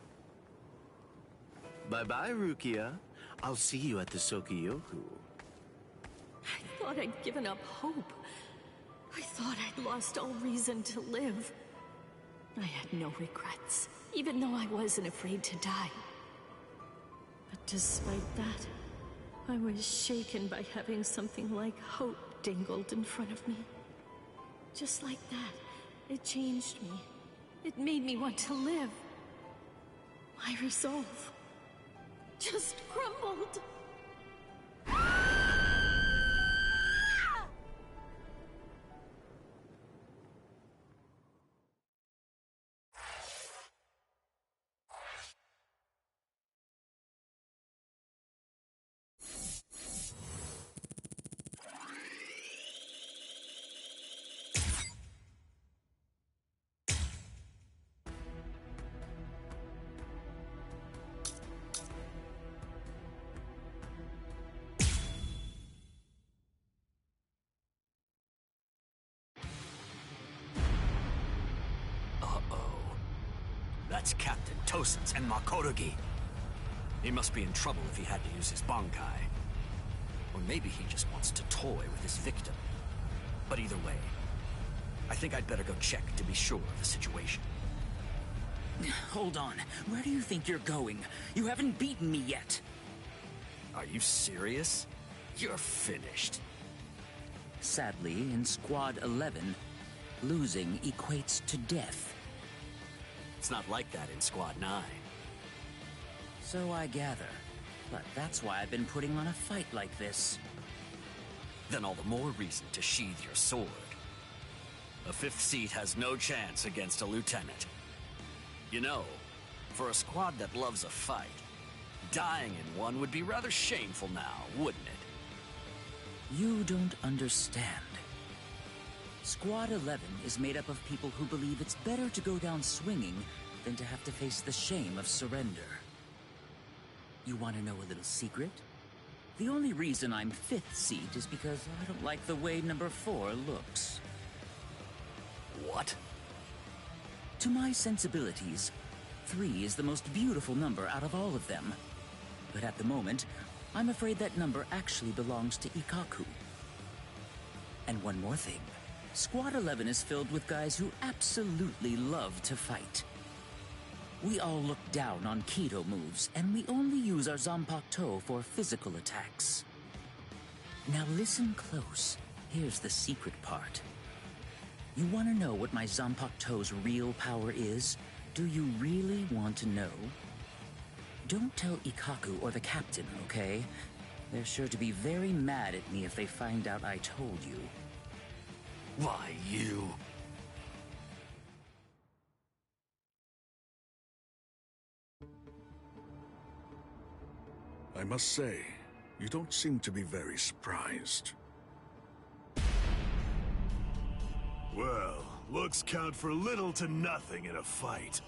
Bye-bye, Rukia. I'll see you at the Sokiyoku. I thought I'd given up hope. I thought I'd lost all reason to live. I had no regrets, even though I wasn't afraid to die. But despite that, I was shaken by having something like hope dangled in front of me. Just like that, it changed me. It made me want to live. My resolve just crumbled. That's Captain Tosens and Makotogi. He must be in trouble if he had to use his Bankai. Or maybe he just wants to toy with his victim. But either way, I think I'd better go check to be sure of the situation. Hold on. Where do you think you're going? You haven't beaten me yet. Are you serious? You're finished. Sadly, in Squad 11, losing equates to death. It's not like that in Squad 9. So I gather. But that's why I've been putting on a fight like this. Then all the more reason to sheathe your sword. A 5th seat has no chance against a lieutenant. You know, for a squad that loves a fight, dying in one would be rather shameful now, wouldn't it? You don't understand. Squad 11 is made up of people who believe it's better to go down swinging than to have to face the shame of surrender. You want to know a little secret? The only reason I'm 5th seat is because I don't like the way number 4 looks. What? To my sensibilities, 3 is the most beautiful number out of all of them. But at the moment, I'm afraid that number actually belongs to Ikkaku. And one more thing. Squad 11 is filled with guys who absolutely love to fight. We all look down on Kido moves, and we only use our Zanpakuto for physical attacks. Now listen close. Here's the secret part. You want to know what my Zanpakuto's real power is? Do you really want to know? Don't tell Ikkaku or the captain, okay? They're sure to be very mad at me if they find out I told you. Why, you... I must say, you don't seem to be very surprised. Well, looks count for little to nothing in a fight.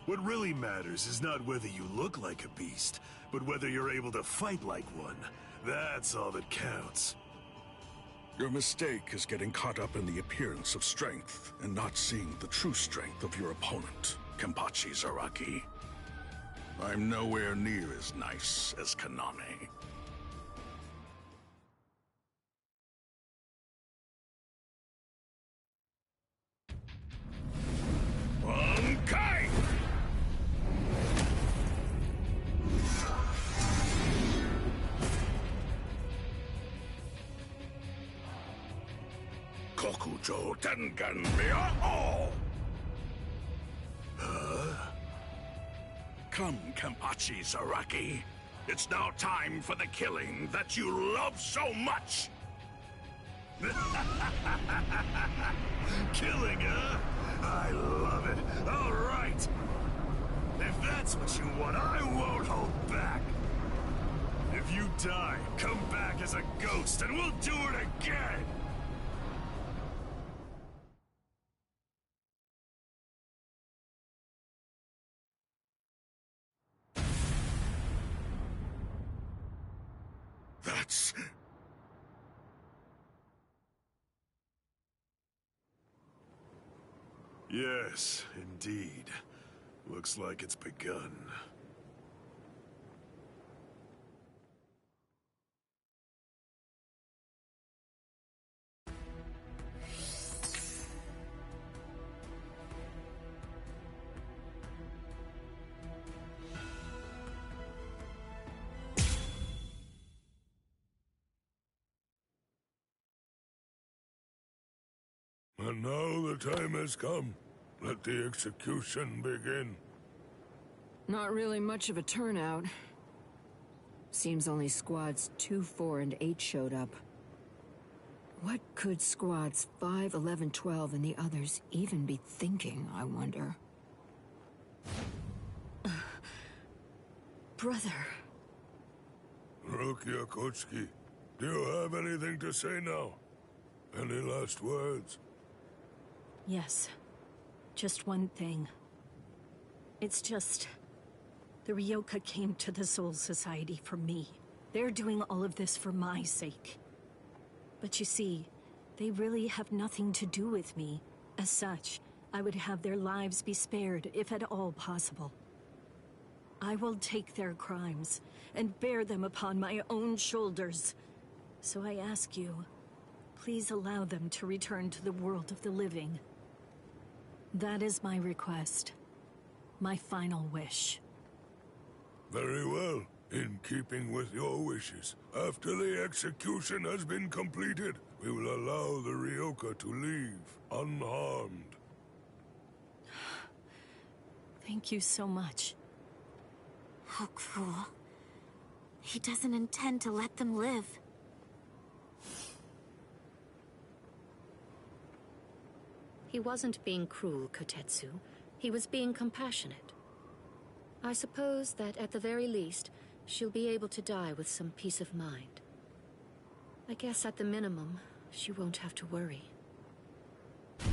What really matters is not whether you look like a beast, but whether you're able to fight like one. That's all that counts. Your mistake is getting caught up in the appearance of strength and not seeing the true strength of your opponent, Kenpachi Zaraki. I'm nowhere near as nice as Kaname. Bankai! Kokujo Tengen Miao! Come, Kenpachi Zaraki. It's now time for the killing that you love so much! Killing, huh? I love it. All right. If that's what you want, I won't hold back. If you die, come back as a ghost and we'll do it again. That's... Yes, indeed. Looks like it's begun. And now the time has come. Let the execution begin. Not really much of a turnout. Seems only squads 2, 4, and 8 showed up. What could squads 5, 11, 12, and the others even be thinking, I wonder? Brother. Rukia Kochiki, do you have anything to say now? Any last words? Yes. Just one thing. It's just... the Ryoka came to the Soul Society for me. They're doing all of this for my sake. But you see, they really have nothing to do with me. As such, I would have their lives be spared, if at all possible. I will take their crimes and bear them upon my own shoulders. So I ask you, please allow them to return to the world of the living. That is my request. My final wish. Very well. In keeping with your wishes, after the execution has been completed, we will allow the Ryoka to leave unharmed. Thank you so much. How cruel. He doesn't intend to let them live. He wasn't being cruel, Kotetsu. He was being compassionate. I suppose that at the very least, she'll be able to die with some peace of mind. I guess at the minimum, she won't have to worry.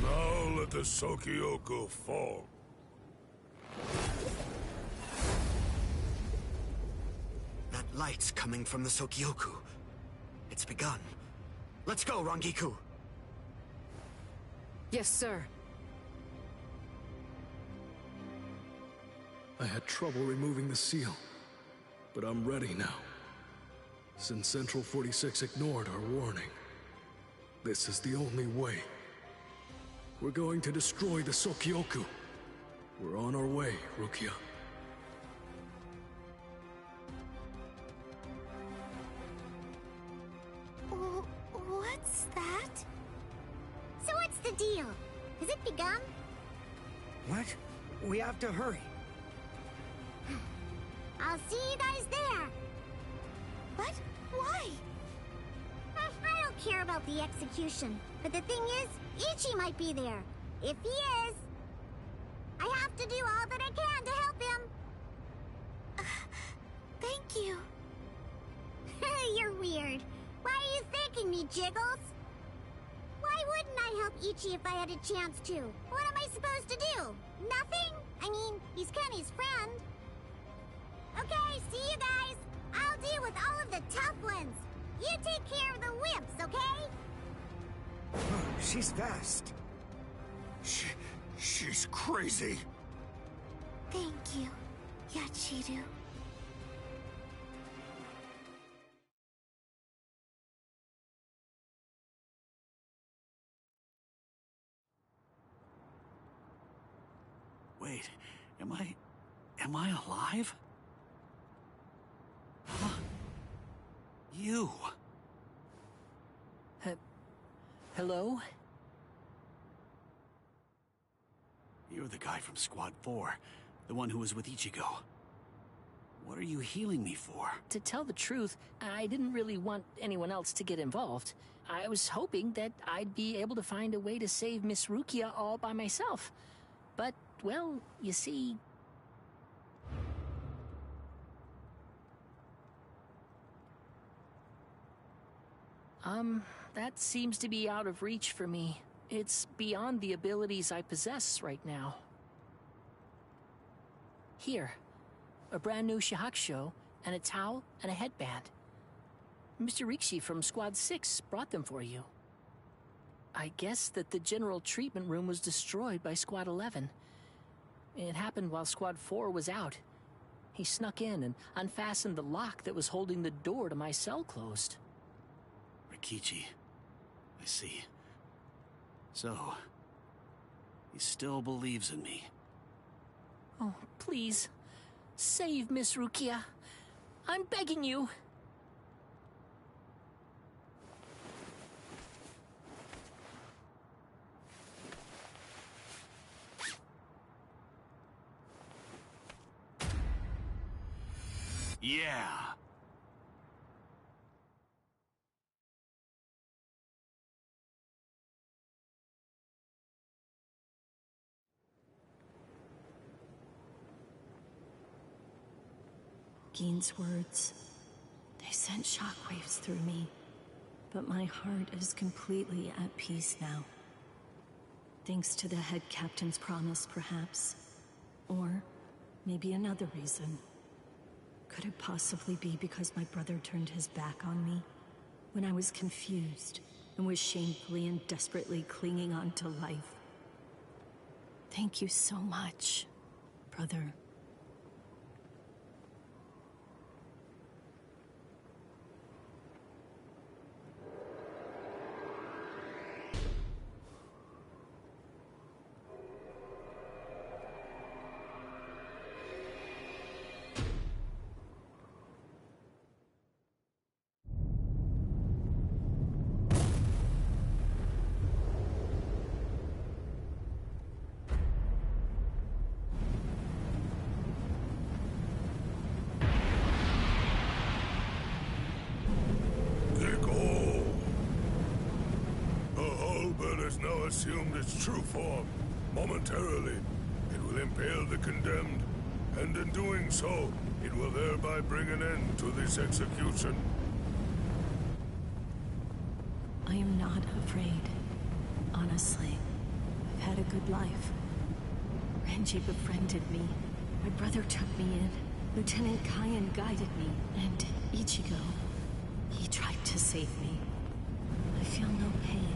Now let the Sokyoku fall. That light's coming from the Sokyoku. It's begun. Let's go, Rangiku! Yes, sir. I had trouble removing the seal, but I'm ready now. Since Central 46 ignored our warning, this is the only way. We're going to destroy the Sokyoku. We're on our way, Rukia. What's that? So what's the deal? Has it begun? What? We have to hurry. I'll see you guys there. But why? I don't care about the execution. But the thing is, Ichi might be there. If he is, I have to do all that I can to help him. Thank you. You're weird. Why are you thanking me, Jiggles? Why wouldn't I help Ichi if I had a chance to? What am I supposed to do? Nothing? I mean, he's Kenny's friend. Okay, see you guys. I'll deal with all of the tough ones. You take care of the wimps, okay? She's fast. She's crazy. Thank you, Yachiru. Wait, am I alive? Huh? You. Hello? You're the guy from Squad 4, the one who was with Ichigo. What are you healing me for? To tell the truth, I didn't really want anyone else to get involved. I was hoping that I'd be able to find a way to save Miss Rukia all by myself. But, well, you see... that seems to be out of reach for me. It's beyond the abilities I possess right now. Here, a brand new shahakusho, and a towel, and a headband. Mr. Rikshi from Squad 6 brought them for you. I guess that the general treatment room was destroyed by Squad 11. It happened while Squad 4 was out. He snuck in and unfastened the lock that was holding the door to my cell closed. Rikichi. I see. So, he still believes in me. Oh, please. Save Miss Rukia. I'm begging you. Yeah. Gein's words, they sent shockwaves through me, but my heart is completely at peace now. Thanks to the head captain's promise, perhaps. Or maybe another reason. Could it possibly be because my brother turned his back on me? When I was confused and was shamefully and desperately clinging on to life? Thank you so much, brother. Now assumed its true form. Momentarily, it will impale the condemned, and in doing so, it will thereby bring an end to this execution. I am not afraid. Honestly, I've had a good life. Renji befriended me. My brother took me in. Lieutenant Kyan guided me. And Ichigo, he tried to save me. I feel no pain.